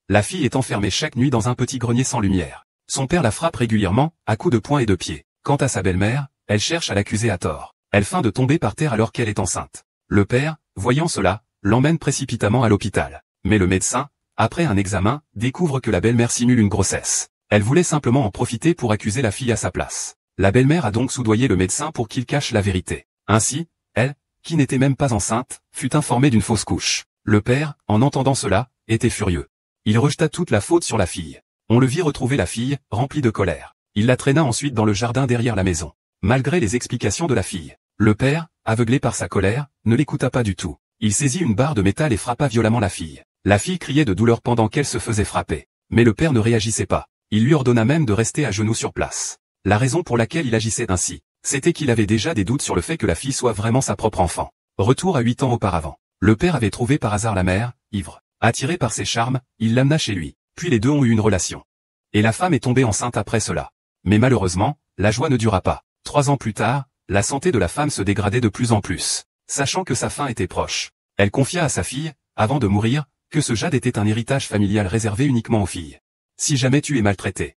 La fille est enfermée chaque nuit dans un petit grenier sans lumière. Son père la frappe régulièrement, à coups de poing et de pied. Quant à sa belle-mère, elle cherche à l'accuser à tort. Elle feint de tomber par terre alors qu'elle est enceinte. Le père, voyant cela, l'emmène précipitamment à l'hôpital. Mais le médecin, après un examen, découvre que la belle-mère simule une grossesse. Elle voulait simplement en profiter pour accuser la fille à sa place. La belle-mère a donc soudoyé le médecin pour qu'il cache la vérité. Ainsi, elle, qui n'était même pas enceinte, fut informée d'une fausse couche. Le père, en entendant cela, était furieux. Il rejeta toute la faute sur la fille. On le vit retrouver la fille, remplie de colère. Il la traîna ensuite dans le jardin derrière la maison. Malgré les explications de la fille, le père, aveuglé par sa colère, ne l'écouta pas du tout. Il saisit une barre de métal et frappa violemment la fille. La fille criait de douleur pendant qu'elle se faisait frapper. Mais le père ne réagissait pas. Il lui ordonna même de rester à genoux sur place. La raison pour laquelle il agissait ainsi, c'était qu'il avait déjà des doutes sur le fait que la fille soit vraiment sa propre enfant. Retour à 8 ans auparavant. Le père avait trouvé par hasard la mère, ivre. Attiré par ses charmes, il l'amena chez lui. Puis les deux ont eu une relation. Et la femme est tombée enceinte après cela. Mais malheureusement, la joie ne dura pas. 3 ans plus tard, la santé de la femme se dégradait de plus en plus. Sachant que sa fin était proche, elle confia à sa fille, avant de mourir, que ce jade était un héritage familial réservé uniquement aux filles. Si jamais tu es maltraité,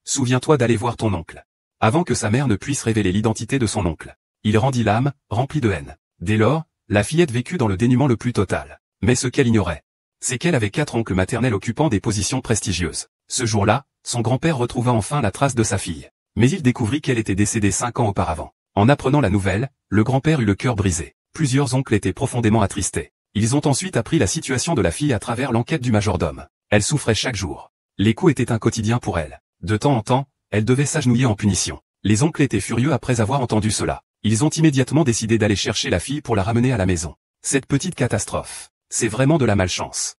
souviens-toi d'aller voir ton oncle. Avant que sa mère ne puisse révéler l'identité de son oncle. Il rendit l'âme, remplie de haine. Dès lors, la fillette vécut dans le dénuement le plus total. Mais ce qu'elle ignorait, c'est qu'elle avait 4 oncles maternels occupant des positions prestigieuses. Ce jour-là, son grand-père retrouva enfin la trace de sa fille. Mais il découvrit qu'elle était décédée 5 ans auparavant. En apprenant la nouvelle, le grand-père eut le cœur brisé. Plusieurs oncles étaient profondément attristés. Ils ont ensuite appris la situation de la fille à travers l'enquête du majordome. Elle souffrait chaque jour. Les coups étaient un quotidien pour elle. De temps en temps, elle devait s'agenouiller en punition. Les oncles étaient furieux après avoir entendu cela. Ils ont immédiatement décidé d'aller chercher la fille pour la ramener à la maison. Cette petite catastrophe, c'est vraiment de la malchance.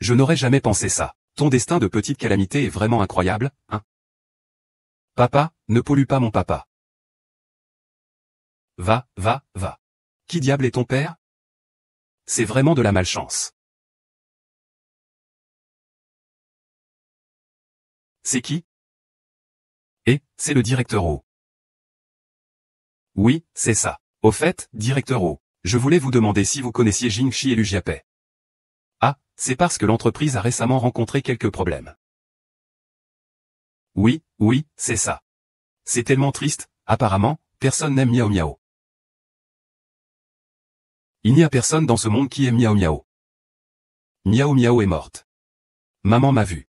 Je n'aurais jamais pensé ça. Ton destin de petite calamité est vraiment incroyable, hein? Papa, ne pollue pas mon papa. Va. Qui diable est ton père? C'est vraiment de la malchance. C'est qui? C'est le directeur O. Oui, c'est ça. Au fait, directeur O, je voulais vous demander si vous connaissiez Jingxi et Lujiapei. Ah, c'est parce que l'entreprise a récemment rencontré quelques problèmes. Oui, c'est ça. C'est tellement triste, apparemment, personne n'aime Miao Miao. Il n'y a personne dans ce monde qui aime Miao Miao. Miao Miao est morte. Maman m'a vu.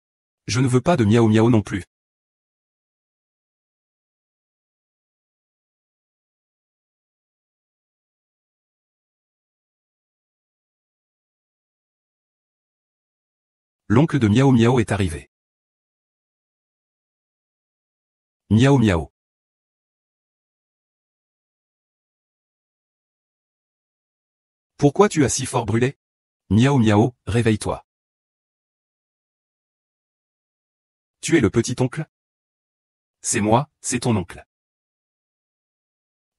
Je ne veux pas de Miao Miao non plus. L'oncle de Miao Miao est arrivé. Miao Miao. Pourquoi tu as si fort brûlé? Miao Miao, réveille-toi. Tu es le petit oncle? C'est moi, c'est ton oncle.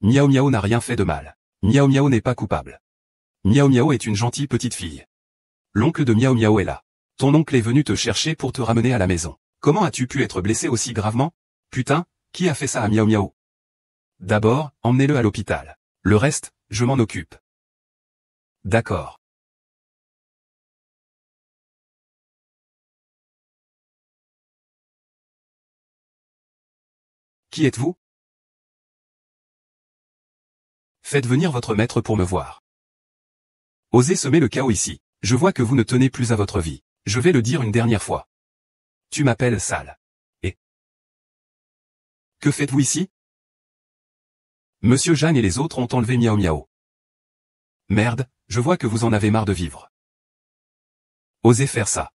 Miao Miao n'a rien fait de mal. Miao Miao n'est pas coupable. Miao Miao est une gentille petite fille. L'oncle de Miao Miao est là. Ton oncle est venu te chercher pour te ramener à la maison. Comment as-tu pu être blessé aussi gravement? Putain, qui a fait ça à Miao Miao? D'abord, emmenez-le à l'hôpital. Le reste, je m'en occupe. D'accord. Qui êtes-vous? Faites venir votre maître pour me voir. Osez semer le chaos ici. Je vois que vous ne tenez plus à votre vie. Je vais le dire une dernière fois. Tu m'appelles sale. Et que faites-vous ici? Monsieur Jeanne et les autres ont enlevé Miao Miao. Merde, je vois que vous en avez marre de vivre. Osez faire ça.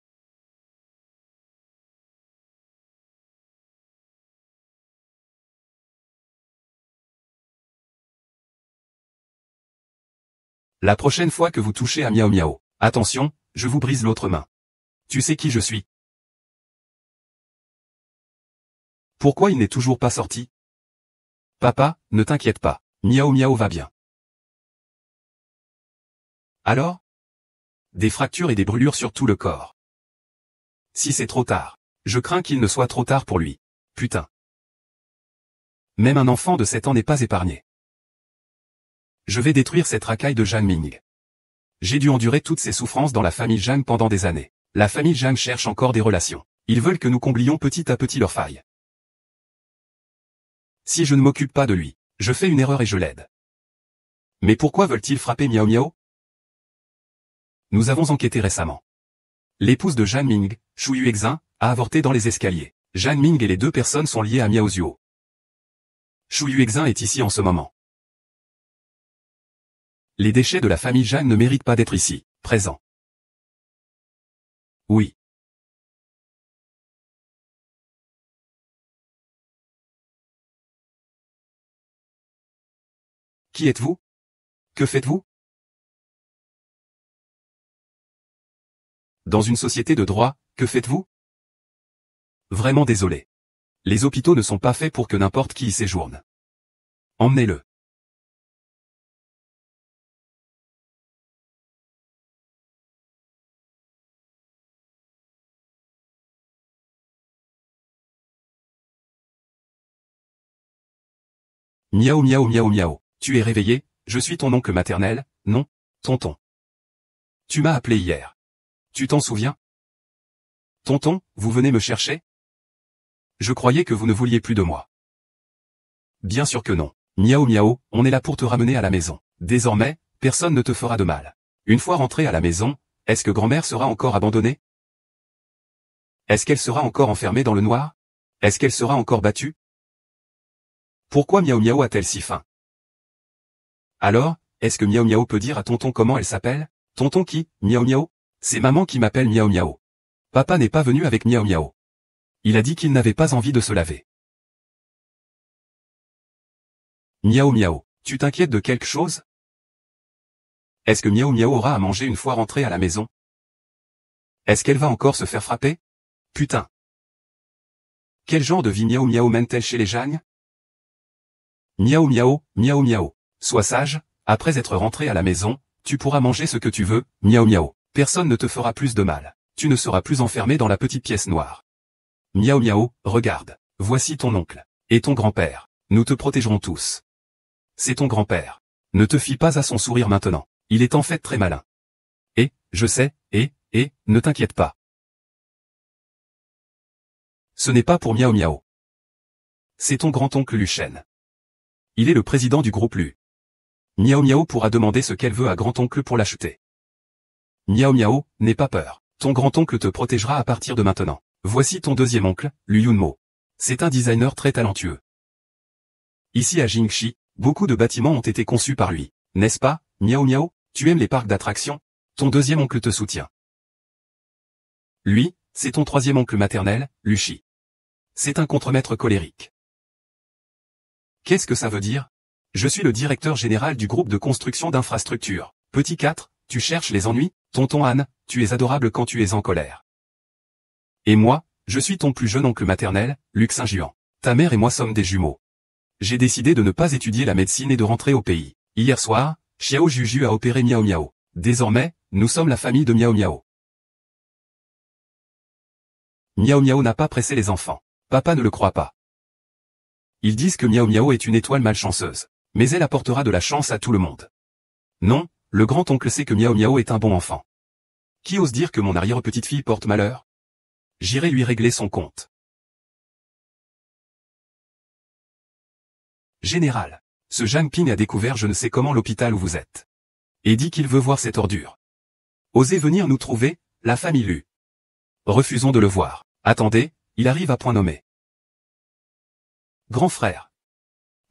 La prochaine fois que vous touchez à Miao Miao, attention, je vous brise l'autre main. Tu sais qui je suis? Pourquoi il n'est toujours pas sorti? Papa, ne t'inquiète pas, Miao Miao va bien. Alors? Des fractures et des brûlures sur tout le corps. Si c'est trop tard, je crains qu'il ne soit trop tard pour lui. putain. Même un enfant de 7 ans n'est pas épargné. Je vais détruire cette racaille de Zhang Ming. J'ai dû endurer toutes ces souffrances dans la famille Zhang pendant des années. La famille Zhang cherche encore des relations. Ils veulent que nous comblions petit à petit leurs failles. Si je ne m'occupe pas de lui, je fais une erreur et je l'aide. Mais pourquoi veulent-ils frapper Miao Miao? Nous avons enquêté récemment. L'épouse de Zhang Ming, Shu Yuexin, a avorté dans les escaliers. Zhang Ming et les deux personnes sont liées à Miao Zuo. Shu Yuexin est ici en ce moment. Les déchets de la famille Zhang ne méritent pas d'être ici, présents. Oui. Qui êtes-vous? Que faites-vous? Dans une société de droit, que faites-vous? Vraiment désolé. Les hôpitaux ne sont pas faits pour que n'importe qui y séjourne. Emmenez-le. Miaou miaou miaou miaou. Tu es réveillé, je suis ton oncle maternel, non, tonton. Tu m'as appelé hier. Tu t'en souviens? Tonton, vous venez me chercher? Je croyais que vous ne vouliez plus de moi. Bien sûr que non. Miaou miaou, on est là pour te ramener à la maison. Désormais, personne ne te fera de mal. Une fois rentré à la maison, est-ce que grand-mère sera encore abandonnée? Est-ce qu'elle sera encore enfermée dans le noir? Est-ce qu'elle sera encore battue? Pourquoi Miaou Miaou a-t-elle si faim? Alors, est-ce que Miaou Miaou peut dire à tonton comment elle s'appelle? Tonton qui, Miaou Miaou? C'est maman qui m'appelle Miaou Miaou. Papa n'est pas venu avec Miaou Miaou. Il a dit qu'il n'avait pas envie de se laver. Miaou Miaou, tu t'inquiètes de quelque chose? Est-ce que Miaou Miaou aura à manger une fois rentrée à la maison? Est-ce qu'elle va encore se faire frapper? Putain. Quel genre de vie Miaou Miaou mène-t-elle chez les Zhang? Miaou Miaou, Miaou Miaou. Sois sage, après être rentré à la maison, tu pourras manger ce que tu veux, Miaou Miaou. Personne ne te fera plus de mal. Tu ne seras plus enfermé dans la petite pièce noire. Miaou Miaou, regarde. Voici ton oncle. Et ton grand-père. Nous te protégerons tous. C'est ton grand-père. Ne te fie pas à son sourire maintenant. Il est en fait très malin. Et, je sais, ne t'inquiète pas. Ce n'est pas pour Miaou Miaou. C'est ton grand-oncle Luchen. Il est le président du groupe Lu. Miaou Miaou pourra demander ce qu'elle veut à grand-oncle pour l'acheter. Miaou Miaou, n'aie pas peur. Ton grand-oncle te protégera à partir de maintenant. Voici ton deuxième oncle, Lu Yunmo. C'est un designer très talentueux. Ici à Jingxi, beaucoup de bâtiments ont été conçus par lui. N'est-ce pas, Miaou Miaou? Tu aimes les parcs d'attractions? Ton deuxième oncle te soutient. Lui, c'est ton troisième oncle maternel, Luchi. C'est un contremaître colérique. Qu'est-ce que ça veut dire? Je suis le directeur général du groupe de construction d'infrastructures. Petit 4, tu cherches les ennuis? Tonton Han, tu es adorable quand tu es en colère. Et moi, je suis ton plus jeune oncle maternel, Luc Saint-Juan. Ta mère et moi sommes des jumeaux. J'ai décidé de ne pas étudier la médecine et de rentrer au pays. Hier soir, Xiao Juju a opéré Miaou Miaou. Désormais, nous sommes la famille de Miaou Miaou. Miaou Miaou n'a pas pressé les enfants. Papa ne le croit pas. Ils disent que Miaou Miaou est une étoile malchanceuse. Mais elle apportera de la chance à tout le monde. Non, le grand-oncle sait que Miaou Miaou est un bon enfant. Qui ose dire que mon arrière-petite-fille porte malheur? J'irai lui régler son compte. Général, ce Zhang Ping a découvert je ne sais comment l'hôpital où vous êtes. Et dit qu'il veut voir cette ordure. Osez venir nous trouver, la famille Lu. Refusons de le voir. Attendez, il arrive à point nommé. Grand frère.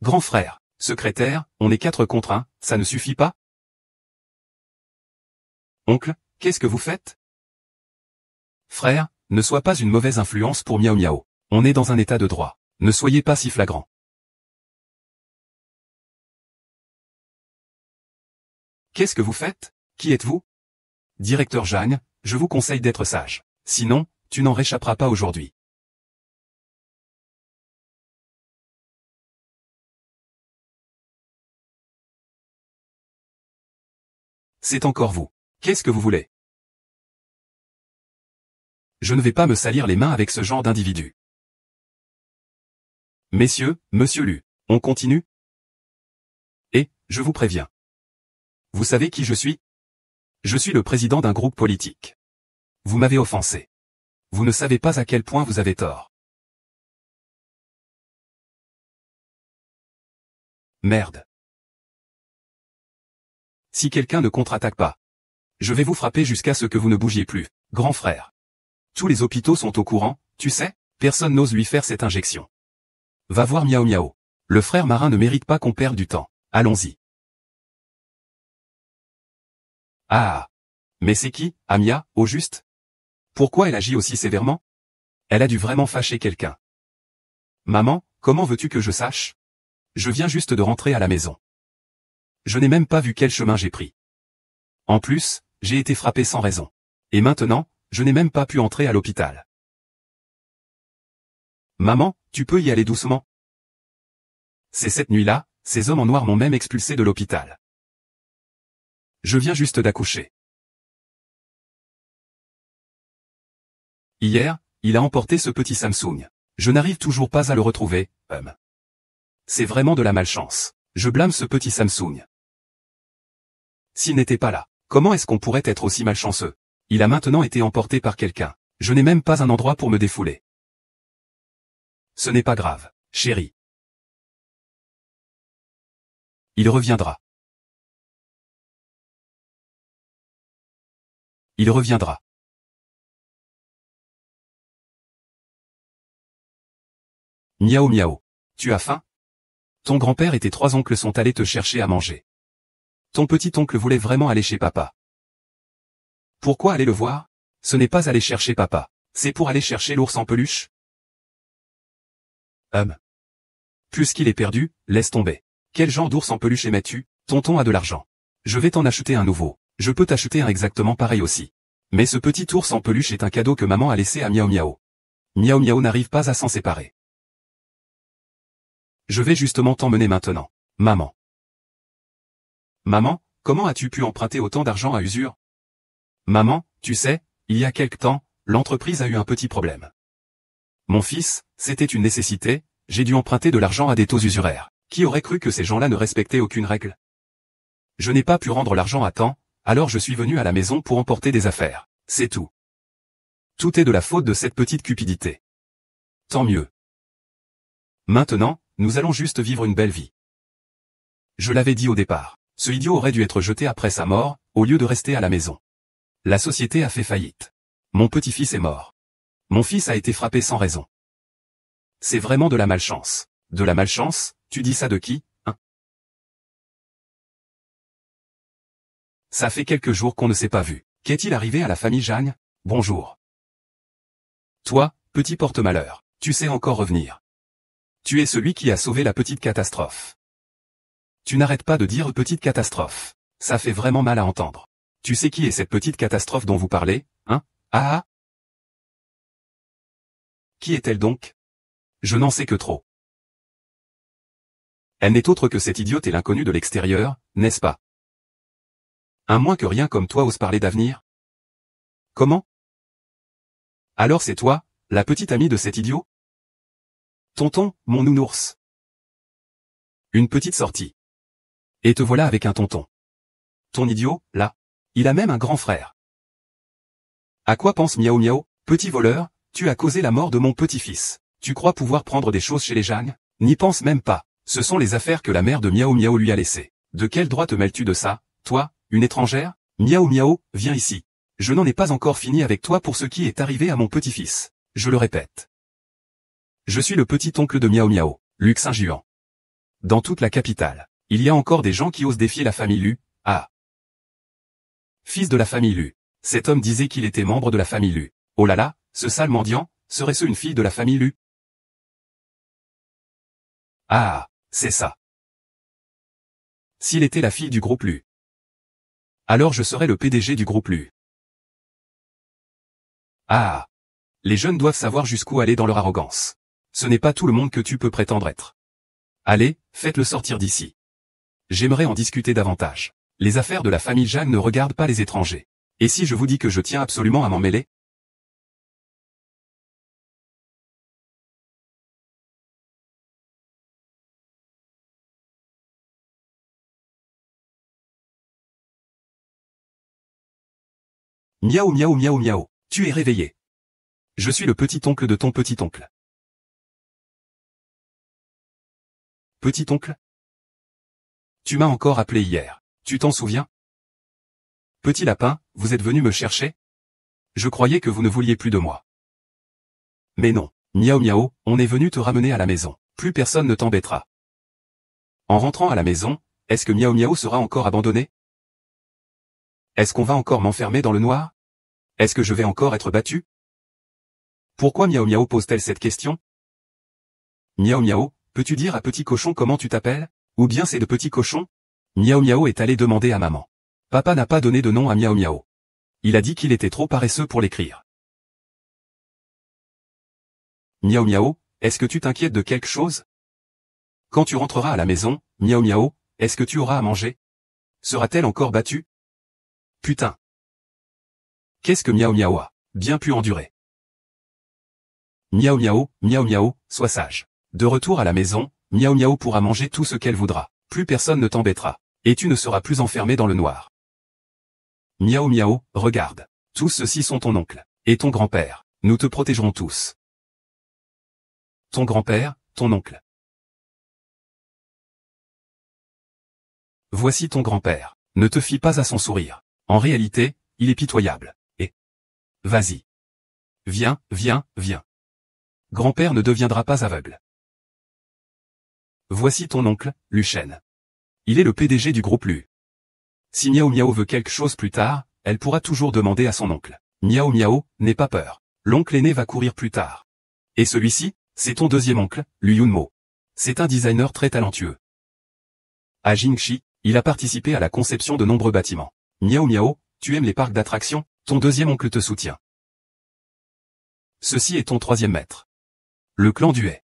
Grand frère, secrétaire, on est 4 contre 1, ça ne suffit pas? Oncle, qu'est-ce que vous faites? Frère, ne sois pas une mauvaise influence pour Miaou Miaou. On est dans un état de droit. Ne soyez pas si flagrant. Qu'est-ce que vous faites? Qui êtes-vous? Directeur Zhang, je vous conseille d'être sage. Sinon, tu n'en réchapperas pas aujourd'hui. C'est encore vous. Qu'est-ce que vous voulez? Je ne vais pas me salir les mains avec ce genre d'individu. Messieurs, monsieur Lu, on continue? Et, je vous préviens. Vous savez qui je suis? Je suis le président d'un groupe politique. Vous m'avez offensé. Vous ne savez pas à quel point vous avez tort. Merde. Si quelqu'un ne contre-attaque pas, je vais vous frapper jusqu'à ce que vous ne bougiez plus, grand frère. Tous les hôpitaux sont au courant, tu sais, personne n'ose lui faire cette injection. Va voir Miao Miao. Le frère marin ne mérite pas qu'on perde du temps. Allons-y. Ah. Mais c'est qui, Amia, au juste? Pourquoi elle agit aussi sévèrement? Elle a dû vraiment fâcher quelqu'un. Maman, comment veux-tu que je sache? Je viens juste de rentrer à la maison. Je n'ai même pas vu quel chemin j'ai pris. En plus, j'ai été frappé sans raison. Et maintenant, je n'ai même pas pu entrer à l'hôpital. Maman, tu peux y aller doucement. C'est cette nuit-là, ces hommes en noir m'ont même expulsé de l'hôpital. Je viens juste d'accoucher. Hier, il a emporté ce petit Samsung. Je n'arrive toujours pas à le retrouver, C'est vraiment de la malchance. Je blâme ce petit Samsung. S'il n'était pas là, comment est-ce qu'on pourrait être aussi malchanceux? Il a maintenant été emporté par quelqu'un. Je n'ai même pas un endroit pour me défouler. Ce n'est pas grave, chérie. Il reviendra. Il reviendra. Miao miao. Tu as faim? Ton grand-père et tes 3 oncles sont allés te chercher à manger. Ton petit-oncle voulait vraiment aller chez papa. Pourquoi aller le voir? Ce n'est pas aller chercher papa, c'est pour aller chercher l'ours en peluche. Puisqu'il est perdu, laisse tomber. Quel genre d'ours en peluche aimais-tu? Tonton a de l'argent. Je vais t'en acheter un nouveau. Je peux t'acheter un exactement pareil aussi. Mais ce petit ours en peluche est un cadeau que maman a laissé à Miao Miao. Miao Miao n'arrive pas à s'en séparer. Je vais justement t'emmener maintenant, maman. Maman, comment as-tu pu emprunter autant d'argent à usure? Maman, tu sais, il y a quelque temps, l'entreprise a eu un petit problème. Mon fils, c'était une nécessité, j'ai dû emprunter de l'argent à des taux usuraires. Qui aurait cru que ces gens-là ne respectaient aucune règle? Je n'ai pas pu rendre l'argent à temps, alors je suis venu à la maison pour emporter des affaires. C'est tout. Tout est de la faute de cette petite cupidité. Tant mieux. Maintenant, nous allons juste vivre une belle vie. Je l'avais dit au départ, ce idiot aurait dû être jeté après sa mort, au lieu de rester à la maison. La société a fait faillite. Mon petit-fils est mort. Mon fils a été frappé sans raison. C'est vraiment de la malchance. De la malchance, tu dis ça de qui, hein? Ça fait quelques jours qu'on ne s'est pas vu. Qu'est-il arrivé à la famille Jeanne? Bonjour. Toi, petit porte-malheur, tu sais encore revenir. Tu es celui qui a sauvé la petite catastrophe. Tu n'arrêtes pas de dire petite catastrophe. Ça fait vraiment mal à entendre. Tu sais qui est cette petite catastrophe dont vous parlez, hein? Ah ah. Qui est-elle donc? Je n'en sais que trop. Elle n'est autre que cette idiote et l'inconnu de l'extérieur, n'est-ce pas? Un moins que rien comme toi ose parler d'avenir? Comment? Alors c'est toi, la petite amie de cet idiot? Tonton, mon nounours. Une petite sortie. Et te voilà avec un tonton. Ton idiot, là. Il a même un grand frère. À quoi pense Miao Miao? Petit voleur, tu as causé la mort de mon petit-fils. Tu crois pouvoir prendre des choses chez les Jeanne? N'y pense même pas. Ce sont les affaires que la mère de Miao Miao lui a laissées. De quel droit te mêles-tu de ça, toi, une étrangère? Miao Miao, viens ici. Je n'en ai pas encore fini avec toi pour ce qui est arrivé à mon petit-fils. Je le répète. Je suis le petit-oncle de Miao Miao, Luc Saint-Juan. Dans toute la capitale, il y a encore des gens qui osent défier la famille Lu. Ah. Fils de la famille Lu. Cet homme disait qu'il était membre de la famille Lu. Oh là là, ce sale mendiant, serait-ce une fille de la famille Lu? Ah, c'est ça. S'il était la fille du groupe Lu, alors je serais le PDG du groupe Lu. Ah. Les jeunes doivent savoir jusqu'où aller dans leur arrogance. Ce n'est pas tout le monde que tu peux prétendre être. Allez, faites-le sortir d'ici. J'aimerais en discuter davantage. Les affaires de la famille Jeanne ne regardent pas les étrangers. Et si je vous dis que je tiens absolument à m'en mêler? Miaou miaou miaou miaou. Tu es réveillé. Je suis le petit-oncle de ton petit-oncle. Petit-oncle? Tu m'as encore appelé hier. Tu t'en souviens? Petit lapin, vous êtes venu me chercher? Je croyais que vous ne vouliez plus de moi. Mais non. Miaou miaou, on est venu te ramener à la maison. Plus personne ne t'embêtera. En rentrant à la maison, est-ce que Miaou miaou sera encore abandonné? Est-ce qu'on va encore m'enfermer dans le noir? Est-ce que je vais encore être battu? Pourquoi Miaou miaou pose-t-elle cette question? Miaou miaou, peux-tu dire à petit cochon comment tu t'appelles? Ou bien c'est de petit cochon? Miaou miaou est allé demander à maman. Papa n'a pas donné de nom à Miaou miaou. Il a dit qu'il était trop paresseux pour l'écrire. Miaou miaou, est-ce que tu t'inquiètes de quelque chose? Quand tu rentreras à la maison, Miaou miaou, est-ce que tu auras à manger? Sera-t-elle encore battue? Putain. Qu'est-ce que Miaou miaou a bien pu endurer? Miaou miaou, sois sage. De retour à la maison, Miaou miaou pourra manger tout ce qu'elle voudra. Plus personne ne t'embêtera. Et tu ne seras plus enfermé dans le noir. Miaou miaou, regarde. Tous ceux-ci sont ton oncle. Et ton grand-père. Nous te protégerons tous. Ton grand-père, ton oncle. Voici ton grand-père. Ne te fie pas à son sourire. En réalité, il est pitoyable. Et... Vas-y. Viens, viens, viens. Grand-père ne deviendra pas aveugle. Voici ton oncle, Lucien. Il est le PDG du groupe Lu. Si Miaou miaou veut quelque chose plus tard, elle pourra toujours demander à son oncle. Miaou miaou, n'aie pas peur. L'oncle aîné va courir plus tard. Et celui-ci, c'est ton deuxième oncle, Lu Yunmo. C'est un designer très talentueux. À Jingxi, il a participé à la conception de nombreux bâtiments. Miaou miaou, tu aimes les parcs d'attractions, ton deuxième oncle te soutient. Ceci est ton troisième maître. Le clan Duet.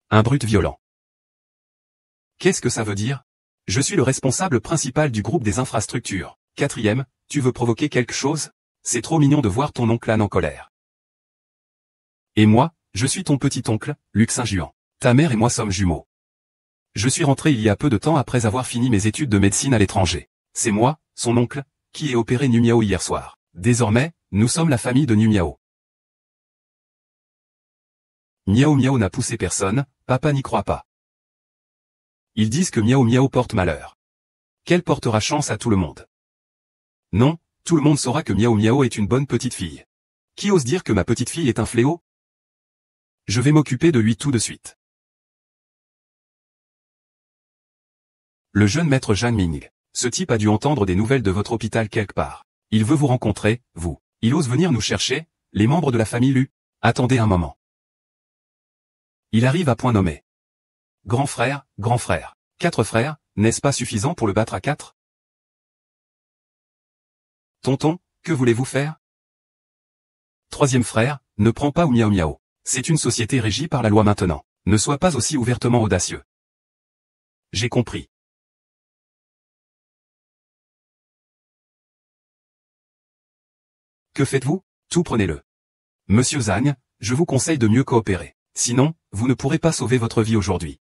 Un brut violent. Qu'est-ce que ça veut dire? Je suis le responsable principal du groupe des infrastructures. Quatrième, tu veux provoquer quelque chose? C'est trop mignon de voir ton oncle Anne en colère. Et moi, je suis ton petit-oncle, Luc Saint-Juan. Ta mère et moi sommes jumeaux. Je suis rentré il y a peu de temps après avoir fini mes études de médecine à l'étranger. C'est moi, son oncle, qui ai opéré Nu Miao hier soir. Désormais, nous sommes la famille de Nu Miao. Miaou miaou n'a poussé personne, papa n'y croit pas. Ils disent que Miaou miaou porte malheur. Qu'elle portera chance à tout le monde. Non, tout le monde saura que Miaou miaou est une bonne petite fille. Qui ose dire que ma petite fille est un fléau? Je vais m'occuper de lui tout de suite. Le jeune maître Zhang Ming. Ce type a dû entendre des nouvelles de votre hôpital quelque part. Il veut vous rencontrer, vous. Il ose venir nous chercher, les membres de la famille Lu. Attendez un moment. Il arrive à point nommé. Grand frère, 4 frères, n'est-ce pas suffisant pour le battre à 4? Tonton, que voulez-vous faire? Troisième frère, ne prends pas ou miaou miaou. C'est une société régie par la loi maintenant. Ne sois pas aussi ouvertement audacieux. J'ai compris. Que faites-vous? Tout prenez-le. Monsieur Zhang, je vous conseille de mieux coopérer. Sinon, vous ne pourrez pas sauver votre vie aujourd'hui.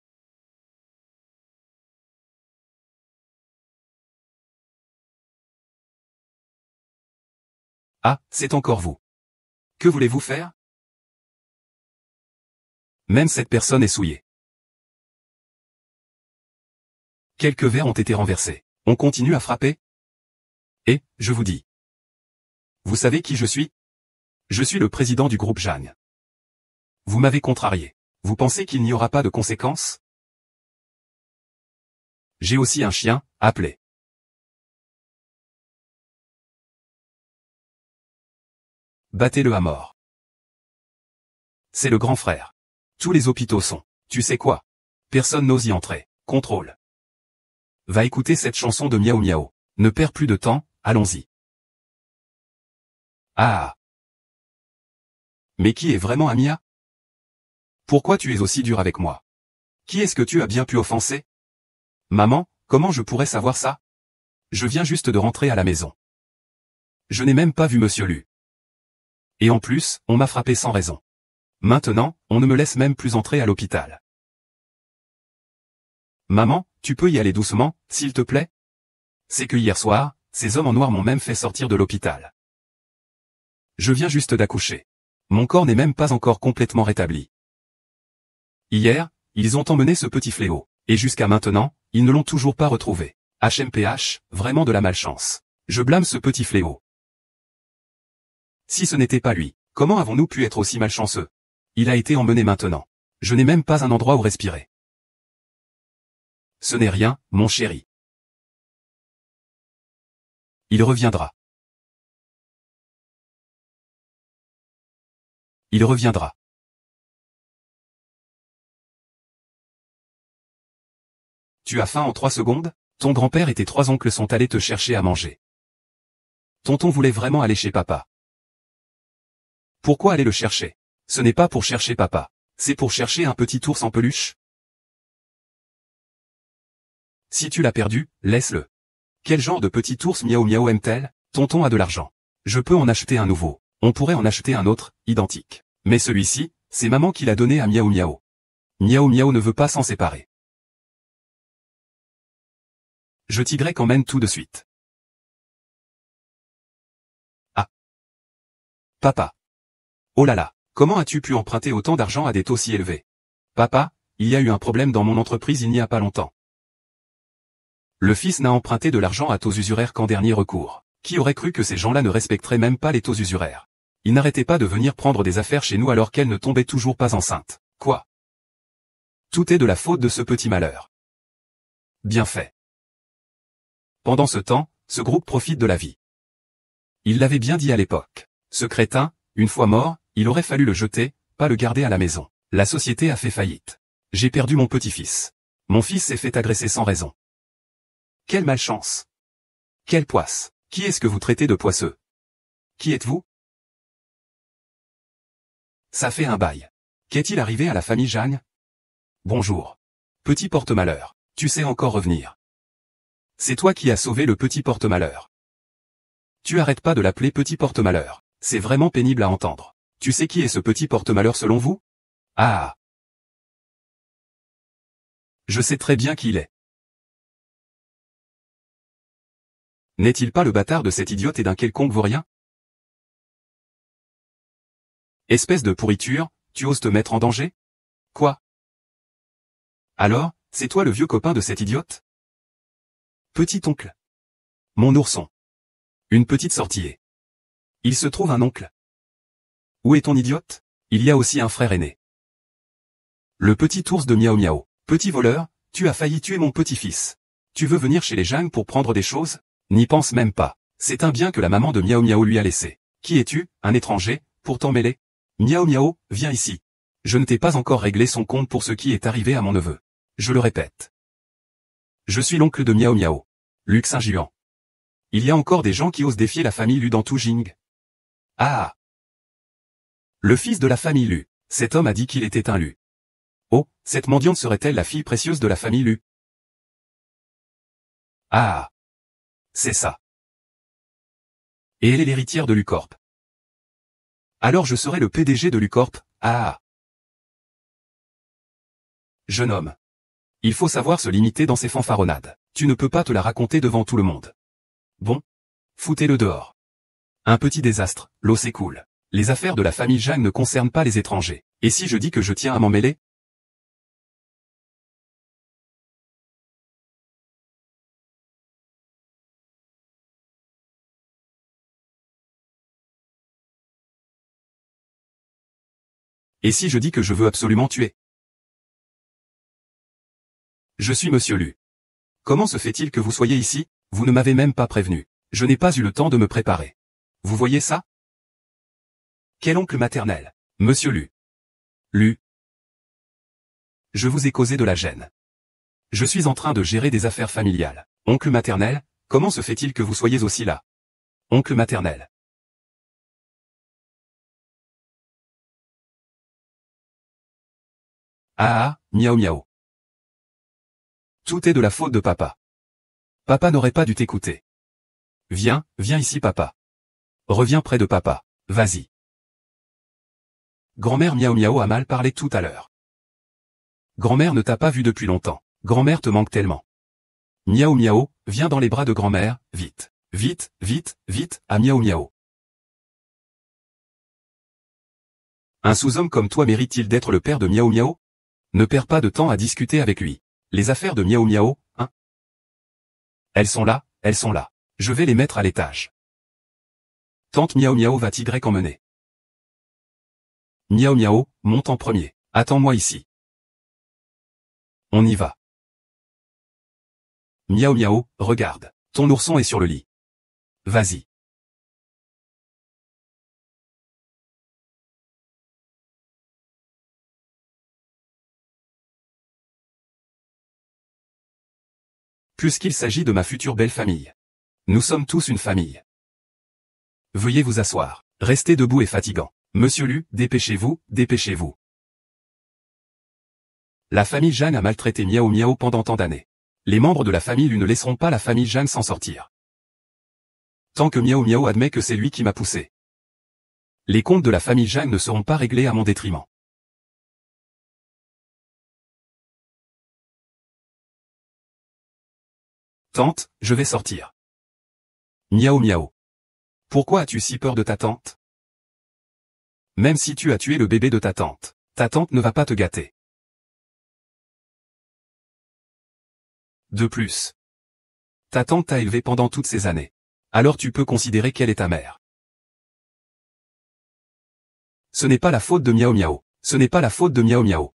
Ah, c'est encore vous. Que voulez-vous faire? Même cette personne est souillée. Quelques verres ont été renversés. On continue à frapper? Et, je vous dis. Vous savez qui je suis? Je suis le président du groupe Zhang. Vous m'avez contrarié. Vous pensez qu'il n'y aura pas de conséquences? J'ai aussi un chien, appelé. Battez-le à mort. C'est le grand frère. Tous les hôpitaux sont. Tu sais quoi? Personne n'ose y entrer. Contrôle. Va écouter cette chanson de Miaou Miaou. Ne perds plus de temps, allons-y. Ah. Mais qui est vraiment Amia? Pourquoi tu es aussi dur avec moi? Qui est-ce que tu as bien pu offenser? Maman, comment je pourrais savoir ça? Je viens juste de rentrer à la maison. Je n'ai même pas vu Monsieur Lu. Et en plus, on m'a frappé sans raison. Maintenant, on ne me laisse même plus entrer à l'hôpital. Maman, tu peux y aller doucement, s'il te plaît? C'est que hier soir, ces hommes en noir m'ont même fait sortir de l'hôpital. Je viens juste d'accoucher. Mon corps n'est même pas encore complètement rétabli. Hier, ils ont emmené ce petit fléau, et jusqu'à maintenant, ils ne l'ont toujours pas retrouvé. HMPH, vraiment de la malchance. Je blâme ce petit fléau. Si ce n'était pas lui, comment avons-nous pu être aussi malchanceux? Il a été emmené maintenant. Je n'ai même pas un endroit où respirer. Ce n'est rien, mon chéri. Il reviendra. Il reviendra. Tu as faim en 3 secondes? Ton grand-père et tes 3 oncles sont allés te chercher à manger. Tonton voulait vraiment aller chez papa. Pourquoi aller le chercher? Ce n'est pas pour chercher papa. C'est pour chercher un petit ours en peluche. Si tu l'as perdu, laisse-le. Quel genre de petit ours miaou miaou aime-t-elle? Tonton a de l'argent. Je peux en acheter un nouveau. On pourrait en acheter un autre, identique. Mais celui-ci, c'est maman qui l'a donné à miaou miaou. Miaou miaou ne veut pas s'en séparer. Je t'y emmène tout de suite. Ah. Papa. Oh là là, comment as-tu pu emprunter autant d'argent à des taux si élevés? Papa, il y a eu un problème dans mon entreprise il n'y a pas longtemps. Le fils n'a emprunté de l'argent à taux usuraires qu'en dernier recours. Qui aurait cru que ces gens-là ne respecteraient même pas les taux usuraires? Ils n'arrêtaient pas de venir prendre des affaires chez nous alors qu'elle ne tombait toujours pas enceinte. Quoi? Tout est de la faute de ce petit malheur. Bien fait. Pendant ce temps, ce groupe profite de la vie. Il l'avait bien dit à l'époque. Ce crétin, une fois mort, il aurait fallu le jeter, pas le garder à la maison. La société a fait faillite. J'ai perdu mon petit-fils. Mon fils s'est fait agresser sans raison. Quelle malchance! Quelle poisse! Qui est-ce que vous traitez de poisseux? Qui êtes-vous? Ça fait un bail. Qu'est-il arrivé à la famille Jeanne? Bonjour. Petit porte-malheur. Tu sais encore revenir. C'est toi qui as sauvé le petit porte-malheur. Tu arrêtes pas de l'appeler petit porte-malheur. C'est vraiment pénible à entendre. Tu sais qui est ce petit porte-malheur selon vous? Ah! Je sais très bien qui il est. N'est-il pas le bâtard de cet idiote et d'un quelconque vaurien? Espèce de pourriture, tu oses te mettre en danger? Quoi? Alors, c'est toi le vieux copain de cet idiote? Petit oncle. Mon ourson. Une petite sortie. Il se trouve un oncle. Où est ton idiote? Il y a aussi un frère aîné. Le petit ours de miaou miaou. Petit voleur, tu as failli tuer mon petit-fils. Tu veux venir chez les Jeanne pour prendre des choses? N'y pense même pas. C'est un bien que la maman de miaou miaou lui a laissé. Qui es-tu, un étranger, pour t'en mêler? Miaou miaou, viens ici. Je ne t'ai pas encore réglé son compte pour ce qui est arrivé à mon neveu. Je le répète. Je suis l'oncle de miaou miaou. Luc Saint-Juan. Il y a encore des gens qui osent défier la famille Lu dans tout Jing. Ah! Le fils de la famille Lu. Cet homme a dit qu'il était un Lu. Oh, cette mendiante serait-elle la fille précieuse de la famille Lu? Ah! C'est ça. Et elle est l'héritière de Lucorp. Alors je serai le PDG de Lucorp, ah! Jeune homme. Il faut savoir se limiter dans ses fanfaronnades. Tu ne peux pas te la raconter devant tout le monde. Bon. Foutez-le dehors. Un petit désastre, l'eau s'écoule. Les affaires de la famille Jeanne ne concernent pas les étrangers. Et si je dis que je tiens à m'en mêler? Et si je dis que je veux absolument tuer? Je suis Monsieur Lu. Comment se fait-il que vous soyez ici? Vous ne m'avez même pas prévenu. Je n'ai pas eu le temps de me préparer. Vous voyez ça? Quel oncle maternel? Monsieur Lu. Lu. Je vous ai causé de la gêne. Je suis en train de gérer des affaires familiales. Oncle maternel, comment se fait-il que vous soyez aussi là? Oncle maternel. Ah ah, miaou miaou. Tout est de la faute de papa. Papa n'aurait pas dû t'écouter. Viens, viens ici papa. Reviens près de papa. Vas-y. Grand-mère miaou miaou a mal parlé tout à l'heure. Grand-mère ne t'a pas vu depuis longtemps. Grand-mère te manque tellement. Miaou miaou, viens dans les bras de grand-mère, vite. Vite, vite, vite, à miaou miaou. Un sous-homme comme toi mérite-t-il d'être le père de Miao Miao? Ne perds pas de temps à discuter avec lui. Les affaires de Miao Miao, hein? Elles sont là, elles sont là. Je vais les mettre à l'étage. Tante Miao Miao va Y emmener. Miao Miao, monte en premier. Attends-moi ici. On y va. Miao Miao, regarde. Ton ourson est sur le lit. Vas-y. Puisqu'il s'agit de ma future belle famille. Nous sommes tous une famille. Veuillez vous asseoir. Rester debout est fatigant. Monsieur Lu, dépêchez-vous, dépêchez-vous. La famille Zhang a maltraité Miao Miao pendant tant d'années. Les membres de la famille Lu ne laisseront pas la famille Zhang s'en sortir. Tant que Miao Miao admet que c'est lui qui m'a poussé. Les comptes de la famille Zhang ne seront pas réglés à mon détriment. Tante, je vais sortir. Miao Miao. Pourquoi as-tu si peur de ta tante? Même si tu as tué le bébé de ta tante ne va pas te gâter. De plus, ta tante t'a élevé pendant toutes ces années. Alors tu peux considérer qu'elle est ta mère. Ce n'est pas la faute de Miao Miao. Ce n'est pas la faute de Miao Miao.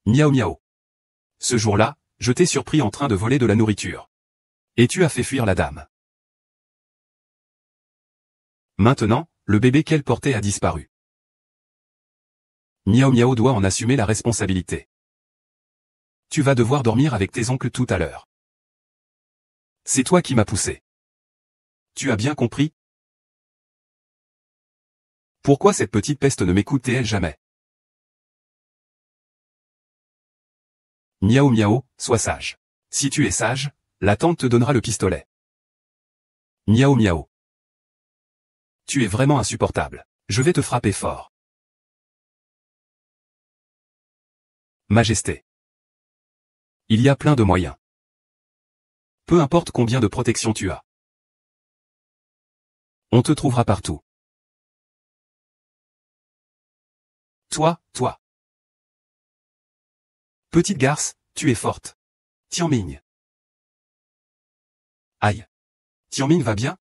Miao Miao. Ce jour-là, je t'ai surpris en train de voler de la nourriture. Et tu as fait fuir la dame. Maintenant, le bébé qu'elle portait a disparu. Miao Miao doit en assumer la responsabilité. Tu vas devoir dormir avec tes oncles tout à l'heure. C'est toi qui m'as poussé. Tu as bien compris? Pourquoi cette petite peste ne m'écoutait-elle jamais? Miao Miao, sois sage. Si tu es sage, la tante te donnera le pistolet. Miao Miao. Tu es vraiment insupportable. Je vais te frapper fort. Majesté. Il y a plein de moyens. Peu importe combien de protection tu as. On te trouvera partout. Toi. Petite garce, tu es forte. Tianming. Aïe. Tianming va bien?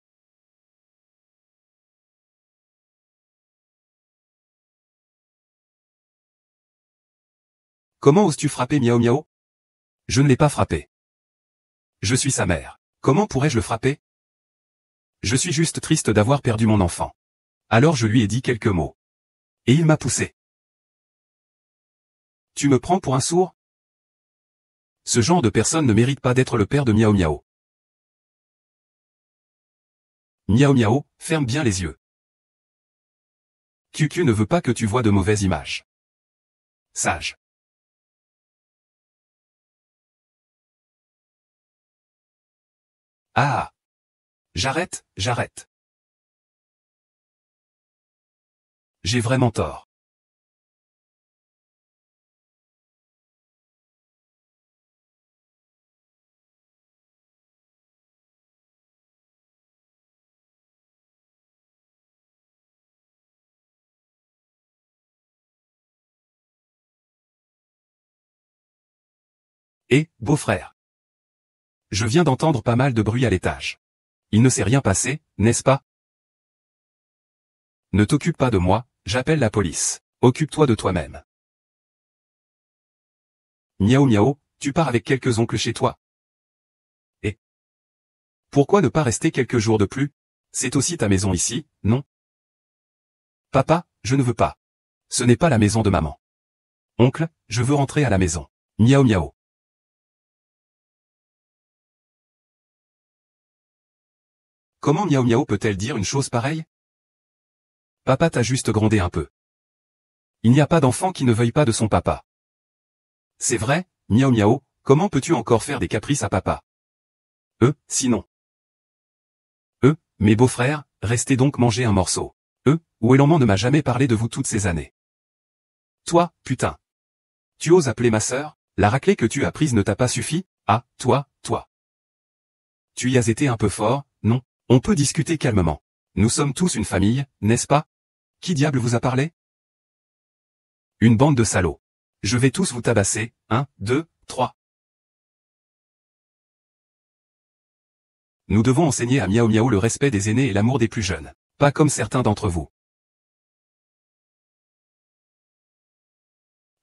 Comment oses-tu frapper Miao Miao? Je ne l'ai pas frappé. Je suis sa mère. Comment pourrais-je le frapper? Je suis juste triste d'avoir perdu mon enfant. Alors je lui ai dit quelques mots. Et il m'a poussé. Tu me prends pour un sourd? Ce genre de personne ne mérite pas d'être le père de Miao Miao. Miao Miao, ferme bien les yeux. QQ ne veut pas que tu vois de mauvaises images. Sage. Ah! J'arrête. J'ai vraiment tort. Et, beau-frère. Je viens d'entendre pas mal de bruit à l'étage. Il ne s'est rien passé, n'est-ce pas? Ne t'occupe pas de moi, j'appelle la police. Occupe-toi de toi-même. Miao Miao, tu pars avec quelques oncles chez toi. Et pourquoi ne pas rester quelques jours de plus? C'est aussi ta maison ici, non? Papa, je ne veux pas. Ce n'est pas la maison de maman. Oncle, je veux rentrer à la maison. Miao Miao. Comment Miao Miao peut-elle dire une chose pareille? Papa t'a juste grondé un peu. Il n'y a pas d'enfant qui ne veuille pas de son papa. C'est vrai, Miao Miao, comment peux-tu encore faire des caprices à papa? Sinon. Mes beaux-frères, restez donc manger un morceau. Ouélanman ne m'a jamais parlé de vous toutes ces années. Toi, putain. Tu oses appeler ma sœur? La raclée que tu as prise ne t'a pas suffi? Ah, toi. Tu y as été un peu fort, non? On peut discuter calmement. Nous sommes tous une famille, n'est-ce pas? Qui diable vous a parlé? Une bande de salauds. Je vais tous vous tabasser, 1, 2, 3. Nous devons enseigner à Miao Miao le respect des aînés et l'amour des plus jeunes. Pas comme certains d'entre vous.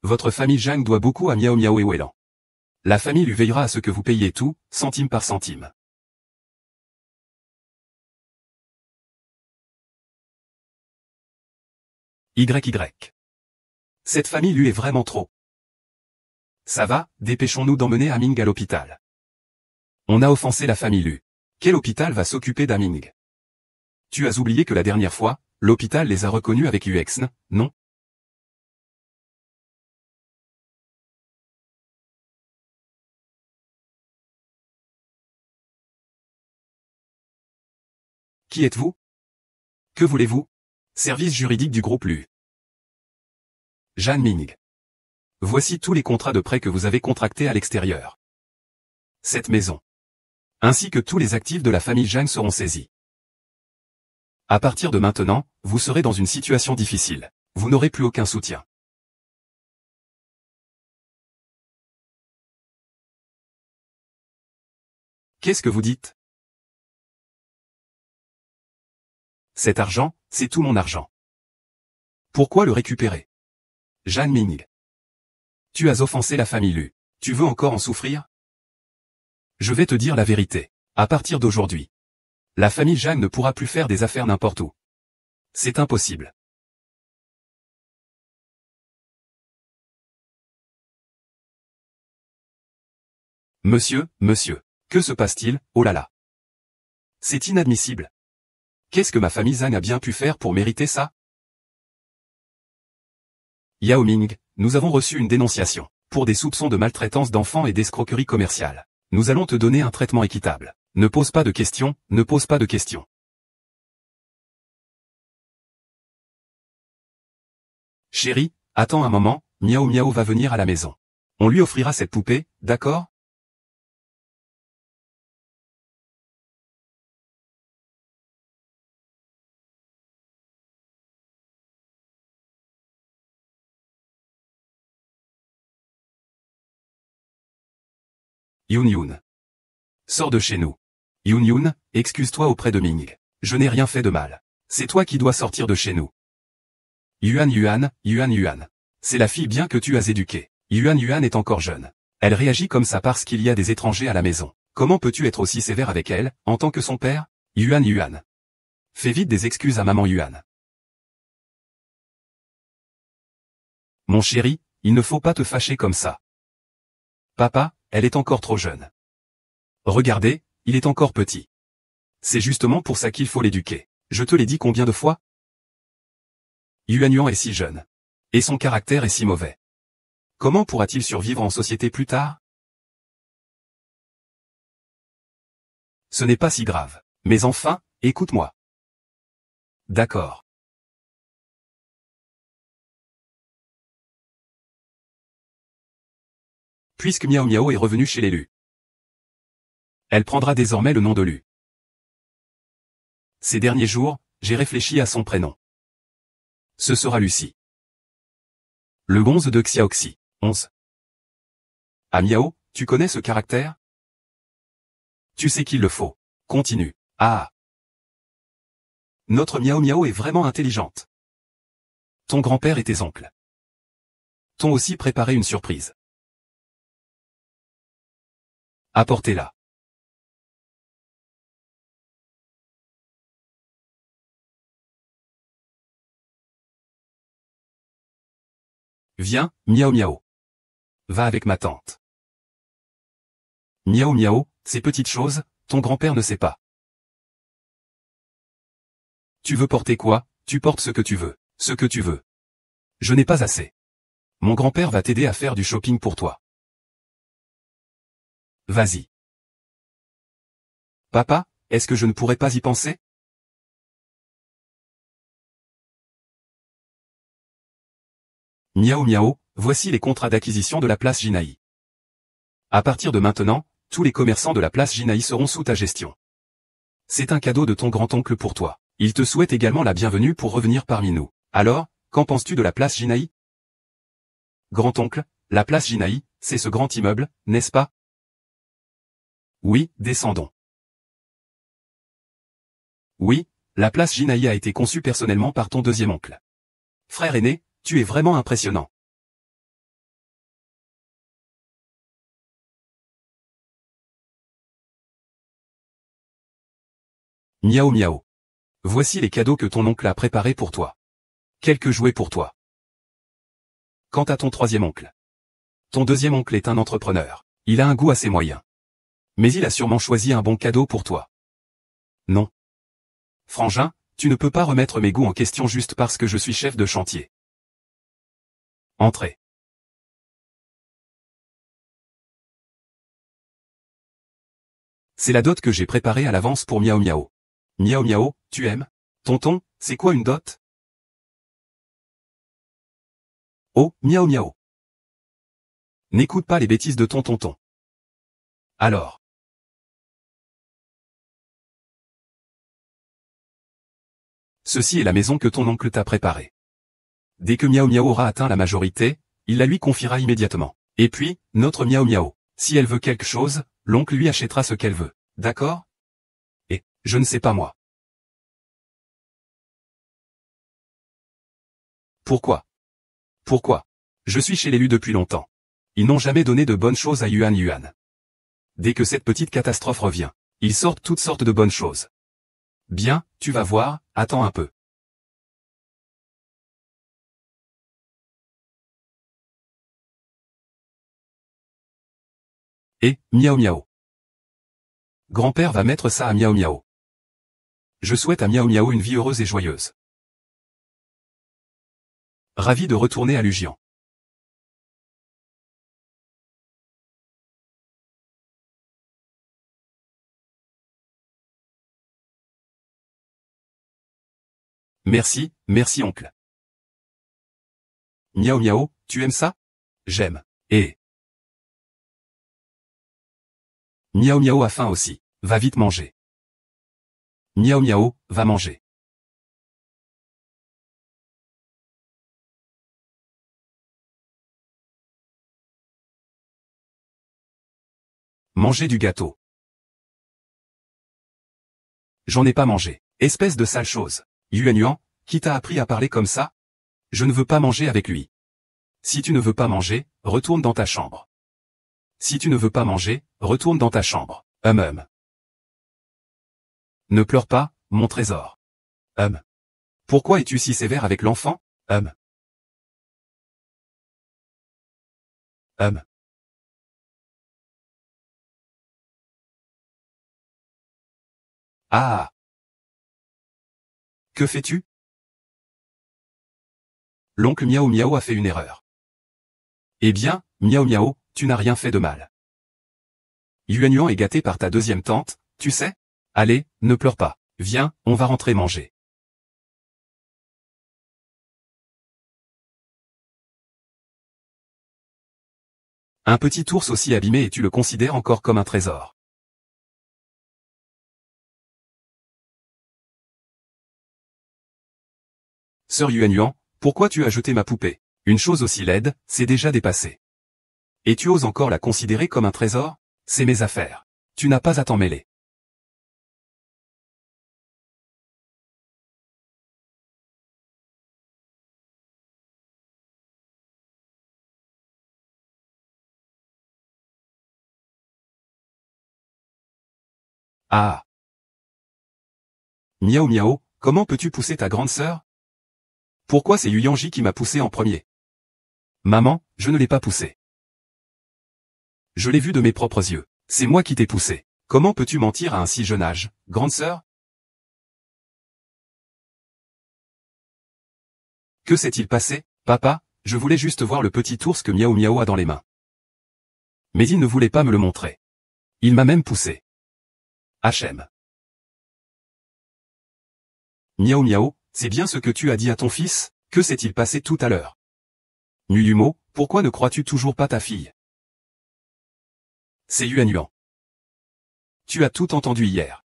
Votre famille Zhang doit beaucoup à Miao Miao et Welan. La famille lui veillera à ce que vous payiez tout, centime par centime. YY. Cette famille lui est vraiment trop. Ça va, dépêchons-nous d'emmener Aming à l'hôpital. On a offensé la famille Lu. Quel hôpital va s'occuper d'Aming? Tu as oublié que la dernière fois, l'hôpital les a reconnus avec UXN, non? Qui êtes-vous? Que voulez-vous? Service juridique du groupe Lu. Jeanne Ming. Voici tous les contrats de prêt que vous avez contractés à l'extérieur. Cette maison, ainsi que tous les actifs de la famille Zhang seront saisis. À partir de maintenant, vous serez dans une situation difficile. Vous n'aurez plus aucun soutien. Qu'est-ce que vous dites? Cet argent, c'est tout mon argent. Pourquoi le récupérer? Jeanne Ming. Tu as offensé la famille Lu. Tu veux encore en souffrir? Je vais te dire la vérité. À partir d'aujourd'hui, la famille Zhang ne pourra plus faire des affaires n'importe où. C'est impossible. Monsieur, que se passe-t-il? Oh là là. C'est inadmissible. Qu'est-ce que ma famille Zhang a bien pu faire pour mériter ça? Yao Ming, nous avons reçu une dénonciation pour des soupçons de maltraitance d'enfants et d'escroquerie commerciale. Nous allons te donner un traitement équitable. Ne pose pas de questions, ne pose pas de questions. Chérie, attends un moment, Miao Miao va venir à la maison. On lui offrira cette poupée, d'accord? Yun Yun. Sors de chez nous. Yun Yun, excuse-toi auprès de Ming. Je n'ai rien fait de mal. C'est toi qui dois sortir de chez nous. Yuan Yuan. C'est la fille bien que tu as éduquée. Yuan Yuan est encore jeune. Elle réagit comme ça parce qu'il y a des étrangers à la maison. Comment peux-tu être aussi sévère avec elle, en tant que son père? Yuan Yuan. Fais vite des excuses à maman Yuan. Mon chéri, il ne faut pas te fâcher comme ça. Papa, elle est encore trop jeune. Regardez, il est encore petit. C'est justement pour ça qu'il faut l'éduquer. Je te l'ai dit combien de fois? Yuan Yuan est si jeune. Et son caractère est si mauvais. Comment pourra-t-il survivre en société plus tard? Ce n'est pas si grave. Mais enfin, écoute-moi. D'accord. Puisque Miao Miao est revenu chez l'élu, elle prendra désormais le nom de Lu. Ces derniers jours, j'ai réfléchi à son prénom. Ce sera Lucie. Le gonze de Xiaoxi. 11. Ah Miao, tu connais ce caractère? Tu sais qu'il le faut. Continue. Ah. Notre Miao Miao est vraiment intelligente. Ton grand-père et tes oncles t'ont aussi préparé une surprise. Apportez-la. Viens, Miao Miao. Va avec ma tante. Miao Miao, ces petites choses, ton grand-père ne sait pas. Tu veux porter quoi? Tu portes ce que tu veux. Ce que tu veux. Je n'ai pas assez. Mon grand-père va t'aider à faire du shopping pour toi. Vas-y. Papa, est-ce que je ne pourrais pas y penser? Miao Miao, voici les contrats d'acquisition de la place Jinaï. À partir de maintenant, tous les commerçants de la place Jinaï seront sous ta gestion. C'est un cadeau de ton grand-oncle pour toi. Il te souhaite également la bienvenue pour revenir parmi nous. Alors, qu'en penses-tu de la place Jinaï? Grand-oncle, la place Jinaï, c'est ce grand immeuble, n'est-ce pas? Oui, descendons. Oui, la place Jinaï a été conçue personnellement par ton deuxième oncle. Frère aîné, tu es vraiment impressionnant. Miaou miaou. Voici les cadeaux que ton oncle a préparés pour toi. Quelques jouets pour toi. Quant à ton troisième oncle. Ton deuxième oncle est un entrepreneur. Il a un goût assez moyen. Mais il a sûrement choisi un bon cadeau pour toi. Non. Frangin, tu ne peux pas remettre mes goûts en question juste parce que je suis chef de chantier. Entrez. C'est la dot que j'ai préparée à l'avance pour Miao Miao. Miao Miao, tu aimes? Tonton, c'est quoi une dot? Oh, Miao Miao. N'écoute pas les bêtises de ton tonton. Alors. Ceci est la maison que ton oncle t'a préparée. Dès que Miao Miao aura atteint la majorité, il la lui confiera immédiatement. Et puis, notre Miao Miao, si elle veut quelque chose, l'oncle lui achètera ce qu'elle veut. D'accord? Et, je ne sais pas moi. Pourquoi? Pourquoi? Je suis chez l'élu depuis longtemps. Ils n'ont jamais donné de bonnes choses à Yuan Yuan. Dès que cette petite catastrophe revient, ils sortent toutes sortes de bonnes choses. Bien, tu vas voir, attends un peu. Et, Miao Miao. Grand-père va mettre ça à Miao Miao. Je souhaite à Miao Miao une vie heureuse et joyeuse. Ravi de retourner à Lujian. Merci, merci oncle. Miao Miao, tu aimes ça? J'aime. Et Miao Miao a faim aussi. Va vite manger. Miao Miao, va manger. Manger du gâteau. J'en ai pas mangé. Espèce de sale chose. Yuan Yuan, qui t'a appris à parler comme ça? Je ne veux pas manger avec lui. Si tu ne veux pas manger, retourne dans ta chambre. Si tu ne veux pas manger, retourne dans ta chambre. Ne pleure pas, mon trésor. Pourquoi es-tu si sévère avec l'enfant? Ah. Que fais-tu? L'oncle Miao Miao a fait une erreur. Eh bien, Miao Miao, tu n'as rien fait de mal. Yuan Yuan est gâté par ta deuxième tante, tu sais? Allez, ne pleure pas. Viens, on va rentrer manger. Un petit ours aussi abîmé et tu le considères encore comme un trésor. Sœur Yuan Yuan, pourquoi tu as jeté ma poupée? Une chose aussi laide, c'est déjà dépassé. Et tu oses encore la considérer comme un trésor? C'est mes affaires. Tu n'as pas à t'en mêler. Ah. Miao Miao, comment peux-tu pousser ta grande sœur? Pourquoi c'est Yuyanji qui m'a poussé en premier? Maman, je ne l'ai pas poussé. Je l'ai vu de mes propres yeux. C'est moi qui t'ai poussé. Comment peux-tu mentir à un si jeune âge, grande sœur? Que s'est-il passé, papa? Je voulais juste voir le petit ours que Miao Miao a dans les mains. Mais il ne voulait pas me le montrer. Il m'a même poussé. HM. Miao Miao, c'est bien ce que tu as dit à ton fils? Que s'est-il passé tout à l'heure? Nuyumo, pourquoi ne crois-tu toujours pas ta fille? C'est Yuan Yuan. Tu as tout entendu hier.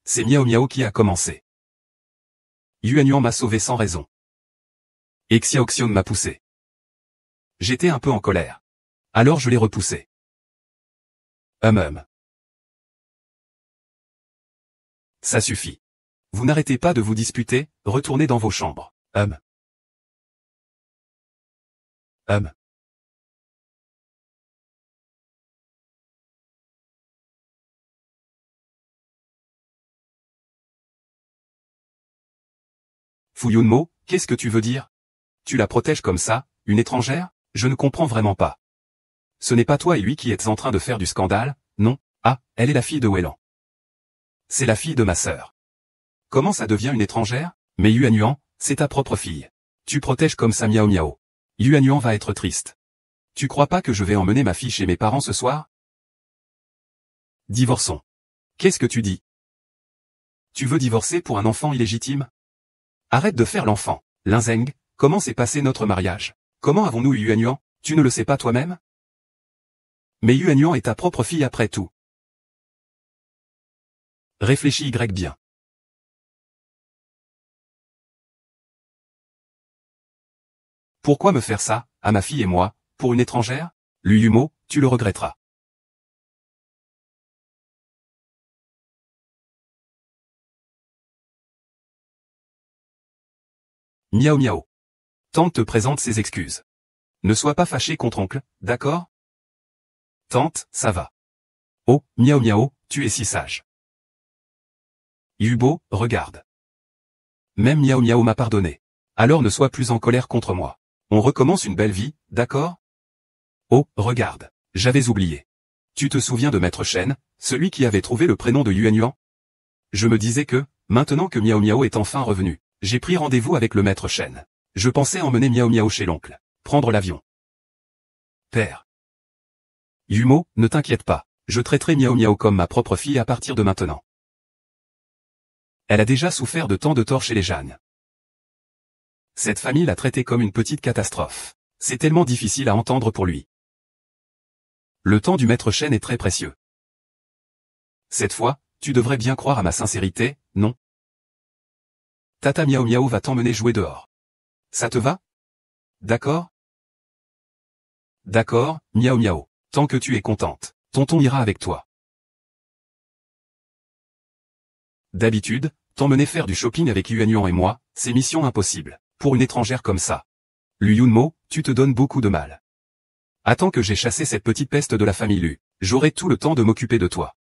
C'est Miao Miao qui a commencé. Yuan Yuan m'a sauvé sans raison. Et Xiaoxian m'a poussé. J'étais un peu en colère. Alors je l'ai repoussé. Ça suffit. Vous n'arrêtez pas de vous disputer, retournez dans vos chambres. Fu Yunmo, qu'est-ce que tu veux dire? Tu la protèges comme ça, une étrangère? Je ne comprends vraiment pas. Ce n'est pas toi et lui qui êtes en train de faire du scandale, non? Ah, elle est la fille de Weilan. C'est la fille de ma sœur. Comment ça devient une étrangère? Mais Yuanyuan, c'est ta propre fille. Tu protèges comme ça Miao Miao. Yuanyuan va être triste. Tu crois pas que je vais emmener ma fille chez mes parents ce soir? Divorçons. Qu'est-ce que tu dis? Tu veux divorcer pour un enfant illégitime? Arrête de faire l'enfant. Linzeng, comment s'est passé notre mariage? Comment avons-nous eu Yuanyuan? Tu ne le sais pas toi-même? Mais Yuanyuan est ta propre fille après tout. Réfléchis bien. Pourquoi me faire ça, à ma fille et moi, pour une étrangère? Lu Yumo, tu le regretteras. Miao Miao. Tante te présente ses excuses. Ne sois pas fâché contre oncle, d'accord? Tante, ça va. Oh, Miao Miao, tu es si sage. Yubo, regarde. Même Miao Miao m'a pardonné. Alors ne sois plus en colère contre moi. On recommence une belle vie, d'accord? Oh, regarde. J'avais oublié. Tu te souviens de Maître Shen, celui qui avait trouvé le prénom de Yuanyuan? Je me disais que, maintenant que Miao Miao est enfin revenu, j'ai pris rendez-vous avec le Maître Shen. Je pensais emmener Miao Miao chez l'oncle. Prendre l'avion. Père. Yumo, ne t'inquiète pas. Je traiterai Miao Miao comme ma propre fille à partir de maintenant. Elle a déjà souffert de tant de torts chez les Jeanne. Cette famille l'a traitée comme une petite catastrophe. C'est tellement difficile à entendre pour lui. Le temps du Maître Shen est très précieux. Cette fois, tu devrais bien croire à ma sincérité, non? Tata Miao Miao va t'emmener jouer dehors. Ça te va? D'accord? D'accord, Miao Miao. Tant que tu es contente, tonton ira avec toi. D'habitude, t'emmener faire du shopping avec Yuanyuan et moi, c'est mission impossible, pour une étrangère comme ça. Lu Yunmo, tu te donnes beaucoup de mal. Attends que j'ai chassé cette petite peste de la famille Lu, j'aurai tout le temps de m'occuper de toi.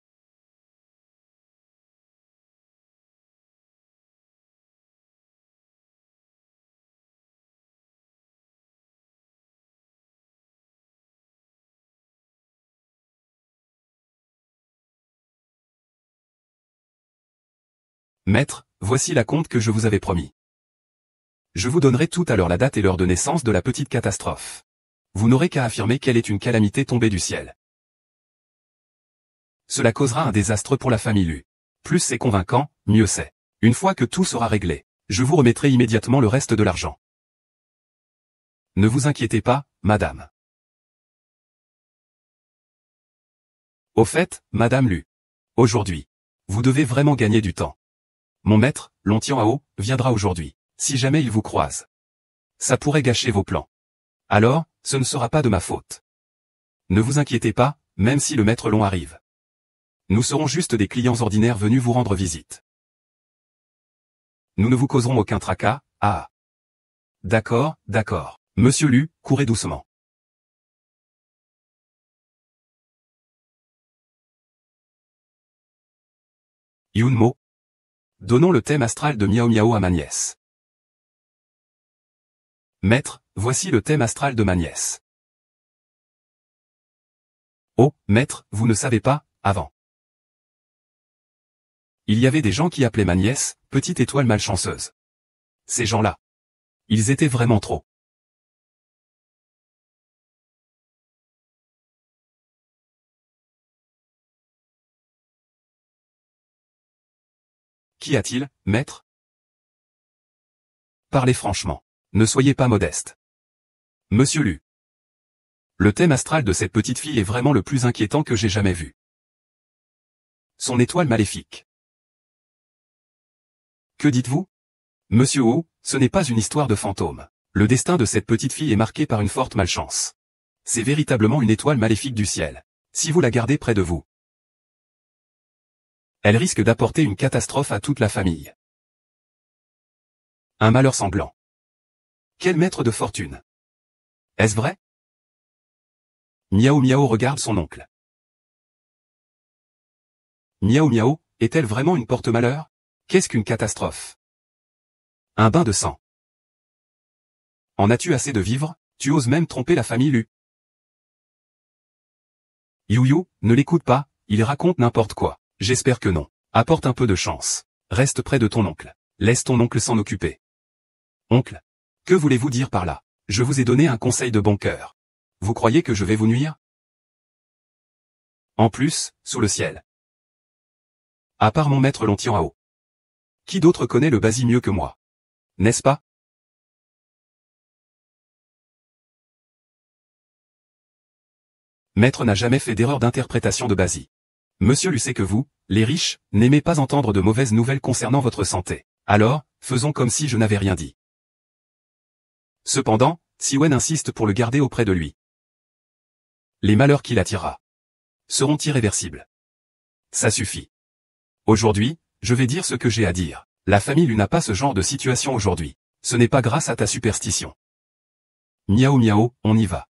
Maître, voici la compte que je vous avais promis. Je vous donnerai tout à l'heure la date et l'heure de naissance de la petite catastrophe. Vous n'aurez qu'à affirmer qu'elle est une calamité tombée du ciel. Cela causera un désastre pour la famille Lu. Plus c'est convaincant, mieux c'est. Une fois que tout sera réglé, je vous remettrai immédiatement le reste de l'argent. Ne vous inquiétez pas, madame. Au fait, madame Lu. Aujourd'hui, vous devez vraiment gagner du temps. Mon maître, Long Tianhao, viendra aujourd'hui, si jamais il vous croise. Ça pourrait gâcher vos plans. Alors, ce ne sera pas de ma faute. Ne vous inquiétez pas, même si le maître Long arrive. Nous serons juste des clients ordinaires venus vous rendre visite. Nous ne vous causerons aucun tracas, ah. D'accord, d'accord. Monsieur Lu, courez doucement. Yunmo. Donnons le thème astral de Miao Miao à ma nièce. Maître, voici le thème astral de ma nièce. Oh, maître, vous ne savez pas, avant. Il y avait des gens qui appelaient ma nièce, petite étoile malchanceuse. Ces gens-là. Ils étaient vraiment trop. Qu'y a-t-il, maître? Parlez franchement. Ne soyez pas modeste. Monsieur Lu. Le thème astral de cette petite fille est vraiment le plus inquiétant que j'ai jamais vu. Son étoile maléfique. Que dites-vous? Monsieur Wu, ce n'est pas une histoire de fantôme. Le destin de cette petite fille est marqué par une forte malchance. C'est véritablement une étoile maléfique du ciel. Si vous la gardez près de vous, elle risque d'apporter une catastrophe à toute la famille. Un malheur sanglant. Quel maître de fortune! Est-ce vrai? Miao Miao regarde son oncle. Miao Miao, est-elle vraiment une porte-malheur? Qu'est-ce qu'une catastrophe? Un bain de sang. En as-tu assez de vivre? Tu oses même tromper la famille Lu. You, ne l'écoute pas, il raconte n'importe quoi. J'espère que non. Apporte un peu de chance. Reste près de ton oncle. Laisse ton oncle s'en occuper. Oncle? Que voulez-vous dire par là? Je vous ai donné un conseil de bon cœur. Vous croyez que je vais vous nuire? En plus, sous le ciel. À part mon maître Lontian-Ao. Qui d'autre connaît le Basi mieux que moi? N'est-ce pas? Maître n'a jamais fait d'erreur d'interprétation de Basi. Monsieur Lu sait que vous, les riches, n'aimez pas entendre de mauvaises nouvelles concernant votre santé. Alors, faisons comme si je n'avais rien dit. Cependant, Siwen insiste pour le garder auprès de lui. Les malheurs qu'il attirera seront irréversibles. Ça suffit. Aujourd'hui, je vais dire ce que j'ai à dire. La famille Lu n'a pas ce genre de situation aujourd'hui. Ce n'est pas grâce à ta superstition. Miao Miao, on y va.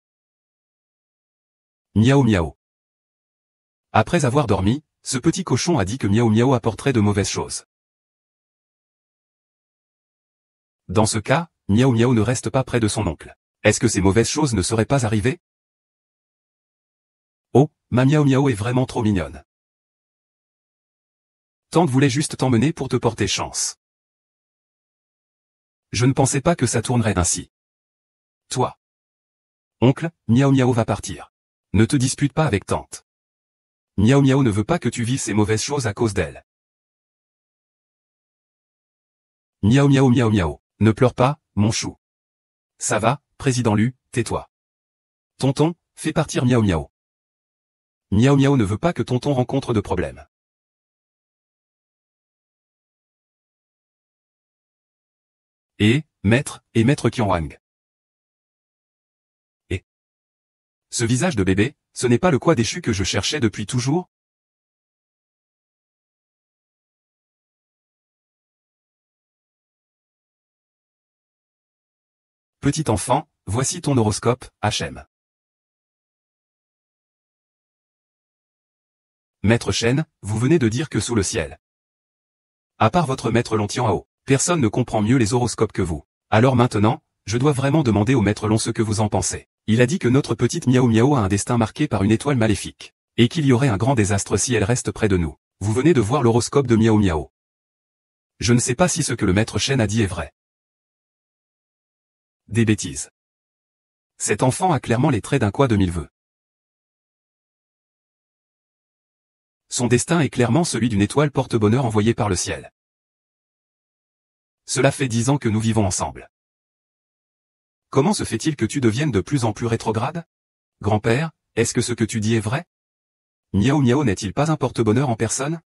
Miao Miao. Après avoir dormi, ce petit cochon a dit que Miao Miao apporterait de mauvaises choses. Dans ce cas, Miao Miao ne reste pas près de son oncle. Est-ce que ces mauvaises choses ne seraient pas arrivées? Oh, ma Miao Miao est vraiment trop mignonne. Tante voulait juste t'emmener pour te porter chance. Je ne pensais pas que ça tournerait ainsi. Toi. Oncle, Miao Miao va partir. Ne te dispute pas avec tante. Miao Miao ne veut pas que tu vives ces mauvaises choses à cause d'elle. Miao Miao Miao Miao, ne pleure pas, mon chou. Ça va, président Lu, tais-toi. Tonton, fais partir Miao Miao. Miao Miao ne veut pas que tonton rencontre de problème. Et maître Qianwang. Et ce visage de bébé, ce n'est pas le quoi déchu que je cherchais depuis toujours? Petit enfant, voici ton horoscope, HM. Maître Shen, vous venez de dire que sous le ciel. À part votre maître Lontian-Ao, personne ne comprend mieux les horoscopes que vous. Alors maintenant, je dois vraiment demander au maître Long ce que vous en pensez. Il a dit que notre petite Miao Miao a un destin marqué par une étoile maléfique. Et qu'il y aurait un grand désastre si elle reste près de nous. Vous venez de voir l'horoscope de Miao Miao. Je ne sais pas si ce que le maître Shen a dit est vrai. Des bêtises. Cet enfant a clairement les traits d'un quoi de mille vœux. Son destin est clairement celui d'une étoile porte-bonheur envoyée par le ciel. Cela fait 10 ans que nous vivons ensemble. Comment se fait-il que tu deviennes de plus en plus rétrograde? Grand-père, est-ce que ce que tu dis est vrai? Miao Miao n'est-il pas un porte-bonheur en personne?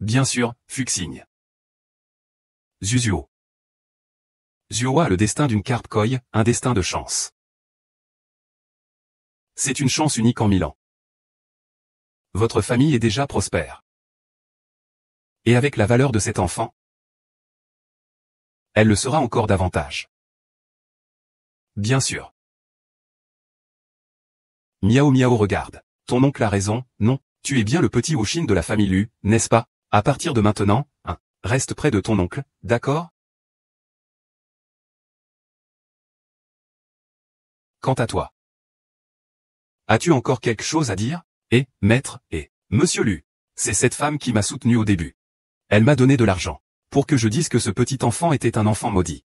Bien sûr, Fuxing. Zuzuo. Zuo a le destin d'une carpe koi, un destin de chance. C'est une chance unique en 1000 ans. Votre famille est déjà prospère. Et avec la valeur de cet enfant, elle le sera encore davantage. Bien sûr. Miao Miao regarde. Ton oncle a raison, non, tu es bien le petit Wuxin de la famille Lu, n'est-ce pas? À partir de maintenant, reste près de ton oncle, d'accord? Quant à toi. As-tu encore quelque chose à dire? Maître, Monsieur Lu. C'est cette femme qui m'a soutenu au début. Elle m'a donné de l'argent. Pour que je dise que ce petit enfant était un enfant maudit.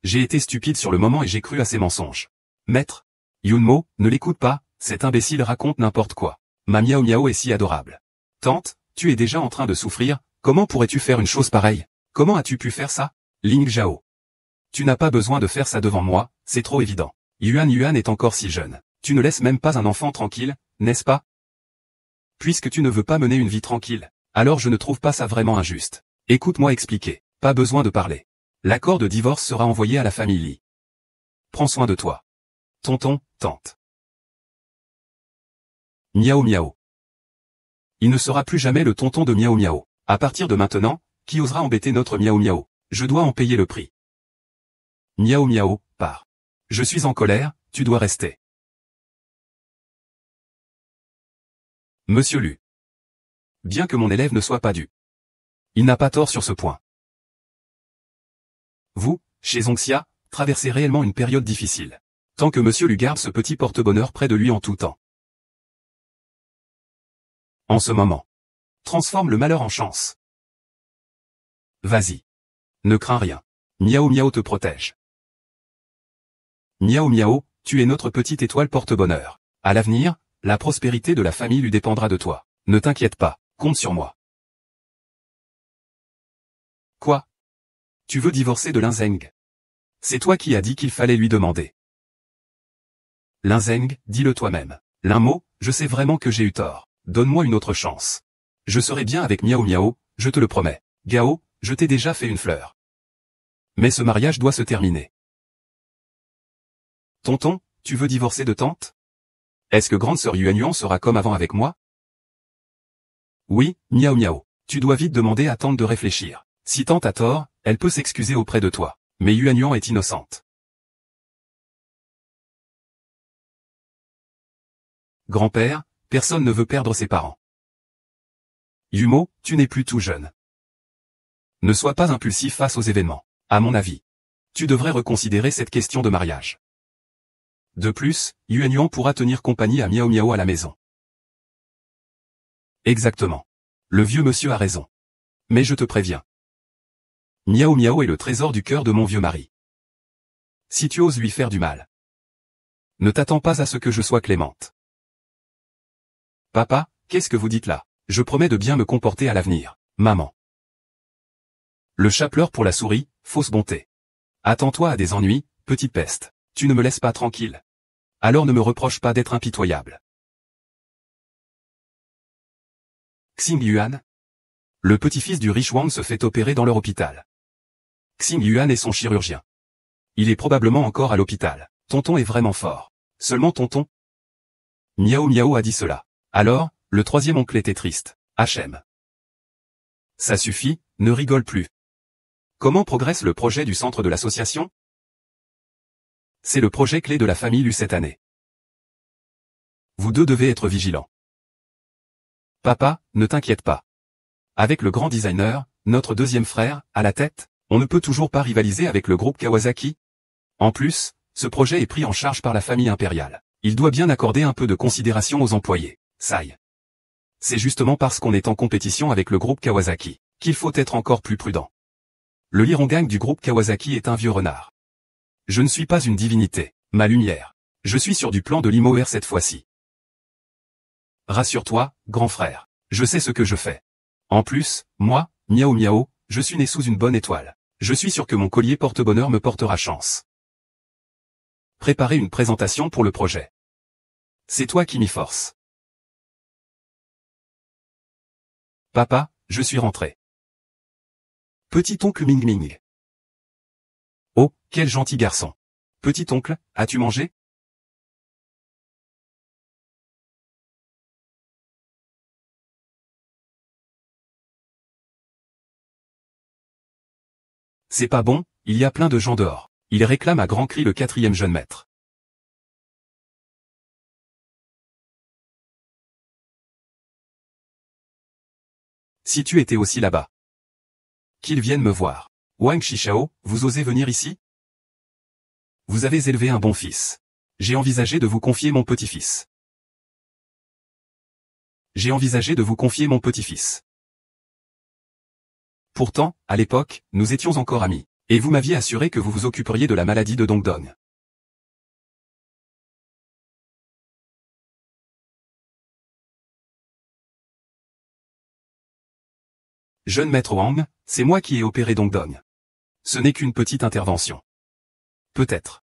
J'ai été stupide sur le moment et j'ai cru à ses mensonges. Maître. Yunmo, ne l'écoute pas, cet imbécile raconte n'importe quoi. Ma Miao Miao est si adorable. Tante, tu es déjà en train de souffrir, comment pourrais-tu faire une chose pareille? Comment as-tu pu faire ça? Ling Zhao. Tu n'as pas besoin de faire ça devant moi, c'est trop évident. Yuan est encore si jeune. Tu ne laisses même pas un enfant tranquille, n'est-ce pas? Puisque tu ne veux pas mener une vie tranquille, alors je ne trouve pas ça vraiment injuste. Écoute-moi expliquer. Pas besoin de parler. L'accord de divorce sera envoyé à la famille Lee. Prends soin de toi. Tonton, tante. Miao Miao. Il ne sera plus jamais le tonton de Miao Miao. À partir de maintenant, qui osera embêter notre Miao Miao? Je dois en payer le prix. Miao Miao, pars. Je suis en colère, tu dois rester. Monsieur Lu. Bien que mon élève ne soit pas dû. Il n'a pas tort sur ce point. Vous, chez Zongxia, traversez réellement une période difficile. Tant que Monsieur Lu garde ce petit porte-bonheur près de lui en tout temps. En ce moment. Transforme le malheur en chance. Vas-y. Ne crains rien. Miao Miao te protège. Miao Miao, tu es notre petite étoile porte-bonheur. À l'avenir, la prospérité de la famille lui dépendra de toi. Ne t'inquiète pas, compte sur moi. Quoi? Tu veux divorcer de Lin Zeng? C'est toi qui as dit qu'il fallait lui demander. Lin Zeng, dis-le toi-même. Lin Mo, je sais vraiment que j'ai eu tort. Donne-moi une autre chance. Je serai bien avec Miao Miao, je te le promets. Gao, je t'ai déjà fait une fleur. Mais ce mariage doit se terminer. Tonton, tu veux divorcer de tante? Est-ce que grande sœur Yuan Yuan sera comme avant avec moi? Oui, Miao Miao. Tu dois vite demander à tante de réfléchir. Si tante a tort, elle peut s'excuser auprès de toi. Mais Yuan Yuan est innocente. Grand-père, personne ne veut perdre ses parents. Yumo, tu n'es plus tout jeune. Ne sois pas impulsif face aux événements. À mon avis. Tu devrais reconsidérer cette question de mariage. De plus, Yuan Yuan pourra tenir compagnie à Miao Miao à la maison. Exactement. Le vieux monsieur a raison. Mais je te préviens. Miao Miao est le trésor du cœur de mon vieux mari. Si tu oses lui faire du mal. Ne t'attends pas à ce que je sois clémente. Papa, qu'est-ce que vous dites là? Je promets de bien me comporter à l'avenir, maman. Le chat pleure pour la souris, fausse bonté. Attends-toi à des ennuis, petite peste. Tu ne me laisses pas tranquille. Alors ne me reproche pas d'être impitoyable. Xing Yuan. Le petit-fils du riche Wang se fait opérer dans leur hôpital. Xing Yuan est son chirurgien. Il est probablement encore à l'hôpital. Tonton est vraiment fort. Seulement tonton. Miao Miao a dit cela. Alors, le troisième oncle était triste. HM. Ça suffit, ne rigole plus. Comment progresse le projet du centre de l'association? C'est le projet clé de la famille Lu cette année. Vous deux devez être vigilants. Papa, ne t'inquiète pas. Avec le grand designer, notre deuxième frère, à la tête, on ne peut toujours pas rivaliser avec le groupe Kawasaki. En plus, ce projet est pris en charge par la famille impériale. Il doit bien accorder un peu de considération aux employés. Sai. C'est justement parce qu'on est en compétition avec le groupe Kawasaki, qu'il faut être encore plus prudent. Le Lirongang du groupe Kawasaki est un vieux renard. Je ne suis pas une divinité, ma lumière. Je suis sur du plan de l'Imoer cette fois-ci. Rassure-toi, grand frère. Je sais ce que je fais. En plus, moi, Miao Miao, je suis né sous une bonne étoile. Je suis sûr que mon collier porte-bonheur me portera chance. Préparer une présentation pour le projet. C'est toi qui m'y force. Papa, je suis rentré. Petit oncle Ming Ming. Oh, quel gentil garçon. Petit oncle, as-tu mangé? C'est pas bon, il y a plein de gens dehors. Il réclame à grands cris le quatrième jeune maître. Si tu étais aussi là-bas. Qu'ils viennent me voir. Wang Shishao, vous osez venir ici? Vous avez élevé un bon fils. J'ai envisagé de vous confier mon petit-fils. J'ai envisagé de vous confier mon petit-fils. Pourtant, à l'époque, nous étions encore amis. Et vous m'aviez assuré que vous vous occuperiez de la maladie de Dongdong. Jeune maître Wang, c'est moi qui ai opéré Dongdong. Ce n'est qu'une petite intervention. Peut-être.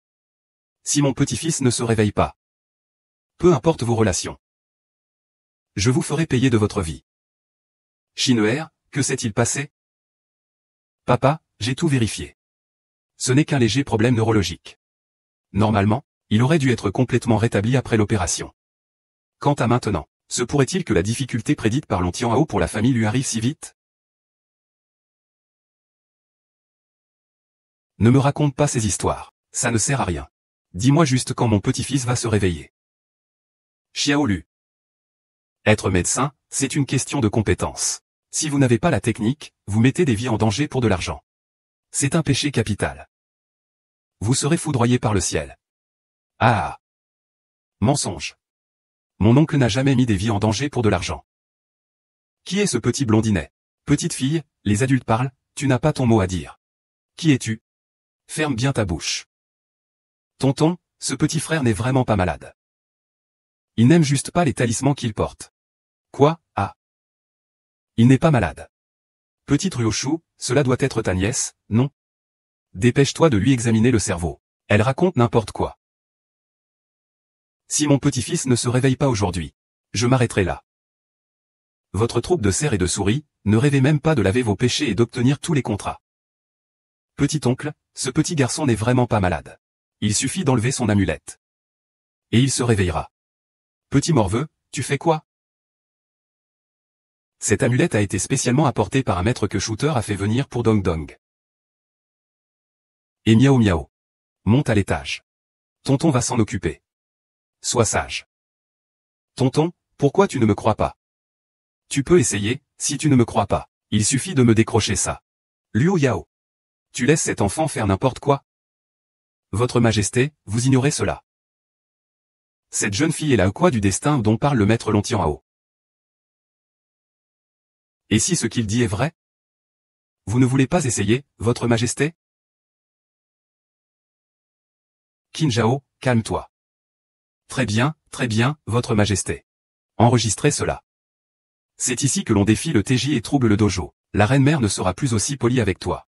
Si mon petit-fils ne se réveille pas. Peu importe vos relations. Je vous ferai payer de votre vie. Shin'er, que s'est-il passé? Papa, j'ai tout vérifié. Ce n'est qu'un léger problème neurologique. Normalement, il aurait dû être complètement rétabli après l'opération. Quant à maintenant, se pourrait-il que la difficulté prédite par Lontian-Ao pour la famille lui arrive si vite? Ne me raconte pas ces histoires, ça ne sert à rien. Dis-moi juste quand mon petit-fils va se réveiller. Xiao Lu. Être médecin, c'est une question de compétence. Si vous n'avez pas la technique, vous mettez des vies en danger pour de l'argent. C'est un péché capital. Vous serez foudroyé par le ciel. Ah! Mensonge. Mon oncle n'a jamais mis des vies en danger pour de l'argent. Qui est ce petit blondinet? Petite fille, les adultes parlent, tu n'as pas ton mot à dire. Qui es-tu? Ferme bien ta bouche. Tonton, ce petit frère n'est vraiment pas malade. Il n'aime juste pas les talismans qu'il porte. Quoi? Ah. Il n'est pas malade. Petite Ryoshu, cela doit être ta nièce, non? Dépêche-toi de lui examiner le cerveau. Elle raconte n'importe quoi. Si mon petit-fils ne se réveille pas aujourd'hui, je m'arrêterai là. Votre troupe de cerfs et de souris, ne rêvez même pas de laver vos péchés et d'obtenir tous les contrats. Petit oncle, ce petit garçon n'est vraiment pas malade. Il suffit d'enlever son amulette. Et il se réveillera. Petit morveux, tu fais quoi? Cette amulette a été spécialement apportée par un maître que Shooter a fait venir pour Dong Dong. Et Miao Miao. Monte à l'étage. Tonton va s'en occuper. Sois sage. Tonton, pourquoi tu ne me crois pas? Tu peux essayer, si tu ne me crois pas. Il suffit de me décrocher ça. Liu Yao. Tu laisses cet enfant faire n'importe quoi? Votre Majesté, vous ignorez cela. Cette jeune fille est la quoi du destin dont parle le maître Lontian-Ao. Et si ce qu'il dit est vrai? Vous ne voulez pas essayer, Votre Majesté? Qin Zhao, calme-toi. Très bien, Votre Majesté. Enregistrez cela. C'est ici que l'on défie le TJ et trouble le dojo. La reine-mère ne sera plus aussi polie avec toi.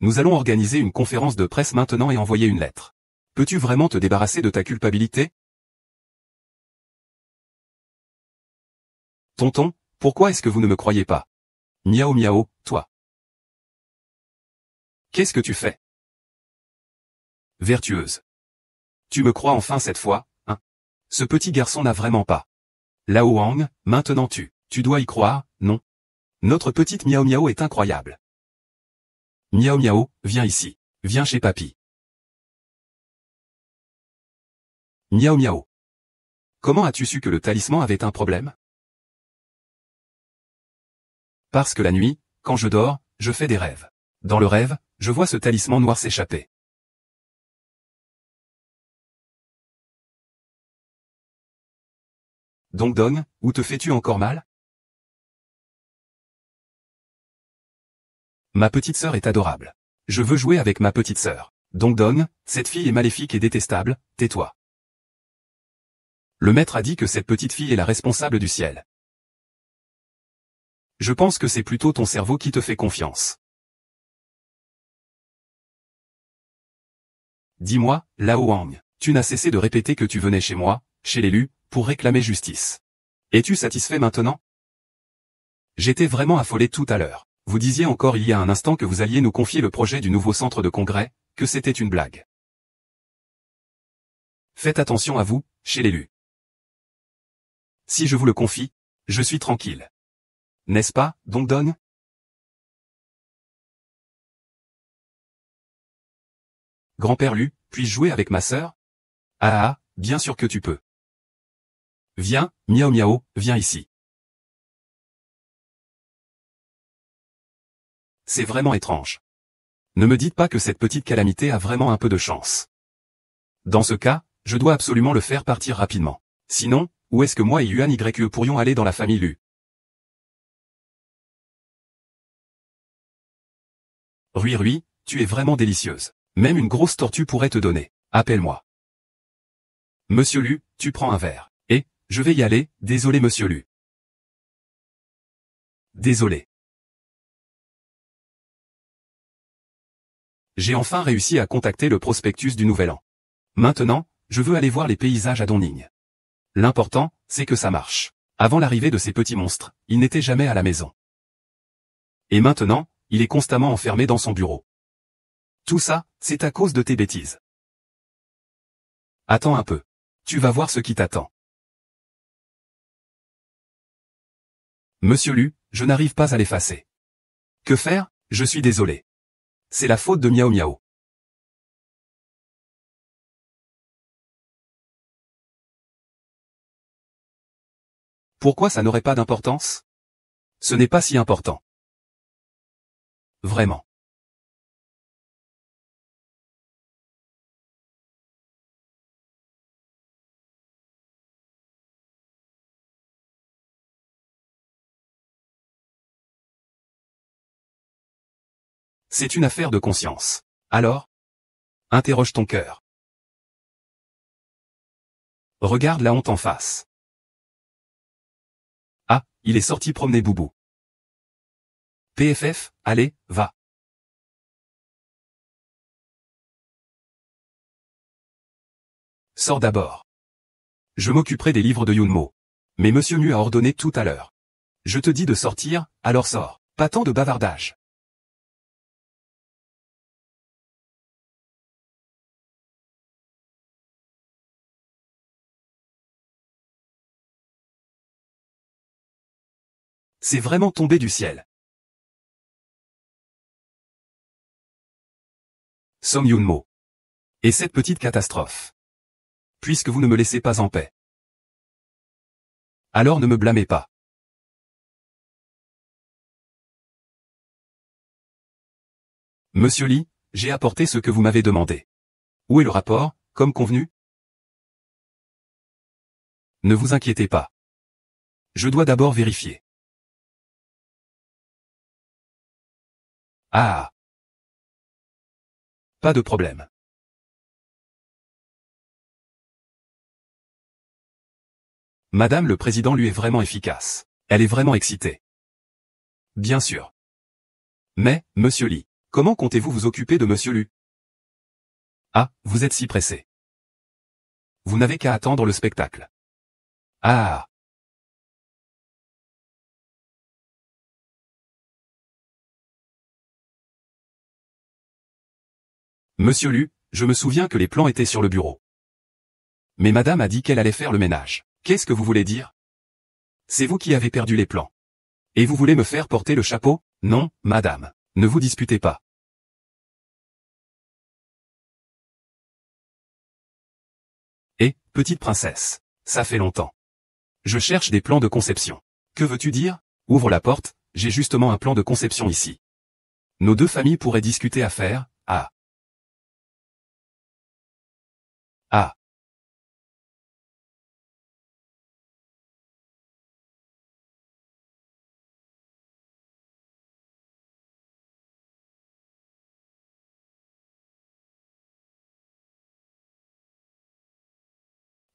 Nous allons organiser une conférence de presse maintenant et envoyer une lettre. Peux-tu vraiment te débarrasser de ta culpabilité? Tonton, pourquoi est-ce que vous ne me croyez pas? Miao Miao, toi. Qu'est-ce que tu fais? Vertueuse. Tu me crois enfin cette fois, hein? Ce petit garçon n'a vraiment pas. Lao Wang, maintenant tu dois y croire, non? Notre petite Miao Miao est incroyable. Miao Miao, viens ici. Viens chez papy. Miao Miao. Comment as-tu su que le talisman avait un problème? Parce que la nuit, quand je dors, je fais des rêves. Dans le rêve, je vois ce talisman noir s'échapper. Donc Dong, où te fais-tu encore mal? Ma petite sœur est adorable. Je veux jouer avec ma petite sœur. Donc Dong, cette fille est maléfique et détestable, tais-toi. Le maître a dit que cette petite fille est la responsable du ciel. Je pense que c'est plutôt ton cerveau qui te fait confiance. Dis-moi, Lao Wang, tu n'as cessé de répéter que tu venais chez moi, chez l'élu, pour réclamer justice. Es-tu satisfait maintenant? J'étais vraiment affolé tout à l'heure. Vous disiez encore il y a un instant que vous alliez nous confier le projet du nouveau centre de congrès, que c'était une blague. Faites attention à vous, chez l'élu. Si je vous le confie, je suis tranquille. N'est-ce pas, Dong Dong? Grand-père Lu, puis-je jouer avec ma sœur? Ah, bien sûr que tu peux. Viens, Miao Miao, viens ici. C'est vraiment étrange. Ne me dites pas que cette petite calamité a vraiment un peu de chance. Dans ce cas, je dois absolument le faire partir rapidement. Sinon, où est-ce que moi et Yuan YE pourrions aller dans la famille Lu? Rui Rui, tu es vraiment délicieuse. Même une grosse tortue pourrait te donner. Appelle-moi. Monsieur Lu, tu prends un verre. Et, je vais y aller, désolé Monsieur Lu. Désolé. J'ai enfin réussi à contacter le prospectus du Nouvel An. Maintenant, je veux aller voir les paysages à Dongning. L'important, c'est que ça marche. Avant l'arrivée de ces petits monstres, ils n'étaient jamais à la maison. Et maintenant, il est constamment enfermé dans son bureau. Tout ça, c'est à cause de tes bêtises. Attends un peu. Tu vas voir ce qui t'attend. Monsieur Lu, je n'arrive pas à l'effacer. Que faire? Je suis désolé. C'est la faute de Miao Miao. Pourquoi ça n'aurait pas d'importance? Ce n'est pas si important. Vraiment. C'est une affaire de conscience. Alors? Interroge ton cœur. Regarde la honte en face. Ah, il est sorti promener Boubou. PFF, allez, va. Sors d'abord. Je m'occuperai des livres de Yunmo. Mais Monsieur Mu a ordonné tout à l'heure. Je te dis de sortir, alors sors. Pas tant de bavardage. C'est vraiment tombé du ciel. Som Yunmo. Et cette petite catastrophe. Puisque vous ne me laissez pas en paix. Alors ne me blâmez pas. Monsieur Lee, j'ai apporté ce que vous m'avez demandé. Où est le rapport, comme convenu? Ne vous inquiétez pas. Je dois d'abord vérifier. Ah. Pas de problème. Madame le Président lui est vraiment efficace. Elle est vraiment excitée. Bien sûr. Mais, Monsieur Lee, comment comptez-vous vous occuper de Monsieur Lu? Ah, vous êtes si pressé. Vous n'avez qu'à attendre le spectacle. Ah. Monsieur Lu, je me souviens que les plans étaient sur le bureau. Mais madame a dit qu'elle allait faire le ménage. Qu'est-ce que vous voulez dire? C'est vous qui avez perdu les plans. Et vous voulez me faire porter le chapeau? Non, madame. Ne vous disputez pas. Et, petite princesse, ça fait longtemps. Je cherche des plans de conception. Que veux-tu dire? Ouvre la porte, j'ai justement un plan de conception ici. Nos deux familles pourraient discuter affaires. Ah. Ah.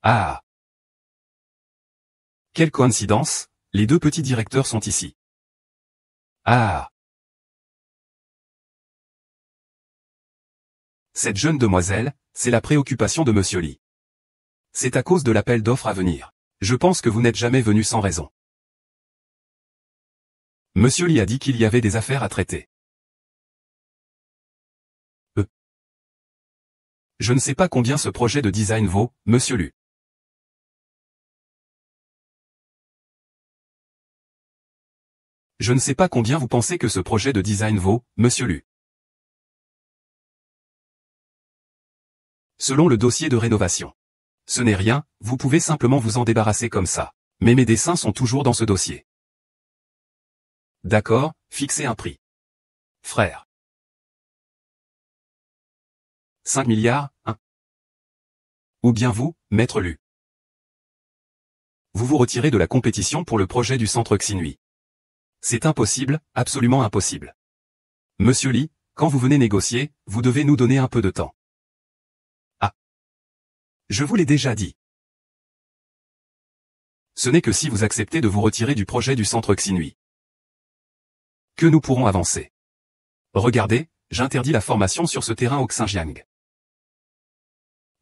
Ah. Quelle coïncidence, les deux petits directeurs sont ici. Ah. Cette jeune demoiselle, c'est la préoccupation de Monsieur Lee. C'est à cause de l'appel d'offres à venir. Je pense que vous n'êtes jamais venu sans raison. Monsieur Lee a dit qu'il y avait des affaires à traiter. Je ne sais pas combien ce projet de design vaut, Monsieur Lu. Je ne sais pas combien vous pensez que ce projet de design vaut, Monsieur Lu. Selon le dossier de rénovation. Ce n'est rien, vous pouvez simplement vous en débarrasser comme ça. Mais mes dessins sont toujours dans ce dossier. D'accord, fixez un prix. Frère. 5 milliards, hein? Ou bien vous, maître Lu. Vous vous retirez de la compétition pour le projet du centre Xinhui. C'est impossible, absolument impossible. Monsieur Lee, quand vous venez négocier, vous devez nous donner un peu de temps. Ah. Je vous l'ai déjà dit. Ce n'est que si vous acceptez de vous retirer du projet du centre Xinhui que nous pourrons avancer. Regardez, j'interdis la formation sur ce terrain au Xinjiang.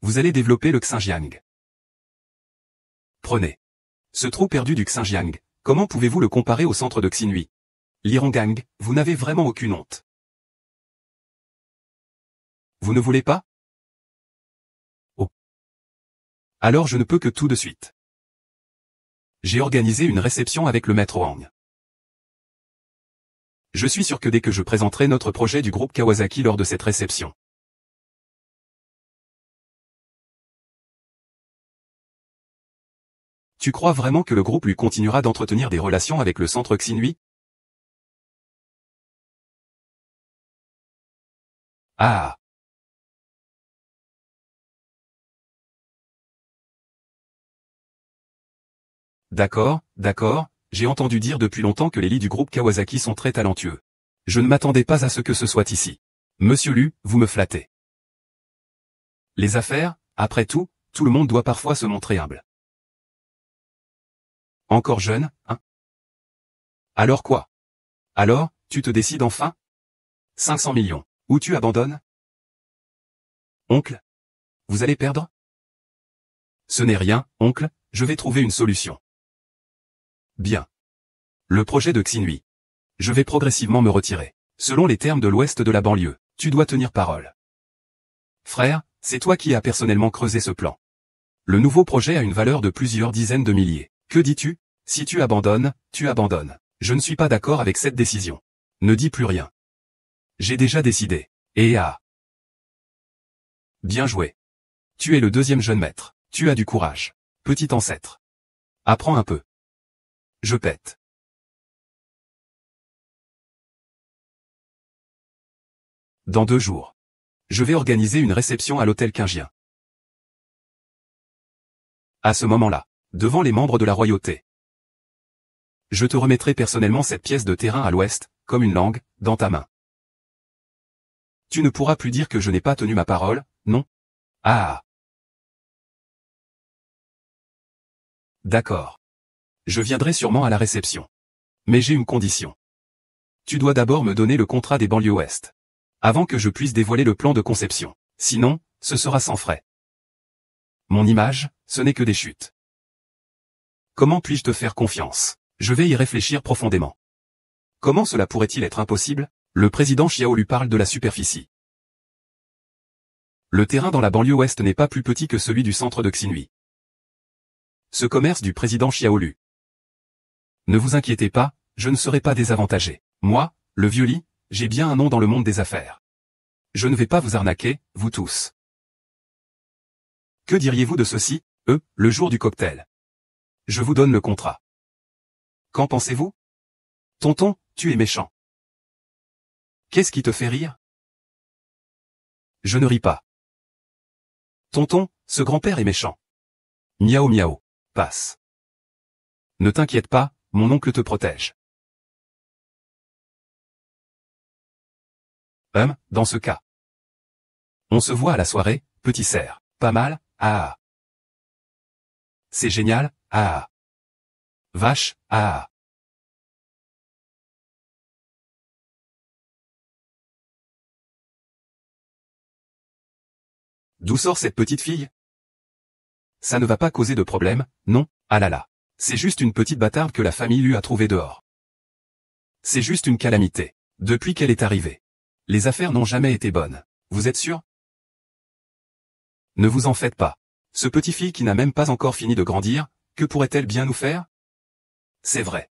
Vous allez développer le Xinjiang. Prenez. Ce trou perdu du Xinjiang, comment pouvez-vous le comparer au centre de Xinhui? L'Irangang, vous n'avez vraiment aucune honte. Vous ne voulez pas? Oh. Alors je ne peux que tout de suite. J'ai organisé une réception avec le maître Wang. Je suis sûr que dès que je présenterai notre projet du groupe Kawasaki lors de cette réception. Tu crois vraiment que le groupe lui continuera d'entretenir des relations avec le centre Xinhui? Ah. D'accord, d'accord, j'ai entendu dire depuis longtemps que les lits du groupe Kawasaki sont très talentueux. Je ne m'attendais pas à ce que ce soit ici. Monsieur Lu, vous me flattez. Les affaires, après tout le monde doit parfois se montrer humble. Encore jeune, hein? Alors quoi? Alors, tu te décides enfin? 500 millions. Ou tu abandonnes? Oncle? Vous allez perdre? Ce n'est rien, oncle, je vais trouver une solution. Bien. Le projet de Xinhui. Je vais progressivement me retirer. Selon les termes de l'ouest de la banlieue, tu dois tenir parole. Frère, c'est toi qui as personnellement creusé ce plan. Le nouveau projet a une valeur de plusieurs dizaines de milliers. Que dis-tu? Si tu abandonnes, tu abandonnes. Je ne suis pas d'accord avec cette décision. Ne dis plus rien. J'ai déjà décidé. Et ah. Bien joué. Tu es le deuxième jeune maître. Tu as du courage. Petit ancêtre. Apprends un peu. Je pète. Dans 2 jours. Je vais organiser une réception à l'hôtel Qingjian. À ce moment-là, devant les membres de la royauté. Je te remettrai personnellement cette pièce de terrain à l'ouest, comme une langue, dans ta main. Tu ne pourras plus dire que je n'ai pas tenu ma parole, non? Ah. D'accord. Je viendrai sûrement à la réception. Mais j'ai une condition. Tu dois d'abord me donner le contrat des banlieues ouest. Avant que je puisse dévoiler le plan de conception. Sinon, ce sera sans frais. Mon image, ce n'est que des chutes. Comment puis-je te faire confiance? Je vais y réfléchir profondément. Comment cela pourrait-il être impossible? Le président Xiao lui parle de la superficie. Le terrain dans la banlieue ouest n'est pas plus petit que celui du centre de Xinhui. Ce commerce du président Xiaolu. Ne vous inquiétez pas, je ne serai pas désavantagé. Moi, le vieux Li, j'ai bien un nom dans le monde des affaires. Je ne vais pas vous arnaquer, vous tous. Que diriez-vous de ceci, le jour du cocktail? Je vous donne le contrat. Qu'en pensez-vous? Tonton, tu es méchant. Qu'est-ce qui te fait rire? Je ne ris pas. Tonton, ce grand-père est méchant. Miao miao. Passe. Ne t'inquiète pas, mon oncle te protège. Dans ce cas. On se voit à la soirée, petit cerf. Pas mal, ah. C'est génial, ah. Vache, ah. D'où sort cette petite fille? Ça ne va pas causer de problème, non? Ah là là. C'est juste une petite bâtarde que la famille lui a trouvée dehors. C'est juste une calamité. Depuis qu'elle est arrivée. Les affaires n'ont jamais été bonnes. Vous êtes sûr? Ne vous en faites pas. Ce petit fille qui n'a même pas encore fini de grandir, que pourrait-elle bien nous faire? C'est vrai.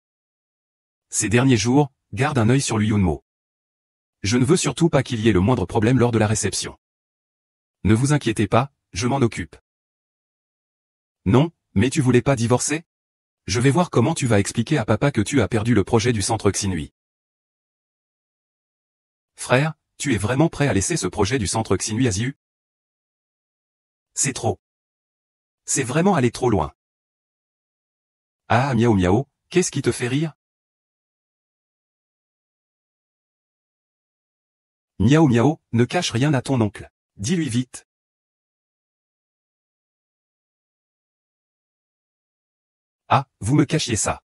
Ces derniers jours, garde un œil sur lui Yunmo. Je ne veux surtout pas qu'il y ait le moindre problème lors de la réception. Ne vous inquiétez pas, je m'en occupe. Non, mais tu voulais pas divorcer? Je vais voir comment tu vas expliquer à papa que tu as perdu le projet du centre Xinhui. Frère, tu es vraiment prêt à laisser ce projet du centre Xinhui à Ziyu? C'est trop. C'est vraiment aller trop loin. Ah miao miao, qu'est-ce qui te fait rire? Miao miao, ne cache rien à ton oncle. Dis-lui vite. Ah, vous me cachiez ça.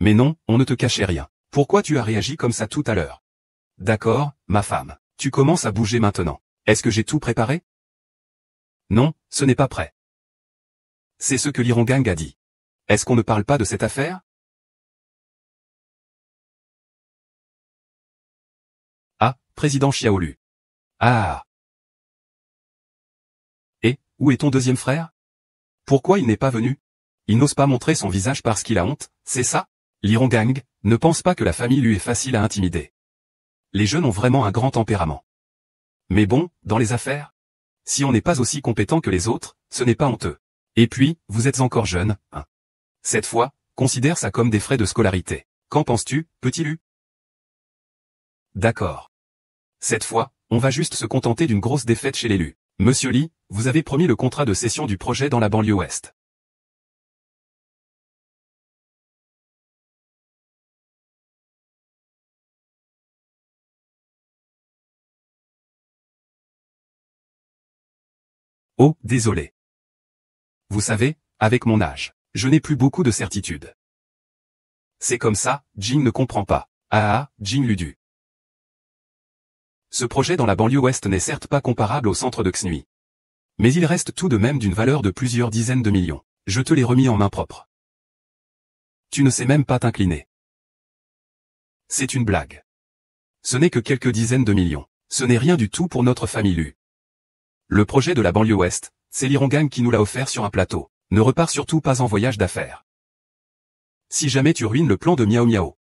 Mais non, on ne te cachait rien. Pourquoi tu as réagi comme ça tout à l'heure? D'accord, ma femme. Tu commences à bouger maintenant. Est-ce que j'ai tout préparé? Non, ce n'est pas prêt. C'est ce que l'Irangang a dit. Est-ce qu'on ne parle pas de cette affaire? président Xiaolu. Ah. Et, où est ton deuxième frère? Pourquoi il n'est pas venu? Il n'ose pas montrer son visage parce qu'il a honte, c'est ça? Li Rongang ne pense pas que la famille lui est facile à intimider. Les jeunes ont vraiment un grand tempérament. Mais bon, dans les affaires, si on n'est pas aussi compétent que les autres, ce n'est pas honteux. Et puis, vous êtes encore jeune, hein. Cette fois, considère ça comme des frais de scolarité. Qu'en penses-tu, petit Lu? D'accord. Cette fois, on va juste se contenter d'une grosse défaite chez l'élu. Monsieur Li, vous avez promis le contrat de cession du projet dans la banlieue ouest. Oh, désolé. Vous savez, avec mon âge, je n'ai plus beaucoup de certitude. C'est comme ça, Jing ne comprend pas. Ah, Jing Ludu. Ce projet dans la banlieue ouest n'est certes pas comparable au centre de Xnui. Mais il reste tout de même d'une valeur de plusieurs dizaines de millions. Je te l'ai remis en main propre. Tu ne sais même pas t'incliner. C'est une blague. Ce n'est que quelques dizaines de millions. Ce n'est rien du tout pour notre famille Lu. Le projet de la banlieue ouest, c'est Li Rongang qui nous l'a offert sur un plateau. Ne repars surtout pas en voyage d'affaires. Si jamais tu ruines le plan de Miao Miao.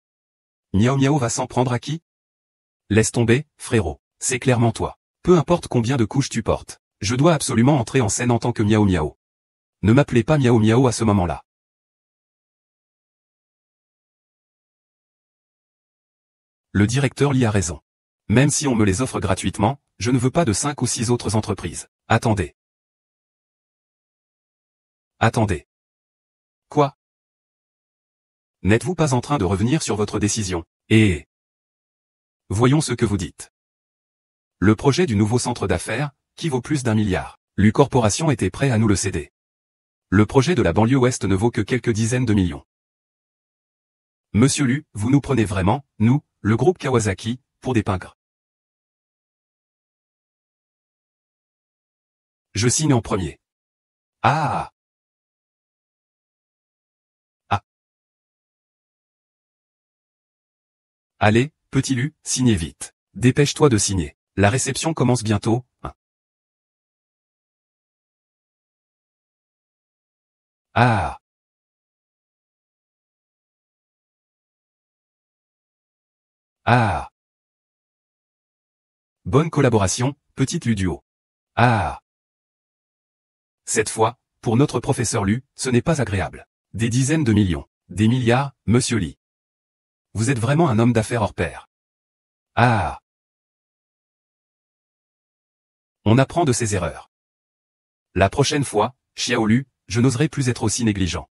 Miao Miao va s'en prendre à qui? Laisse tomber, frérot. C'est clairement toi. Peu importe combien de couches tu portes. Je dois absolument entrer en scène en tant que Miao Miao. Ne m'appelez pas Miao Miao à ce moment-là. Le directeur Li a raison. Même si on me les offre gratuitement, je ne veux pas de 5 ou 6 autres entreprises. Attendez. Attendez. Quoi? N'êtes-vous pas en train de revenir sur votre décision? Et voyons ce que vous dites. Le projet du nouveau centre d'affaires, qui vaut plus d'1 milliard, Lu Corporation était prêt à nous le céder. Le projet de la banlieue ouest ne vaut que quelques dizaines de millions. Monsieur Lu, vous nous prenez vraiment, nous, le groupe Kawasaki, pour des pingres. Je signe en premier. Ah. Ah. Allez, petit Lu, signez vite. Dépêche-toi de signer. La réception commence bientôt, hein. Ah. Ah. Bonne collaboration, petite Lu duo. Ah. Cette fois, pour notre professeur Lu, ce n'est pas agréable. Des dizaines de millions. Des milliards, monsieur Li. Vous êtes vraiment un homme d'affaires hors pair. Ah. On apprend de ses erreurs. La prochaine fois, Xiaolu, je n'oserai plus être aussi négligent.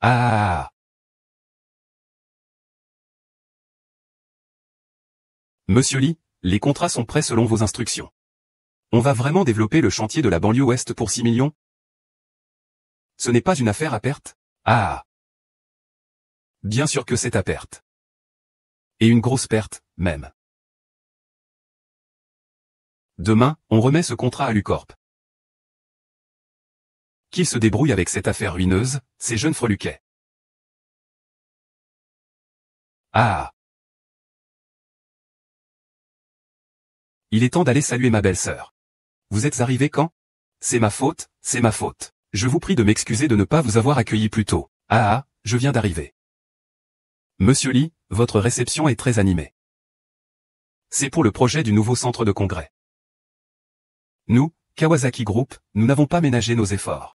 Ah. Monsieur Li, les contrats sont prêts selon vos instructions. On va vraiment développer le chantier de la banlieue ouest pour 6 millions? Ce n'est pas une affaire à perte? Ah. Bien sûr que c'est à perte. Et une grosse perte, même. Demain, on remet ce contrat à Lucorp. Qu'ils se débrouillent avec cette affaire ruineuse, ces jeunes freluquets. Ah. Il est temps d'aller saluer ma belle-sœur. Vous êtes arrivé quand? C'est ma faute, c'est ma faute. Je vous prie de m'excuser de ne pas vous avoir accueilli plus tôt. Ah, je viens d'arriver. Monsieur Li, votre réception est très animée. C'est pour le projet du nouveau centre de congrès. Nous, Kawasaki Group, nous n'avons pas ménagé nos efforts.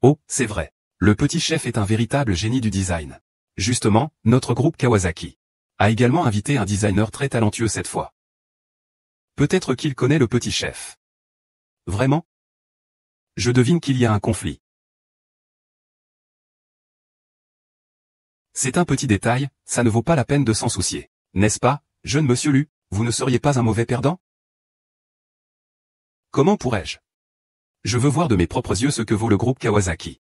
Oh, c'est vrai. Le petit chef est un véritable génie du design. Justement, notre groupe Kawasaki a également invité un designer très talentueux cette fois. Peut-être qu'il connaît le petit chef. Vraiment? Je devine qu'il y a un conflit. C'est un petit détail, ça ne vaut pas la peine de s'en soucier. N'est-ce pas, jeune monsieur Lu, vous ne seriez pas un mauvais perdant? Comment pourrais-je? Je veux voir de mes propres yeux ce que vaut le groupe Kawasaki.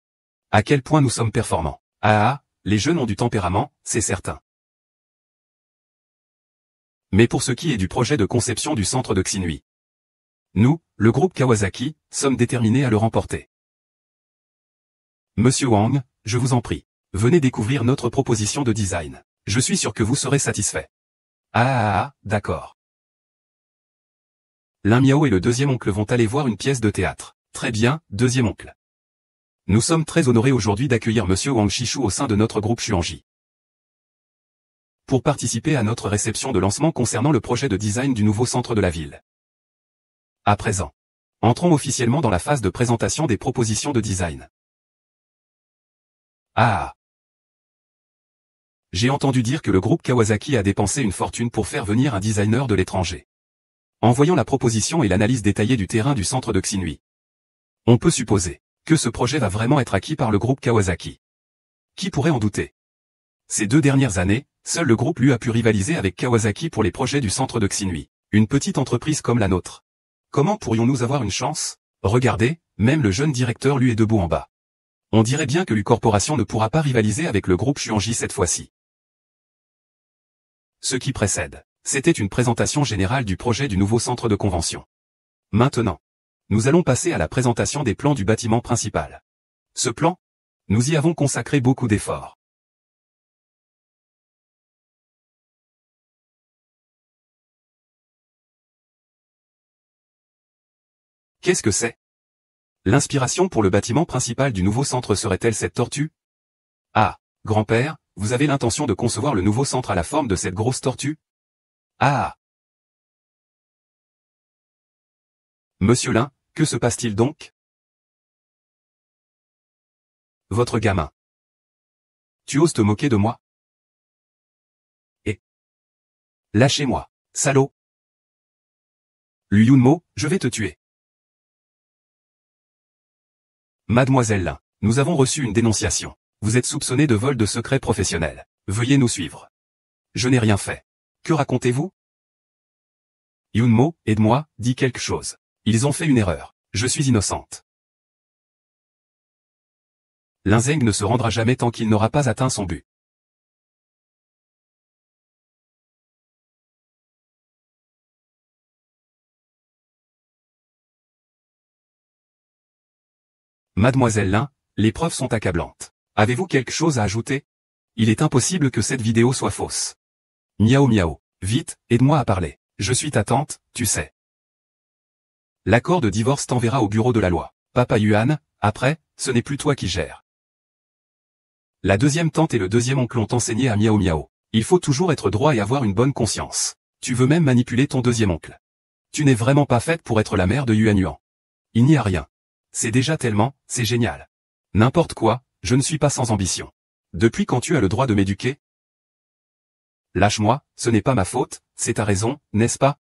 À quel point nous sommes performants. Ah, les jeunes ont du tempérament, c'est certain. Mais pour ce qui est du projet de conception du centre de Xinhui, nous, le groupe Kawasaki, sommes déterminés à le remporter. Monsieur Wang, je vous en prie, venez découvrir notre proposition de design. Je suis sûr que vous serez satisfait. D'accord. L'un Miao et le deuxième oncle vont aller voir une pièce de théâtre. Très bien, deuxième oncle. Nous sommes très honorés aujourd'hui d'accueillir Monsieur Wang Shishu au sein de notre groupe Xuanji, pour participer à notre réception de lancement concernant le projet de design du nouveau centre de la ville. À présent, entrons officiellement dans la phase de présentation des propositions de design. J'ai entendu dire que le groupe Kawasaki a dépensé une fortune pour faire venir un designer de l'étranger. En voyant la proposition et l'analyse détaillée du terrain du centre de Xinhui, on peut supposer que ce projet va vraiment être acquis par le groupe Kawasaki. Qui pourrait en douter? Ces 2 dernières années, seul le groupe lui a pu rivaliser avec Kawasaki pour les projets du centre de Xinhui. Une petite entreprise comme la nôtre. Comment pourrions-nous avoir une chance? Regardez, même le jeune directeur lui est debout en bas. On dirait bien que l'U Corporation ne pourra pas rivaliser avec le groupe Xuanji cette fois-ci. Ce qui précède, c'était une présentation générale du projet du nouveau centre de convention. Maintenant, nous allons passer à la présentation des plans du bâtiment principal. Ce plan, nous y avons consacré beaucoup d'efforts. Qu'est-ce que c'est? L'inspiration pour le bâtiment principal du nouveau centre serait-elle cette tortue? Ah, grand-père, vous avez l'intention de concevoir le nouveau centre à la forme de cette grosse tortue? Ah! Monsieur Lin, que se passe-t-il donc? Votre gamin. Tu oses te moquer de moi? Et lâchez-moi, salaud! Lu Yunmo, je vais te tuer. Mademoiselle Lin, nous avons reçu une dénonciation. Vous êtes soupçonnée de vol de secret professionnel. Veuillez nous suivre. Je n'ai rien fait. Que racontez-vous? Yunmo, aide-moi, dis quelque chose. Ils ont fait une erreur. Je suis innocente. Lin Zeng ne se rendra jamais tant qu'il n'aura pas atteint son but. Mademoiselle Lin, les preuves sont accablantes. Avez-vous quelque chose à ajouter? Il est impossible que cette vidéo soit fausse. Miao miao, vite, aide-moi à parler. Je suis ta tante, tu sais. L'accord de divorce t'enverra au bureau de la loi. Papa Yuan, après, ce n'est plus toi qui gères. La deuxième tante et le deuxième oncle ont enseigné à Miao miao. Il faut toujours être droit et avoir une bonne conscience. Tu veux même manipuler ton deuxième oncle. Tu n'es vraiment pas faite pour être la mère de Yuan Yuan. Il n'y a rien. C'est déjà tellement, c'est génial. N'importe quoi, je ne suis pas sans ambition. Depuis quand tu as le droit de m'éduquer? Lâche-moi, ce n'est pas ma faute, c'est ta raison, n'est-ce pas?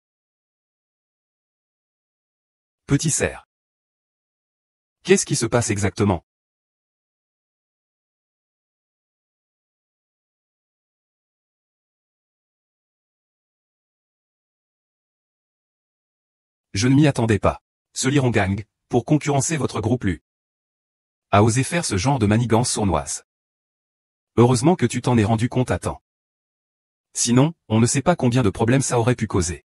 Petit cerf. Qu'est-ce qui se passe exactement? Je ne m'y attendais pas. Ce Lirongang, pour concurrencer votre groupe Lu, a osé faire ce genre de manigance sournoise. Heureusement que tu t'en es rendu compte à temps. Sinon, on ne sait pas combien de problèmes ça aurait pu causer.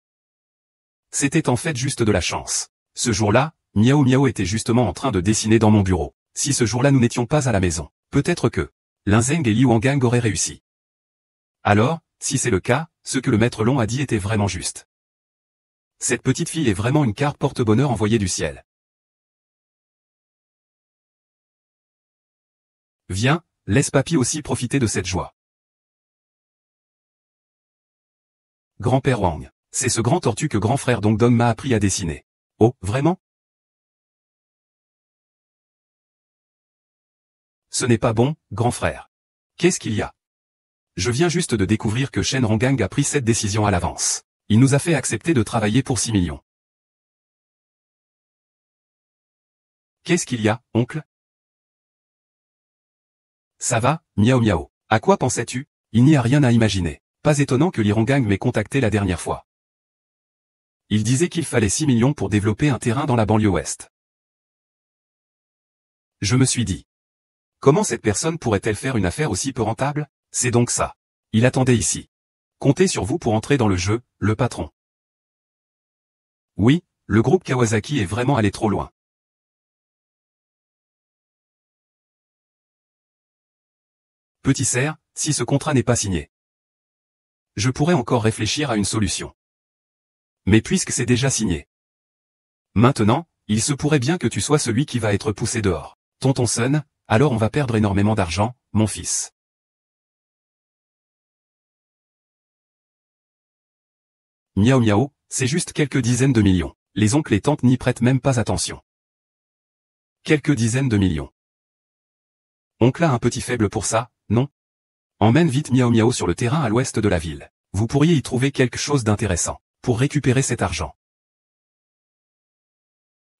C'était en fait juste de la chance. Ce jour-là, Miao Miao était justement en train de dessiner dans mon bureau. Si ce jour-là nous n'étions pas à la maison, peut-être que Lin Zeng et Liu Wangang auraient réussi. Alors, si c'est le cas, ce que le maître Long a dit était vraiment juste. Cette petite fille est vraiment une carte porte-bonheur envoyée du ciel. Viens, laisse papy aussi profiter de cette joie. Grand-père Wang, c'est ce grand tortue que grand frère Dongdong m'a appris à dessiner. Oh, vraiment? Ce n'est pas bon, grand frère. Qu'est-ce qu'il y a? Je viens juste de découvrir que Shen Rongang a pris cette décision à l'avance. Il nous a fait accepter de travailler pour 6 millions. Qu'est-ce qu'il y a, oncle? Ça va, miao miao. À quoi pensais-tu? Il n'y a rien à imaginer. Pas étonnant que l'Irongang m'ait contacté la dernière fois. Il disait qu'il fallait 6 millions pour développer un terrain dans la banlieue ouest. Je me suis dit. Comment cette personne pourrait-elle faire une affaire aussi peu rentable? C'est donc ça. Il attendait ici. Comptez sur vous pour entrer dans le jeu, le patron. Oui, le groupe Kawasaki est vraiment allé trop loin. Petit cerf, si ce contrat n'est pas signé, je pourrais encore réfléchir à une solution. Mais puisque c'est déjà signé. Maintenant, il se pourrait bien que tu sois celui qui va être poussé dehors. Tonton Sun, alors on va perdre énormément d'argent, mon fils. Miaou miaou, c'est juste quelques dizaines de millions. Les oncles et tantes n'y prêtent même pas attention. Quelques dizaines de millions. Oncle a un petit faible pour ça, non? Emmène vite Miaou miaou sur le terrain à l'ouest de la ville. Vous pourriez y trouver quelque chose d'intéressant, pour récupérer cet argent.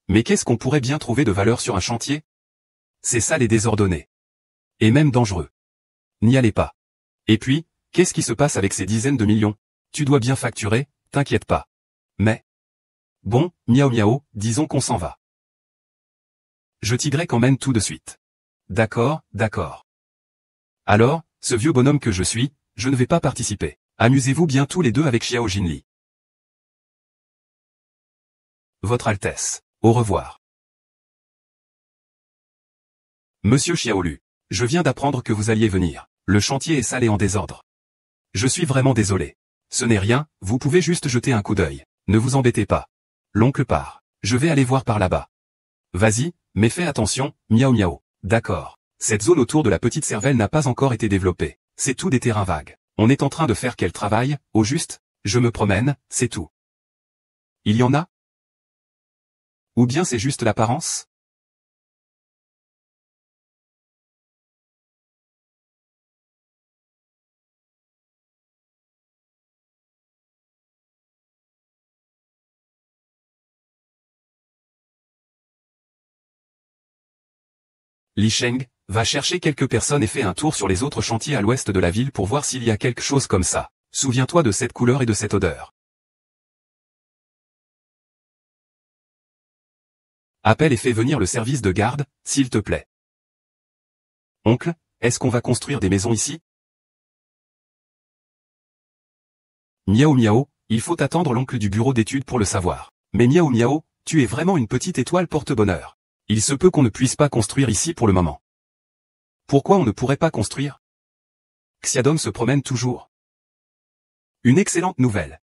Mais qu'est-ce qu'on pourrait bien trouver de valeur sur un chantier? C'est sale et désordonné. Et même dangereux. N'y allez pas. Et puis, qu'est-ce qui se passe avec ces dizaines de millions? Tu dois bien facturer, t'inquiète pas. Mais... Bon, miaou miaou, disons qu'on s'en va. Je Tigrec emmène tout de suite. D'accord, d'accord. Alors, ce vieux bonhomme que je suis, je ne vais pas participer. Amusez-vous bien tous les deux avec Xiao Jinli. Votre Altesse, au revoir. Monsieur Xiaolu, je viens d'apprendre que vous alliez venir. Le chantier est sale et en désordre. Je suis vraiment désolé. Ce n'est rien, vous pouvez juste jeter un coup d'œil. Ne vous embêtez pas. L'oncle part. Je vais aller voir par là-bas. Vas-y, mais fais attention, miaou miaou. D'accord. Cette zone autour de la petite cervelle n'a pas encore été développée. C'est tout des terrains vagues. On est en train de faire quel travail, au juste? Je me promène, c'est tout. Il y en a? Ou bien c'est juste l'apparence? Li Sheng, va chercher quelques personnes et fais un tour sur les autres chantiers à l'ouest de la ville pour voir s'il y a quelque chose comme ça. Souviens-toi de cette couleur et de cette odeur. Appelle et fais venir le service de garde, s'il te plaît. Oncle, est-ce qu'on va construire des maisons ici? Miaou miaou, il faut attendre l'oncle du bureau d'études pour le savoir. Mais miaou miaou, tu es vraiment une petite étoile porte-bonheur. Il se peut qu'on ne puisse pas construire ici pour le moment. Pourquoi on ne pourrait pas construire? Xiadom se promène toujours. Une excellente nouvelle.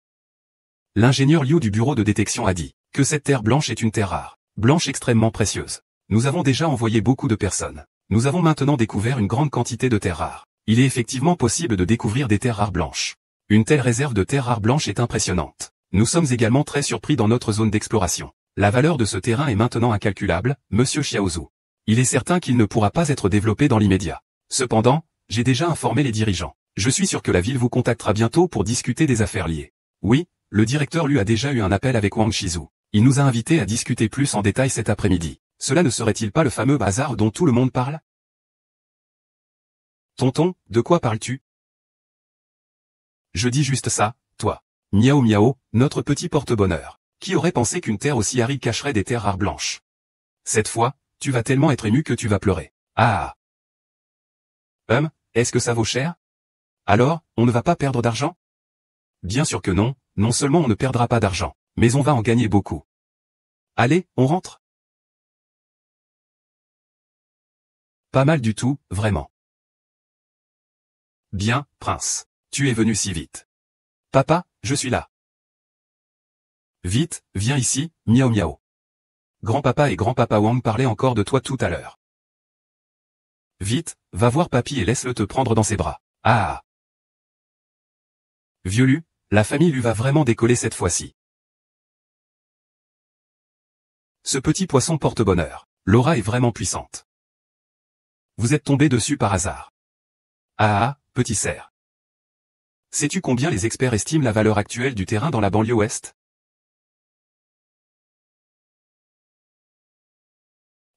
L'ingénieur Liu du bureau de détection a dit que cette terre blanche est une terre rare, blanche extrêmement précieuse. Nous avons déjà envoyé beaucoup de personnes. Nous avons maintenant découvert une grande quantité de terres rares. Il est effectivement possible de découvrir des terres rares blanches. Une telle réserve de terres rares blanches est impressionnante. Nous sommes également très surpris dans notre zone d'exploration. La valeur de ce terrain est maintenant incalculable, monsieur Xiaozu. Il est certain qu'il ne pourra pas être développé dans l'immédiat. Cependant, j'ai déjà informé les dirigeants. Je suis sûr que la ville vous contactera bientôt pour discuter des affaires liées. Oui, le directeur lui a déjà eu un appel avec Wang Shizu. Il nous a invités à discuter plus en détail cet après-midi. Cela ne serait-il pas le fameux hasard dont tout le monde parle? Tonton, de quoi parles-tu? Je dis juste ça, toi. Miaou miaou, notre petit porte-bonheur. Qui aurait pensé qu'une terre aussi aride cacherait des terres rares blanches? Cette fois, tu vas tellement être ému que tu vas pleurer. Ah. Est-ce que ça vaut cher? Alors, on ne va pas perdre d'argent? Bien sûr que non, non seulement on ne perdra pas d'argent, mais on va en gagner beaucoup. Allez, on rentre? Pas mal du tout, vraiment. Bien, prince. Tu es venu si vite. Papa, je suis là. Vite, viens ici, miaou miaou. Grand-papa et grand-papa Wang parlaient encore de toi tout à l'heure. Vite, va voir papy et laisse-le te prendre dans ses bras. Ah. Vieux Lu, la famille lui va vraiment décoller cette fois-ci. Ce petit poisson porte bonheur. L'aura est vraiment puissante. Vous êtes tombé dessus par hasard. Ah, petit cerf. Sais-tu combien les experts estiment la valeur actuelle du terrain dans la banlieue ouest?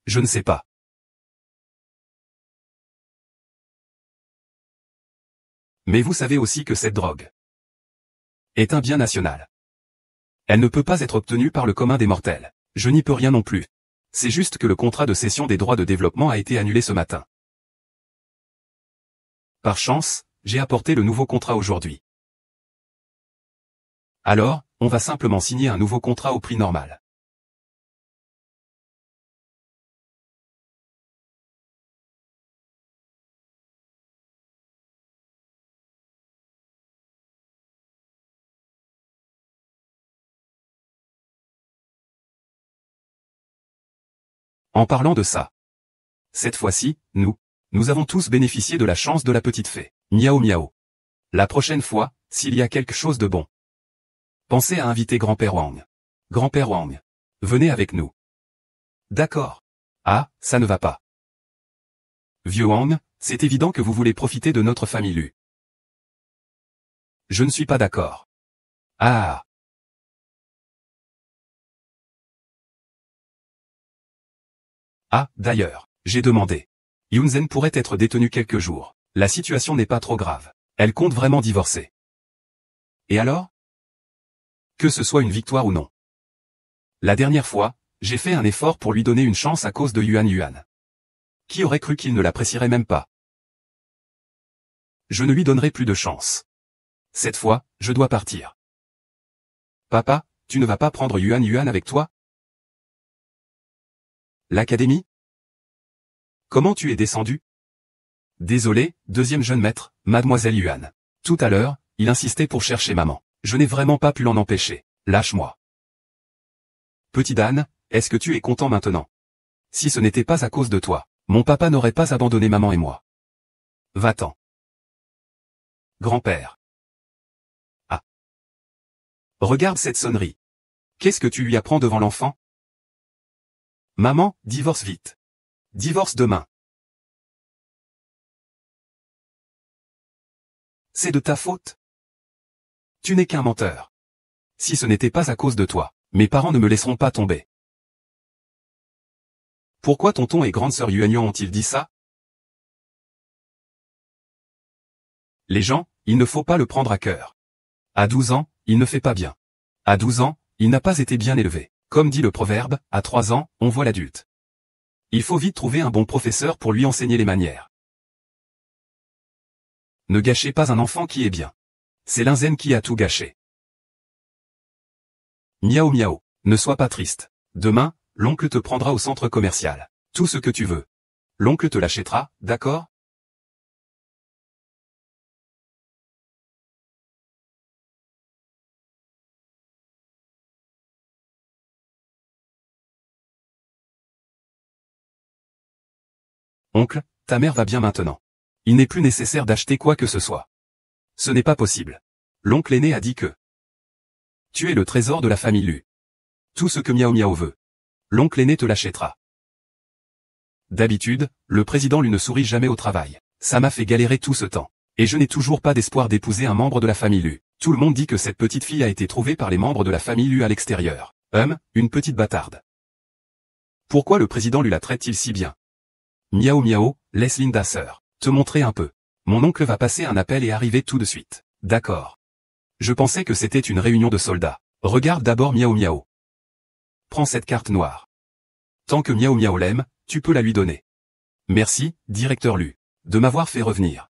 Je ne sais pas. Mais vous savez aussi que cette drogue est un bien national. Elle ne peut pas être obtenue par le commun des mortels. Je n'y peux rien non plus. C'est juste que le contrat de cession des droits de développement a été annulé ce matin. Par chance, j'ai apporté le nouveau contrat aujourd'hui. Alors, on va simplement signer un nouveau contrat au prix normal. En parlant de ça. Cette fois-ci, nous avons tous bénéficié de la chance de la petite fée. Miao miao. La prochaine fois, s'il y a quelque chose de bon, pensez à inviter grand-père Wang. Grand-père Wang. Venez avec nous. D'accord. Ah, ça ne va pas. Vieux Wang, c'est évident que vous voulez profiter de notre famille Lu. Je ne suis pas d'accord. Ah. Ah, d'ailleurs, j'ai demandé. Yunzen pourrait être détenue quelques jours. La situation n'est pas trop grave. Elle compte vraiment divorcer. Et alors? Que ce soit une victoire ou non. La dernière fois, j'ai fait un effort pour lui donner une chance à cause de Yuan Yuan. Qui aurait cru qu'il ne l'apprécierait même pas? Je ne lui donnerai plus de chance. Cette fois, je dois partir. Papa, tu ne vas pas prendre Yuan Yuan avec toi? L'académie? Comment tu es descendu? Désolé, deuxième jeune maître, mademoiselle Yuan. Tout à l'heure, il insistait pour chercher maman. Je n'ai vraiment pas pu l'en empêcher. Lâche-moi. Petit Dan, est-ce que tu es content maintenant? Si ce n'était pas à cause de toi, mon papa n'aurait pas abandonné maman et moi. Va-t'en. Grand-père. Ah. Regarde cette sonnerie. Qu'est-ce que tu lui apprends devant l'enfant? Maman, divorce vite. Divorce demain. C'est de ta faute? Tu n'es qu'un menteur. Si ce n'était pas à cause de toi, mes parents ne me laisseront pas tomber. Pourquoi tonton et grande sœur Yuan Yuan ont-ils dit ça? Les gens, il ne faut pas le prendre à cœur. À 12 ans, il ne fait pas bien. À 12 ans, il n'a pas été bien élevé. Comme dit le proverbe, à 3 ans, on voit l'adulte. Il faut vite trouver un bon professeur pour lui enseigner les manières. Ne gâchez pas un enfant qui est bien. C'est Linzen qui a tout gâché. Miao miao, ne sois pas triste. Demain, l'oncle te prendra au centre commercial. Tout ce que tu veux. L'oncle te l'achètera, d'accord? Oncle, ta mère va bien maintenant. Il n'est plus nécessaire d'acheter quoi que ce soit. Ce n'est pas possible. L'oncle aîné a dit que tu es le trésor de la famille Lu. Tout ce que Miao Miao veut. L'oncle aîné te l'achètera. D'habitude, le président Lu ne sourit jamais au travail. Ça m'a fait galérer tout ce temps. Et je n'ai toujours pas d'espoir d'épouser un membre de la famille Lu. Tout le monde dit que cette petite fille a été trouvée par les membres de la famille Lu à l'extérieur. Une petite bâtarde. Pourquoi le président Lu la traite-t-il si bien? Miao Miao, laisse Linda sœur te montrer un peu. Mon oncle va passer un appel et arriver tout de suite. D'accord. Je pensais que c'était une réunion de soldats. Regarde d'abord Miao Miao. Prends cette carte noire. Tant que Miao Miao l'aime, tu peux la lui donner. Merci, directeur Lu, de m'avoir fait revenir.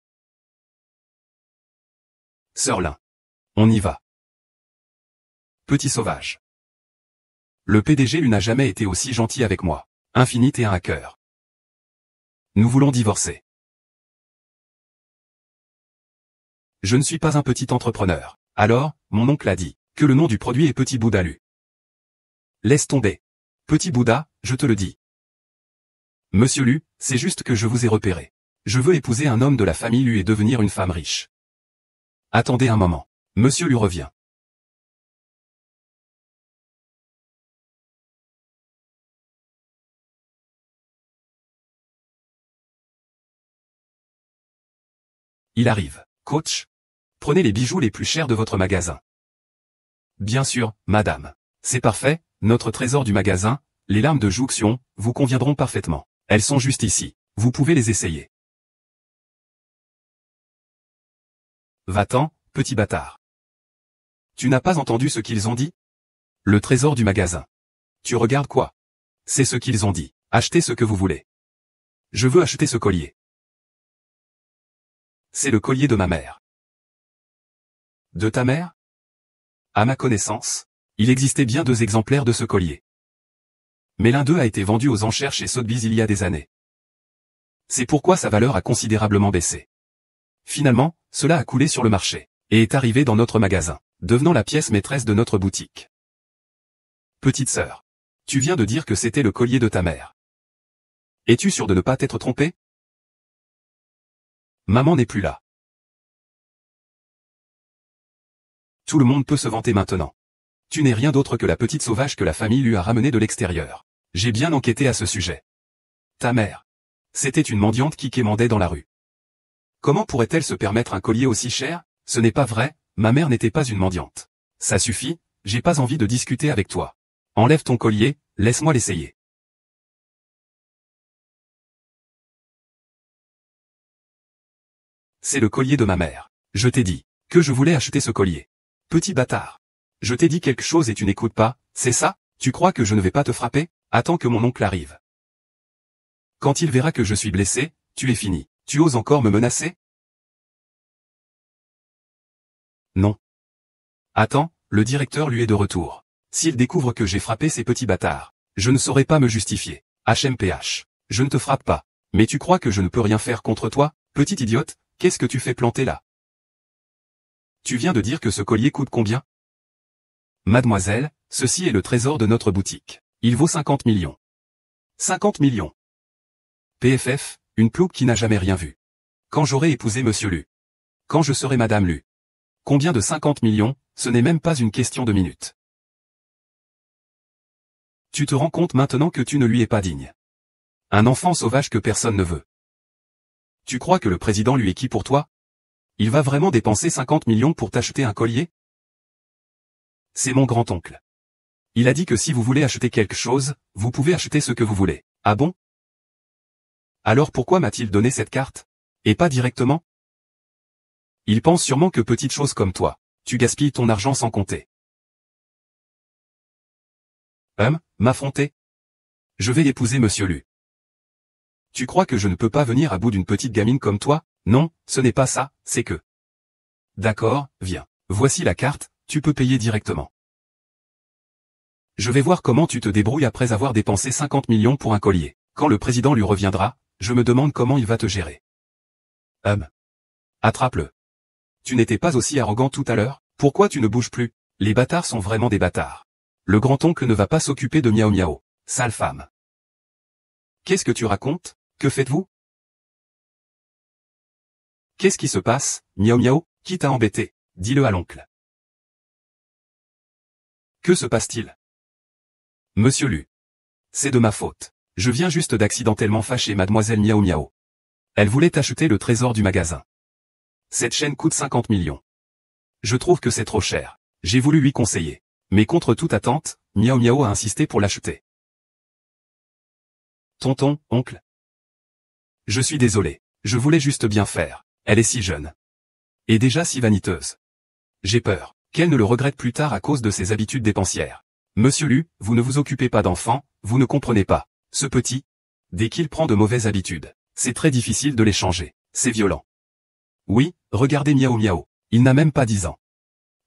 Sœur Lin. On y va. Petit sauvage. Le PDG Lu n'a jamais été aussi gentil avec moi. Infinite et un hacker. Nous voulons divorcer. Je ne suis pas un petit entrepreneur. Alors, mon oncle a dit que le nom du produit est Petit Bouddha Lu. Laisse tomber. Petit Bouddha, je te le dis. Monsieur Lu, c'est juste que je vous ai repéré. Je veux épouser un homme de la famille Lu et devenir une femme riche. Attendez un moment. Monsieur Lu revient. Il arrive. Coach, prenez les bijoux les plus chers de votre magasin. Bien sûr, madame. C'est parfait, notre trésor du magasin, les lames de jonction, vous conviendront parfaitement. Elles sont juste ici. Vous pouvez les essayer. Va-t'en, petit bâtard. Tu n'as pas entendu ce qu'ils ont dit? Le trésor du magasin. Tu regardes quoi? C'est ce qu'ils ont dit. Achetez ce que vous voulez. Je veux acheter ce collier. C'est le collier de ma mère. De ta mère? À ma connaissance, il existait bien 2 exemplaires de ce collier. Mais l'un d'eux a été vendu aux enchères chez Sotheby's il y a des années. C'est pourquoi sa valeur a considérablement baissé. Finalement, cela a coulé sur le marché, et est arrivé dans notre magasin, devenant la pièce maîtresse de notre boutique. Petite sœur. Tu viens de dire que c'était le collier de ta mère. Es-tu sûr de ne pas t'être trompé? Maman n'est plus là. Tout le monde peut se vanter maintenant. Tu n'es rien d'autre que la petite sauvage que la famille lui a ramenée de l'extérieur. J'ai bien enquêté à ce sujet. Ta mère. C'était une mendiante qui quémandait dans la rue. Comment pourrait-elle se permettre un collier aussi cher? Ce n'est pas vrai, ma mère n'était pas une mendiante. Ça suffit, j'ai pas envie de discuter avec toi. Enlève ton collier, laisse-moi l'essayer. C'est le collier de ma mère. Je t'ai dit que je voulais acheter ce collier. Petit bâtard. Je t'ai dit quelque chose et tu n'écoutes pas, c'est ça? Tu crois que je ne vais pas te frapper? Attends que mon oncle arrive. Quand il verra que je suis blessé, tu es fini. Tu oses encore me menacer? Non. Attends, le directeur lui est de retour. S'il découvre que j'ai frappé ces petits bâtards, je ne saurais pas me justifier. HMPH. Je ne te frappe pas. Mais tu crois que je ne peux rien faire contre toi, petite idiote? Qu'est-ce que tu fais planter là? Tu viens de dire que ce collier coûte combien? Mademoiselle, ceci est le trésor de notre boutique. Il vaut 50 millions. 50 millions. PFF, une plouque qui n'a jamais rien vu. Quand j'aurai épousé Monsieur Lu. Quand je serai Madame Lu. Combien de 50 millions? Ce n'est même pas une question de minutes. Tu te rends compte maintenant que tu ne lui es pas digne. Un enfant sauvage que personne ne veut. Tu crois que le président lui est qui pour toi? Il va vraiment dépenser 50 millions pour t'acheter un collier? C'est mon grand-oncle. Il a dit que si vous voulez acheter quelque chose, vous pouvez acheter ce que vous voulez. Ah bon? Alors pourquoi m'a-t-il donné cette carte? Et pas directement? Il pense sûrement que petite chose comme toi, tu gaspilles ton argent sans compter. M'affronter? Je vais épouser Monsieur Lu. Tu crois que je ne peux pas venir à bout d'une petite gamine comme toi? Non, ce n'est pas ça, c'est que... D'accord, viens. Voici la carte, tu peux payer directement. Je vais voir comment tu te débrouilles après avoir dépensé 50 millions pour un collier. Quand le président lui reviendra, je me demande comment il va te gérer. Attrape-le. Tu n'étais pas aussi arrogant tout à l'heure? Pourquoi tu ne bouges plus? Les bâtards sont vraiment des bâtards. Le grand-oncle ne va pas s'occuper de Miao Miao. Sale femme. Qu'est-ce que tu racontes? Que faites-vous? Qu'est-ce qui se passe, Miao Miao? Qui t'a embêté? Dis-le à l'oncle. Que se passe-t-il? Monsieur Lu. C'est de ma faute. Je viens juste d'accidentellement fâcher mademoiselle Miao Miao. Elle voulait acheter le trésor du magasin. Cette chaîne coûte 50 millions. Je trouve que c'est trop cher. J'ai voulu lui conseiller. Mais contre toute attente, Miao Miao a insisté pour l'acheter. Tonton, oncle. Je suis désolé. Je voulais juste bien faire. Elle est si jeune. Et déjà si vaniteuse. J'ai peur qu'elle ne le regrette plus tard à cause de ses habitudes dépensières. Monsieur Lu, vous ne vous occupez pas d'enfants, vous ne comprenez pas. Ce petit, dès qu'il prend de mauvaises habitudes, c'est très difficile de les changer. C'est violent. Oui, regardez Miao Miao. Il n'a même pas 10 ans.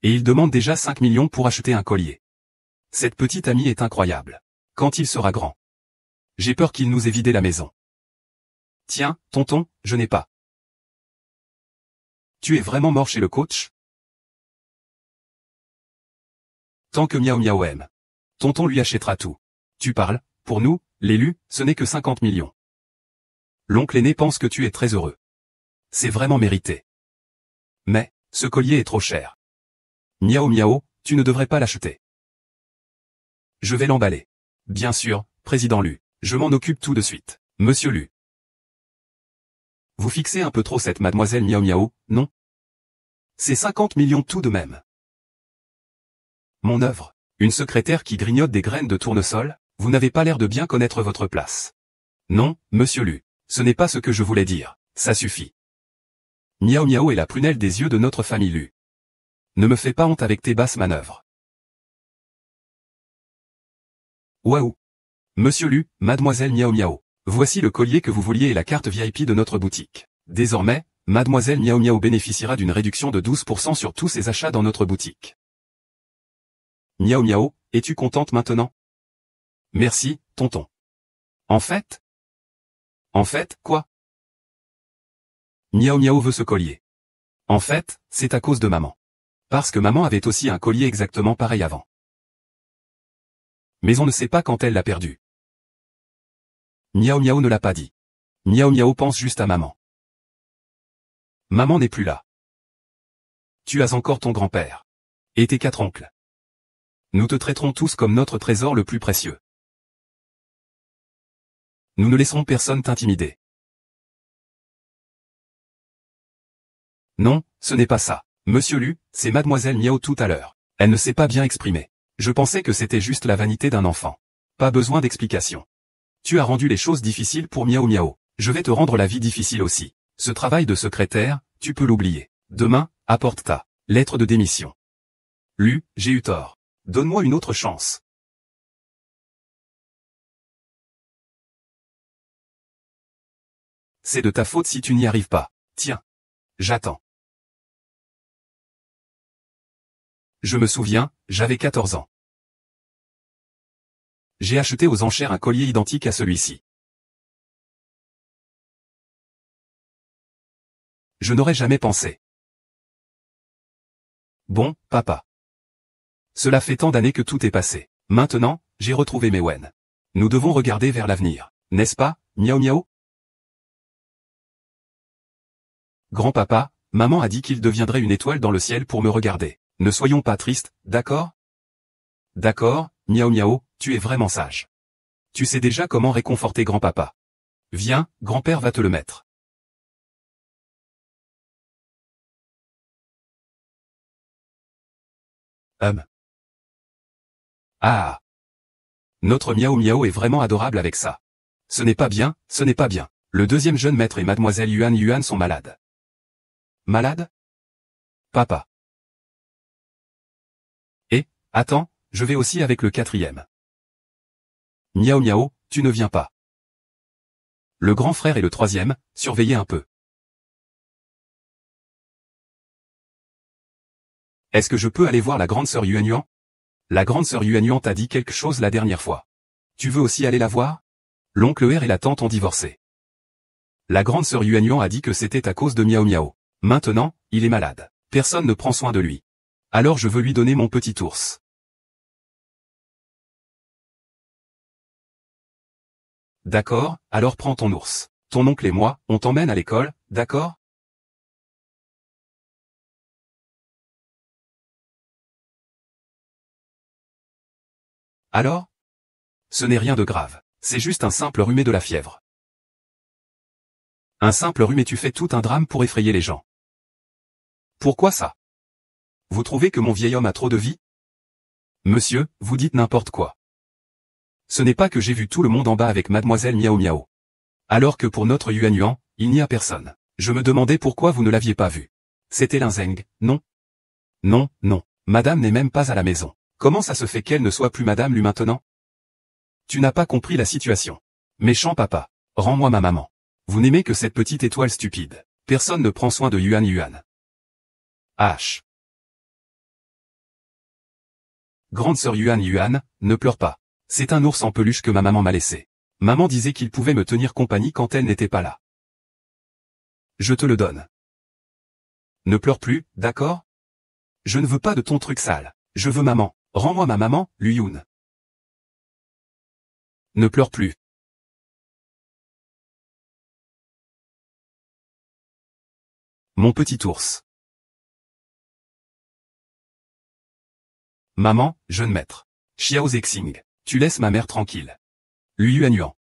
Et il demande déjà 5 millions pour acheter un collier. Cette petite amie est incroyable. Quand il sera grand. J'ai peur qu'il nous ait vidé la maison. Tiens, tonton, je n'ai pas. Tu es vraiment mort chez le coach? Tant que Miao Miao aime. Tonton lui achètera tout. Tu parles, pour nous, l'élu, ce n'est que 50 millions. L'oncle aîné pense que tu es très heureux. C'est vraiment mérité. Mais, ce collier est trop cher. Miao Miao, tu ne devrais pas l'acheter. Je vais l'emballer. Bien sûr, président Lu. Je m'en occupe tout de suite. Monsieur Lu. Vous fixez un peu trop cette mademoiselle Miao Miao, non? C'est 50 millions tout de même. Mon œuvre. Une secrétaire qui grignote des graines de tournesol, vous n'avez pas l'air de bien connaître votre place. Non, monsieur Lu. Ce n'est pas ce que je voulais dire. Ça suffit. Miao Miao est la prunelle des yeux de notre famille Lu. Ne me fais pas honte avec tes basses manœuvres. Waouh. Monsieur Lu, mademoiselle Miao Miao. Voici le collier que vous vouliez et la carte VIP de notre boutique. Désormais, mademoiselle Miao Miao bénéficiera d'une réduction de 12% sur tous ses achats dans notre boutique. Miao Miao, es-tu contente maintenant? Merci, tonton. En fait, quoi? Miao Miao veut ce collier. En fait, c'est à cause de maman. Parce que maman avait aussi un collier exactement pareil avant. Mais on ne sait pas quand elle l'a perdu. Miao Miao ne l'a pas dit. Miao Miao pense juste à maman. Maman n'est plus là. Tu as encore ton grand-père. Et tes 4 oncles. Nous te traiterons tous comme notre trésor le plus précieux. Nous ne laisserons personne t'intimider. Non, ce n'est pas ça. Monsieur Lu, c'est mademoiselle Miao tout à l'heure. Elle ne s'est pas bien exprimée. Je pensais que c'était juste la vanité d'un enfant. Pas besoin d'explication. Tu as rendu les choses difficiles pour Miao Miao. Je vais te rendre la vie difficile aussi. Ce travail de secrétaire, tu peux l'oublier. Demain, apporte ta lettre de démission. Lu, j'ai eu tort. Donne-moi une autre chance. C'est de ta faute si tu n'y arrives pas. Tiens. J'attends. Je me souviens, j'avais 14 ans. J'ai acheté aux enchères un collier identique à celui-ci. Je n'aurais jamais pensé. Bon, papa. Cela fait tant d'années que tout est passé. Maintenant, j'ai retrouvé Mewen. Nous devons regarder vers l'avenir. N'est-ce pas, Miao Miao? Grand-papa, maman a dit qu'il deviendrait une étoile dans le ciel pour me regarder. Ne soyons pas tristes, d'accord? D'accord, Miao Miao, tu es vraiment sage. Tu sais déjà comment réconforter grand-papa. Viens, grand-père va te le mettre. Ah. Notre Miao Miao est vraiment adorable avec ça. Ce n'est pas bien, ce n'est pas bien. Le deuxième jeune maître et mademoiselle Yuan Yuan sont malades. Malades? Papa. Et, attends, je vais aussi avec le 4e. Miao Miao, tu ne viens pas. Le grand frère et le 3e, surveillez un peu. Est-ce que je peux aller voir la grande sœur Yuan Yuan? La grande sœur Yuan Yuan t'a dit quelque chose la dernière fois. Tu veux aussi aller la voir? L'oncle R et la tante ont divorcé. La grande sœur Yuan Yuan a dit que c'était à cause de Miao Miao. Maintenant, il est malade. Personne ne prend soin de lui. Alors je veux lui donner mon petit ours. D'accord, alors prends ton ours. Ton oncle et moi, on t'emmène à l'école, d'accord? Alors? Ce n'est rien de grave. C'est juste un simple rhume et de la fièvre. Un simple rhume et tu fais tout un drame pour effrayer les gens. Pourquoi ça? Vous trouvez que mon vieil homme a trop de vie? Monsieur, vous dites n'importe quoi. Ce n'est pas que j'ai vu tout le monde en bas avec mademoiselle Miao Miao. Alors que pour notre Yuan Yuan, il n'y a personne. Je me demandais pourquoi vous ne l'aviez pas vu. C'était Linzeng, non? Non, non. Madame n'est même pas à la maison. Comment ça se fait qu'elle ne soit plus Madame Lu maintenant? Tu n'as pas compris la situation. Méchant papa. Rends-moi ma maman. Vous n'aimez que cette petite étoile stupide. Personne ne prend soin de Yuan Yuan. H. Grande sœur Yuan Yuan, ne pleure pas. C'est un ours en peluche que ma maman m'a laissé. Maman disait qu'il pouvait me tenir compagnie quand elle n'était pas là. Je te le donne. Ne pleure plus, d'accord? Je ne veux pas de ton truc sale. Je veux maman. Rends-moi ma maman, Lu Yun. Ne pleure plus. Mon petit ours. Maman, jeune maître. Xiao Zexing. Tu laisses ma mère tranquille. Lu Yuan Yuan.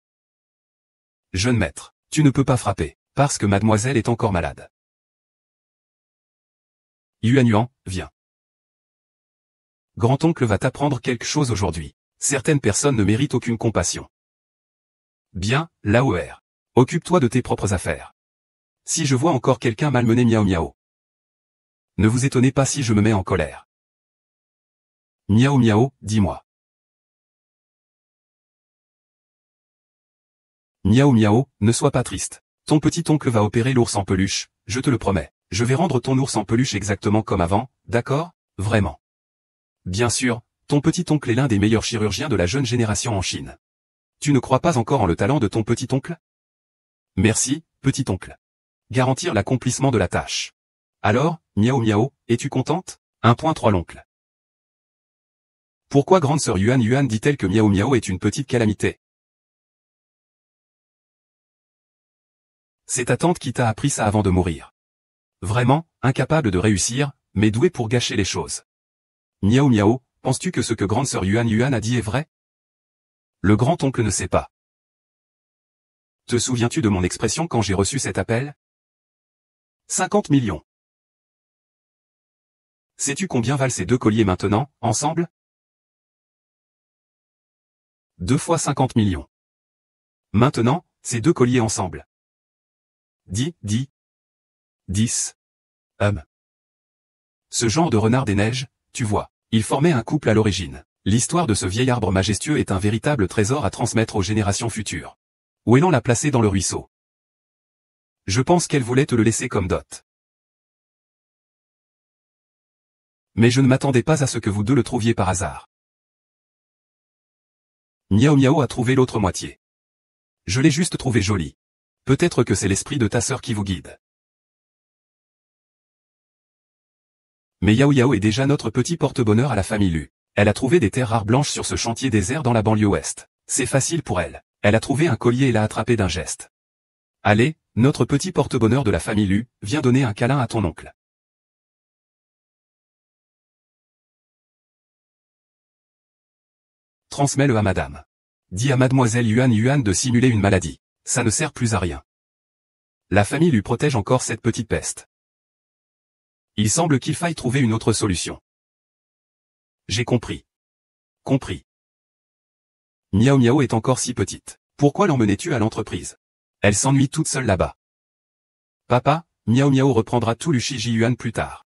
Jeune maître, tu ne peux pas frapper, parce que mademoiselle est encore malade. Yuan Yuan, viens. Grand-oncle va t'apprendre quelque chose aujourd'hui. Certaines personnes ne méritent aucune compassion. Bien, Laoer. Occupe-toi de tes propres affaires. Si je vois encore quelqu'un malmener Miao Miao. Ne vous étonnez pas si je me mets en colère. Miao Miao, dis-moi. Miao Miao, ne sois pas triste. Ton petit oncle va opérer l'ours en peluche, je te le promets. Je vais rendre ton ours en peluche exactement comme avant, d'accord? Vraiment. Bien sûr, ton petit oncle est l'un des meilleurs chirurgiens de la jeune génération en Chine. Tu ne crois pas encore en le talent de ton petit oncle? Merci, petit oncle. Garantir l'accomplissement de la tâche. Alors, Miao Miao, es-tu contente? 1.3 l'oncle. Pourquoi grande sœur Yuan Yuan dit-elle que Miao Miao est une petite calamité? C'est ta tante qui t'a appris ça avant de mourir. Vraiment, incapable de réussir, mais doué pour gâcher les choses. Miao Miao, penses-tu que ce que grande sœur Yuan Yuan a dit est vrai? Le grand-oncle ne sait pas. Te souviens-tu de mon expression quand j'ai reçu cet appel? 50 millions. Sais-tu combien valent ces 2 colliers maintenant, ensemble? 2 fois 50 millions. Maintenant, ces 2 colliers ensemble. 10. 10. Ce genre de renard des neiges, tu vois, il formait un couple à l'origine. L'histoire de ce vieil arbre majestueux est un véritable trésor à transmettre aux générations futures. Ouélan l'a placé dans le ruisseau. Je pense qu'elle voulait te le laisser comme dot. Mais je ne m'attendais pas à ce que vous deux le trouviez par hasard. Miao Miao a trouvé l'autre moitié. Je l'ai juste trouvé jolie. Peut-être que c'est l'esprit de ta sœur qui vous guide. Mais Yao Yao est déjà notre petit porte-bonheur à la famille Lu. Elle a trouvé des terres rares blanches sur ce chantier désert dans la banlieue ouest. C'est facile pour elle. Elle a trouvé un collier et l'a attrapé d'un geste. Allez, notre petit porte-bonheur de la famille Lu, viens donner un câlin à ton oncle. Transmets-le à madame. Dis à mademoiselle Yuan Yuan de simuler une maladie. Ça ne sert plus à rien. La famille lui protège encore cette petite peste. Il semble qu'il faille trouver une autre solution. J'ai compris. Compris. Miao Miao est encore si petite. Pourquoi l'emmenais-tu à l'entreprise? Elle s'ennuie toute seule là-bas. Papa, Miao Miao reprendra tout Lushi Yuan plus tard.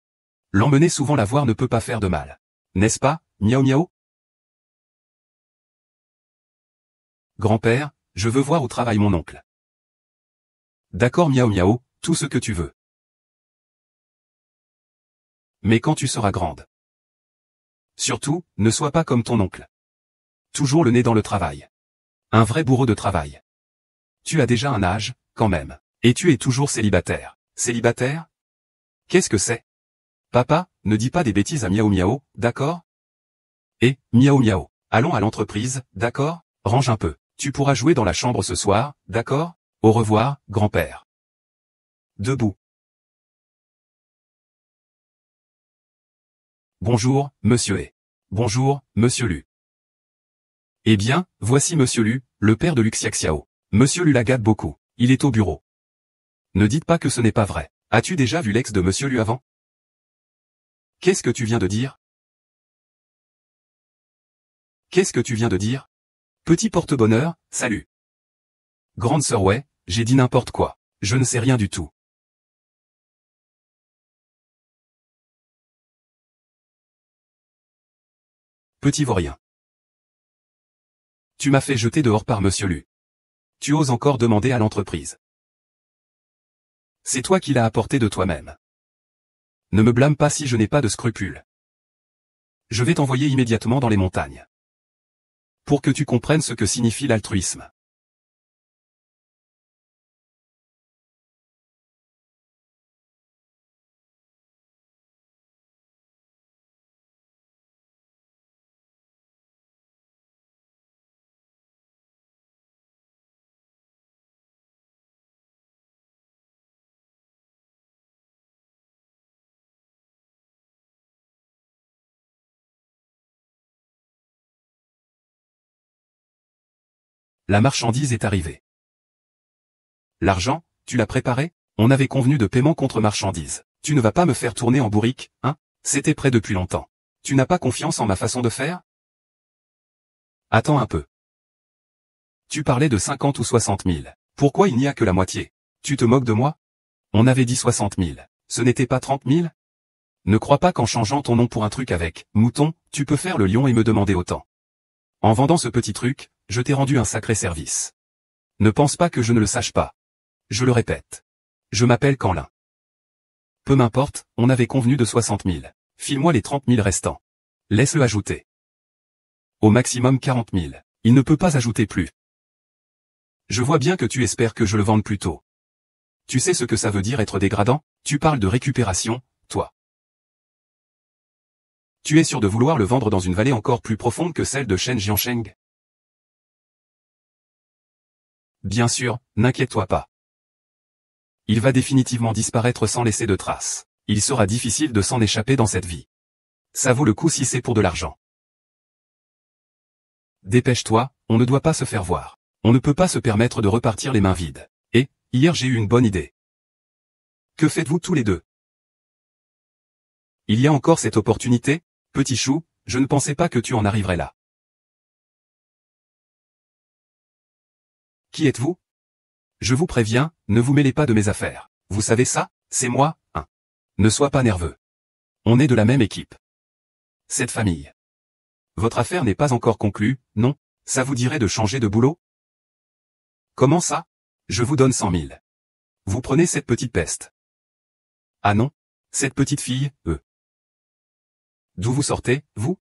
L'emmener souvent la voir ne peut pas faire de mal. N'est-ce pas, Miao Miao? Grand-père, je veux voir où travaille mon oncle. D'accord Miao Miao, tout ce que tu veux. Mais quand tu seras grande. Surtout, ne sois pas comme ton oncle. Toujours le nez dans le travail. Un vrai bourreau de travail. Tu as déjà un âge, quand même. Et tu es toujours célibataire. Célibataire? Qu'est-ce que c'est? Papa, ne dis pas des bêtises à Miao Miao, d'accord? Et, Miao Miao, allons à l'entreprise, d'accord? Range un peu. Tu pourras jouer dans la chambre ce soir, d'accord? Au revoir, grand-père. Debout. Bonjour, monsieur et. Bonjour, monsieur Lu. Eh bien, voici monsieur Lu, le père de Luxiaxiao. Monsieur Lu la gâte beaucoup. Il est au bureau. Ne dites pas que ce n'est pas vrai. As-tu déjà vu l'ex de monsieur Lu avant? Qu'est-ce que tu viens de dire? Qu'est-ce que tu viens de dire? Petit porte-bonheur, salut. Grande sœur ouais, j'ai dit n'importe quoi. Je ne sais rien du tout. Petit vaurien. Tu m'as fait jeter dehors par monsieur Lu. Tu oses encore demander à l'entreprise. C'est toi qui l'as apporté de toi-même. Ne me blâme pas si je n'ai pas de scrupules. Je vais t'envoyer immédiatement dans les montagnes. Pour que tu comprennes ce que signifie l'altruisme. La marchandise est arrivée. L'argent, tu l'as préparé? On avait convenu de paiement contre marchandise. Tu ne vas pas me faire tourner en bourrique, hein? C'était prêt depuis longtemps. Tu n'as pas confiance en ma façon de faire? Attends un peu. Tu parlais de 50 ou 60 000. Pourquoi il n'y a que la moitié? Tu te moques de moi? On avait dit 60 000. Ce n'était pas 30 000? Ne crois pas qu'en changeant ton nom pour un truc avec mouton, tu peux faire le lion et me demander autant. En vendant ce petit truc, je t'ai rendu un sacré service. Ne pense pas que je ne le sache pas. Je le répète. Je m'appelle Canlin. Peu m'importe, on avait convenu de 60 000. File-moi les 30 000 restants. Laisse-le ajouter. Au maximum 40 000. Il ne peut pas ajouter plus. Je vois bien que tu espères que je le vende plus tôt. Tu sais ce que ça veut dire être dégradant? Tu parles de récupération, toi. Tu es sûr de vouloir le vendre dans une vallée encore plus profonde que celle de Shen Jiansheng? Bien sûr, n'inquiète-toi pas. Il va définitivement disparaître sans laisser de traces. Il sera difficile de s'en échapper dans cette vie. Ça vaut le coup si c'est pour de l'argent. Dépêche-toi, on ne doit pas se faire voir. On ne peut pas se permettre de repartir les mains vides. Et, hier j'ai eu une bonne idée. Que faites-vous tous les deux? Il y a encore cette opportunité? Petit chou, je ne pensais pas que tu en arriverais là. Qui êtes-vous? Je vous préviens, ne vous mêlez pas de mes affaires. Vous savez ça? C'est moi, hein. Ne sois pas nerveux. On est de la même équipe. Cette famille. Votre affaire n'est pas encore conclue, non? Ça vous dirait de changer de boulot? Comment ça? Je vous donne 100 000. Vous prenez cette petite peste. Ah non? Cette petite fille, D'où vous sortez, vous?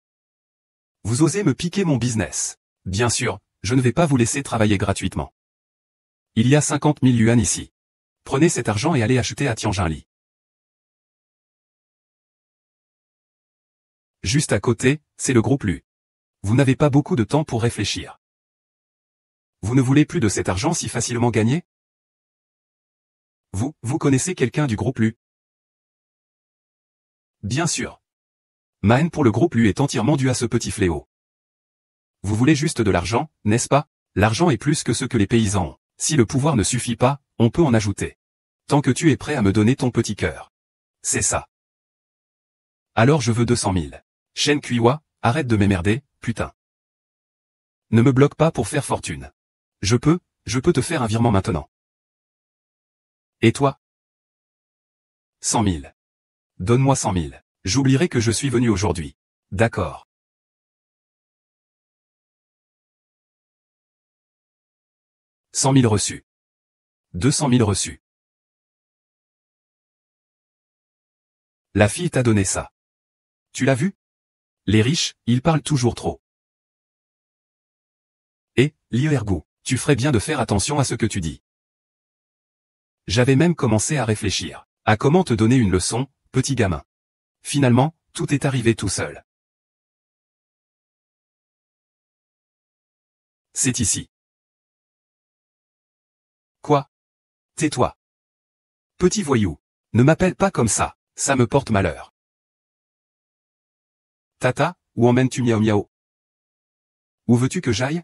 Vous osez me piquer mon business. Bien sûr, je ne vais pas vous laisser travailler gratuitement. Il y a 50 000 yuan ici. Prenez cet argent et allez acheter à Tianjinli. Juste à côté, c'est le groupe Lu. Vous n'avez pas beaucoup de temps pour réfléchir. Vous ne voulez plus de cet argent si facilement gagné? Vous connaissez quelqu'un du groupe Lu? Bien sûr. Ma haine pour le groupe Lu est entièrement due à ce petit fléau. Vous voulez juste de l'argent, n'est-ce pas? L'argent est plus que ce que les paysans ont. Si le pouvoir ne suffit pas, on peut en ajouter. Tant que tu es prêt à me donner ton petit cœur. C'est ça. Alors je veux 200 000. Shen Kuiwa, arrête de m'emmerder, putain. Ne me bloque pas pour faire fortune. Je peux te faire un virement maintenant. Et toi? 100 000. Donne-moi 100 000. J'oublierai que je suis venu aujourd'hui. D'accord. « 100 000 reçus. 200 000 reçus. La fille t'a donné ça. Tu l'as vu? Les riches, ils parlent toujours trop. Et, Liu Ergu, tu ferais bien de faire attention à ce que tu dis. J'avais même commencé à réfléchir à comment te donner une leçon, petit gamin. Finalement, tout est arrivé tout seul. C'est ici. Quoi? Tais-toi. Petit voyou. Ne m'appelle pas comme ça, ça me porte malheur. Tata, où emmènes-tu Miao Miao? Où veux-tu que j'aille?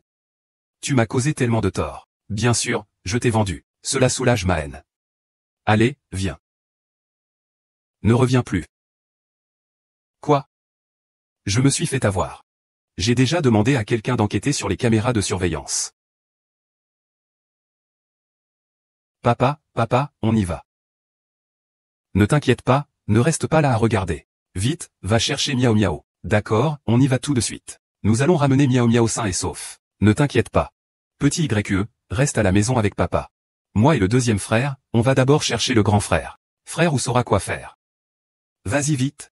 Tu m'as causé tellement de tort. Bien sûr, je t'ai vendu. Cela soulage ma haine. Allez, viens. Ne reviens plus. Quoi? Je me suis fait avoir. J'ai déjà demandé à quelqu'un d'enquêter sur les caméras de surveillance. Papa, on y va. Ne t'inquiète pas, ne reste pas là à regarder. Vite, va chercher Miao Miao. D'accord, on y va tout de suite. Nous allons ramener Miao Miao sain et sauf. Ne t'inquiète pas. Petit YE, reste à la maison avec papa. Moi et le deuxième frère, on va d'abord chercher le grand frère. Frère ou saura quoi faire. Vas-y vite.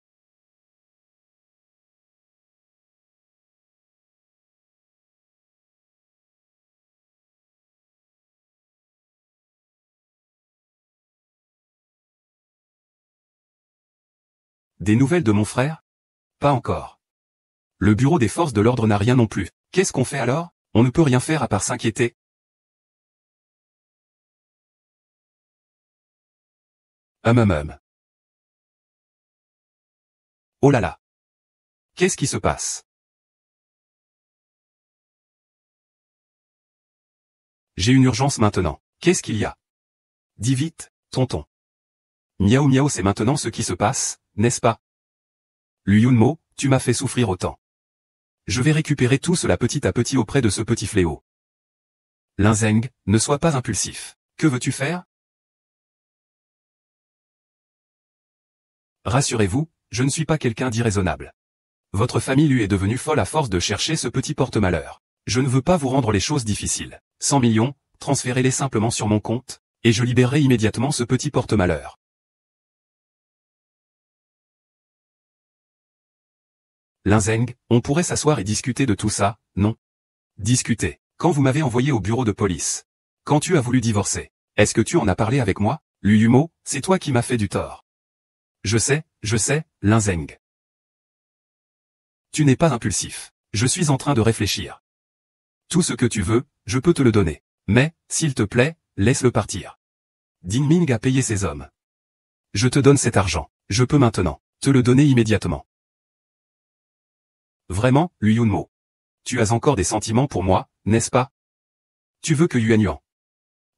Des nouvelles de mon frère? Pas encore. Le bureau des forces de l'ordre n'a rien non plus. Qu'est-ce qu'on fait alors? On ne peut rien faire à part s'inquiéter. Oh là là. Qu'est-ce qui se passe? J'ai une urgence maintenant. Qu'est-ce qu'il y a? Dis vite, tonton. Miao Miao, c'est maintenant ce qui se passe, n'est-ce pas? Lu Yunmo, tu m'as fait souffrir autant. Je vais récupérer tout cela petit à petit auprès de ce petit fléau. Lin Zeng, ne sois pas impulsif. Que veux-tu faire? Rassurez-vous, je ne suis pas quelqu'un d'irraisonnable. Votre famille lui est devenue folle à force de chercher ce petit porte-malheur. Je ne veux pas vous rendre les choses difficiles. 100 millions, transférez-les simplement sur mon compte, et je libérerai immédiatement ce petit porte-malheur. Lin Zeng, on pourrait s'asseoir et discuter de tout ça, non? Discuter. Quand vous m'avez envoyé au bureau de police. Quand tu as voulu divorcer. Est-ce que tu en as parlé avec moi? Lu Yumo, c'est toi qui m'as fait du tort. Je sais, Lin Zeng. Tu n'es pas impulsif. Je suis en train de réfléchir. Tout ce que tu veux, je peux te le donner. Mais, s'il te plaît, laisse-le partir. Ding Ming a payé ses hommes. Je te donne cet argent. Je peux maintenant te le donner immédiatement. Vraiment, Lui Yunmo. Tu as encore des sentiments pour moi, n'est-ce pas? Tu veux que Yuan Yuan.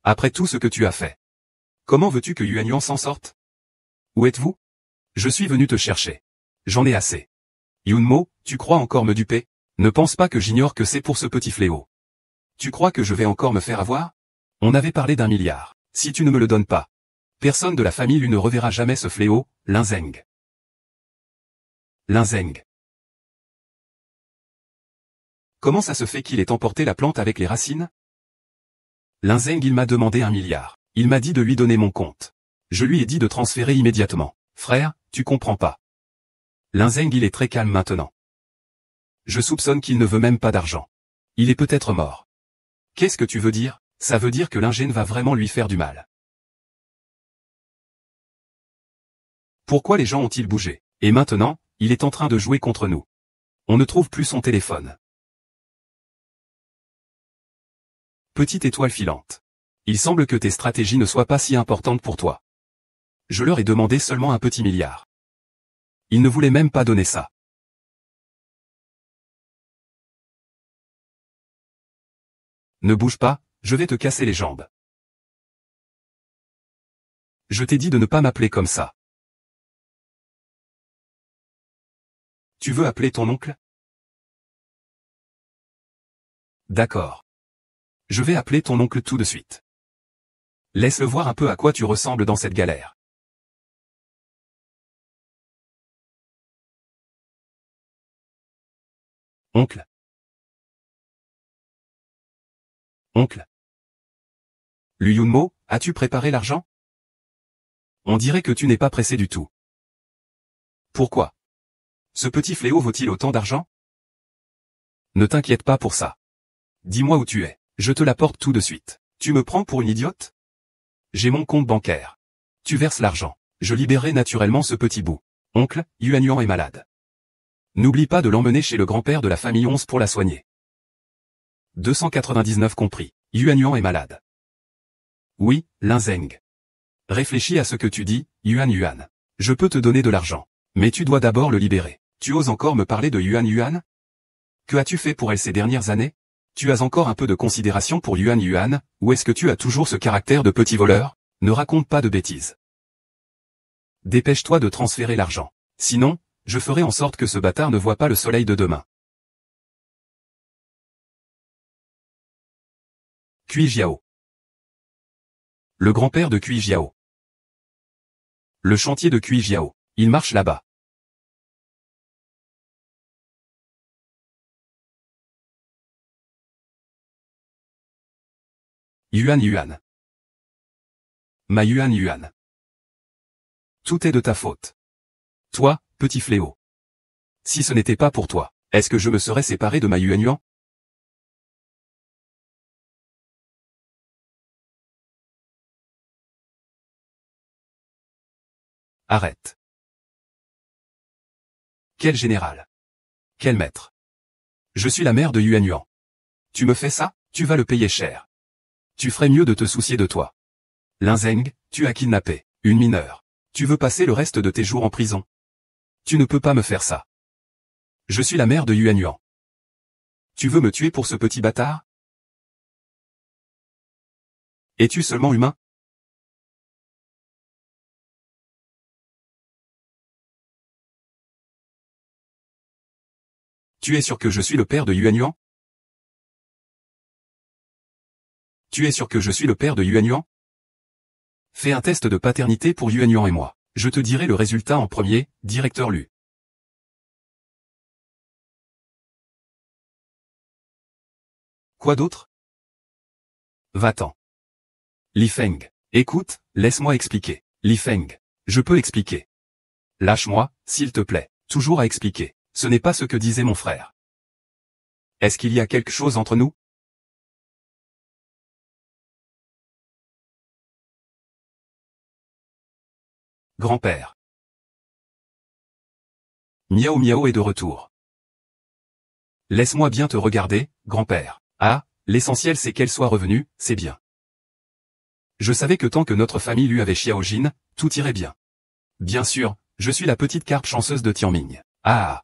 Après tout ce que tu as fait. Comment veux-tu que Yuan Yuan s'en sorte? Où êtes-vous? Je suis venu te chercher. J'en ai assez. Yunmo, tu crois encore me duper? Ne pense pas que j'ignore que c'est pour ce petit fléau. Tu crois que je vais encore me faire avoir? On avait parlé d'1 milliard. Si tu ne me le donnes pas, personne de la famille Lu ne reverra jamais ce fléau, Lin Zeng. Lin Zeng. Comment ça se fait qu'il ait emporté la plante avec les racines? Lin Zeng, il m'a demandé 1 milliard. Il m'a dit de lui donner mon compte. Je lui ai dit de transférer immédiatement. Frère, tu comprends pas. Lin Zeng, il est très calme maintenant. Je soupçonne qu'il ne veut même pas d'argent. Il est peut-être mort. Qu'est-ce que tu veux dire? Ça veut dire que l'ingéne va vraiment lui faire du mal. Pourquoi les gens ont-ils bougé? Et maintenant, il est en train de jouer contre nous. On ne trouve plus son téléphone. Petite étoile filante. Il semble que tes stratégies ne soient pas si importantes pour toi. Je leur ai demandé seulement 1 petit milliard. Ils ne voulaient même pas donner ça. Ne bouge pas, je vais te casser les jambes. Je t'ai dit de ne pas m'appeler comme ça. Tu veux appeler ton oncle? D'accord. Je vais appeler ton oncle tout de suite. Laisse-le voir un peu à quoi tu ressembles dans cette galère. Oncle. Oncle. Lui Yunmo, as-tu préparé l'argent? On dirait que tu n'es pas pressé du tout. Pourquoi? Ce petit fléau vaut-il autant d'argent? Ne t'inquiète pas pour ça. Dis-moi où tu es, je te l'apporte tout de suite. Tu me prends pour une idiote? J'ai mon compte bancaire. Tu verses l'argent. Je libérerai naturellement ce petit bout. Oncle, Yuan Yuan est malade. N'oublie pas de l'emmener chez le grand-père de la famille 11 pour la soigner. 299 compris. Yuan Yuan est malade. Oui, Lin Zeng. Réfléchis à ce que tu dis, Yuan Yuan. Je peux te donner de l'argent. Mais tu dois d'abord le libérer. Tu oses encore me parler de Yuan Yuan? Que as-tu fait pour elle ces dernières années? Tu as encore un peu de considération pour Yuan Yuan, ou est-ce que tu as toujours ce caractère de petit voleur? Ne raconte pas de bêtises. Dépêche-toi de transférer l'argent. Sinon, je ferai en sorte que ce bâtard ne voit pas le soleil de demain. Cui Jiao. Le grand-père de Cui Jiao. Le chantier de Cui Jiao. Il marche là-bas. Yuan Yuan. Ma Yuan Yuan. Tout est de ta faute. Toi, petit fléau. Si ce n'était pas pour toi, est-ce que je me serais séparé de ma Yuan Yuan? Arrête. Quel général. Quel maître. Je suis la mère de Yuan Yuan. Tu me fais ça, tu vas le payer cher. Tu ferais mieux de te soucier de toi. Lin Zeng, tu as kidnappé une mineure. Tu veux passer le reste de tes jours en prison. Tu ne peux pas me faire ça. Je suis la mère de Yuan Yuan. Tu veux me tuer pour ce petit bâtard? Es-tu seulement humain? Tu es sûr que je suis le père de Yuan Yuan? Tu es sûr que je suis le père de Yuan Yuan? Fais un test de paternité pour Yuan Yuan et moi. Je te dirai le résultat en premier, directeur Lu. Quoi d'autre? Va-t'en. Li Feng. Écoute, laisse-moi expliquer. Li Feng. Je peux expliquer. Lâche-moi, s'il te plaît. Toujours à expliquer. Ce n'est pas ce que disait mon frère. Est-ce qu'il y a quelque chose entre nous? Grand-père. Miao Miao est de retour. Laisse-moi bien te regarder, grand-père. Ah, l'essentiel c'est qu'elle soit revenue, c'est bien. Je savais que tant que notre famille lui avait Xiaojin, tout irait bien. Bien sûr, je suis la petite carpe chanceuse de Tianming. Ah,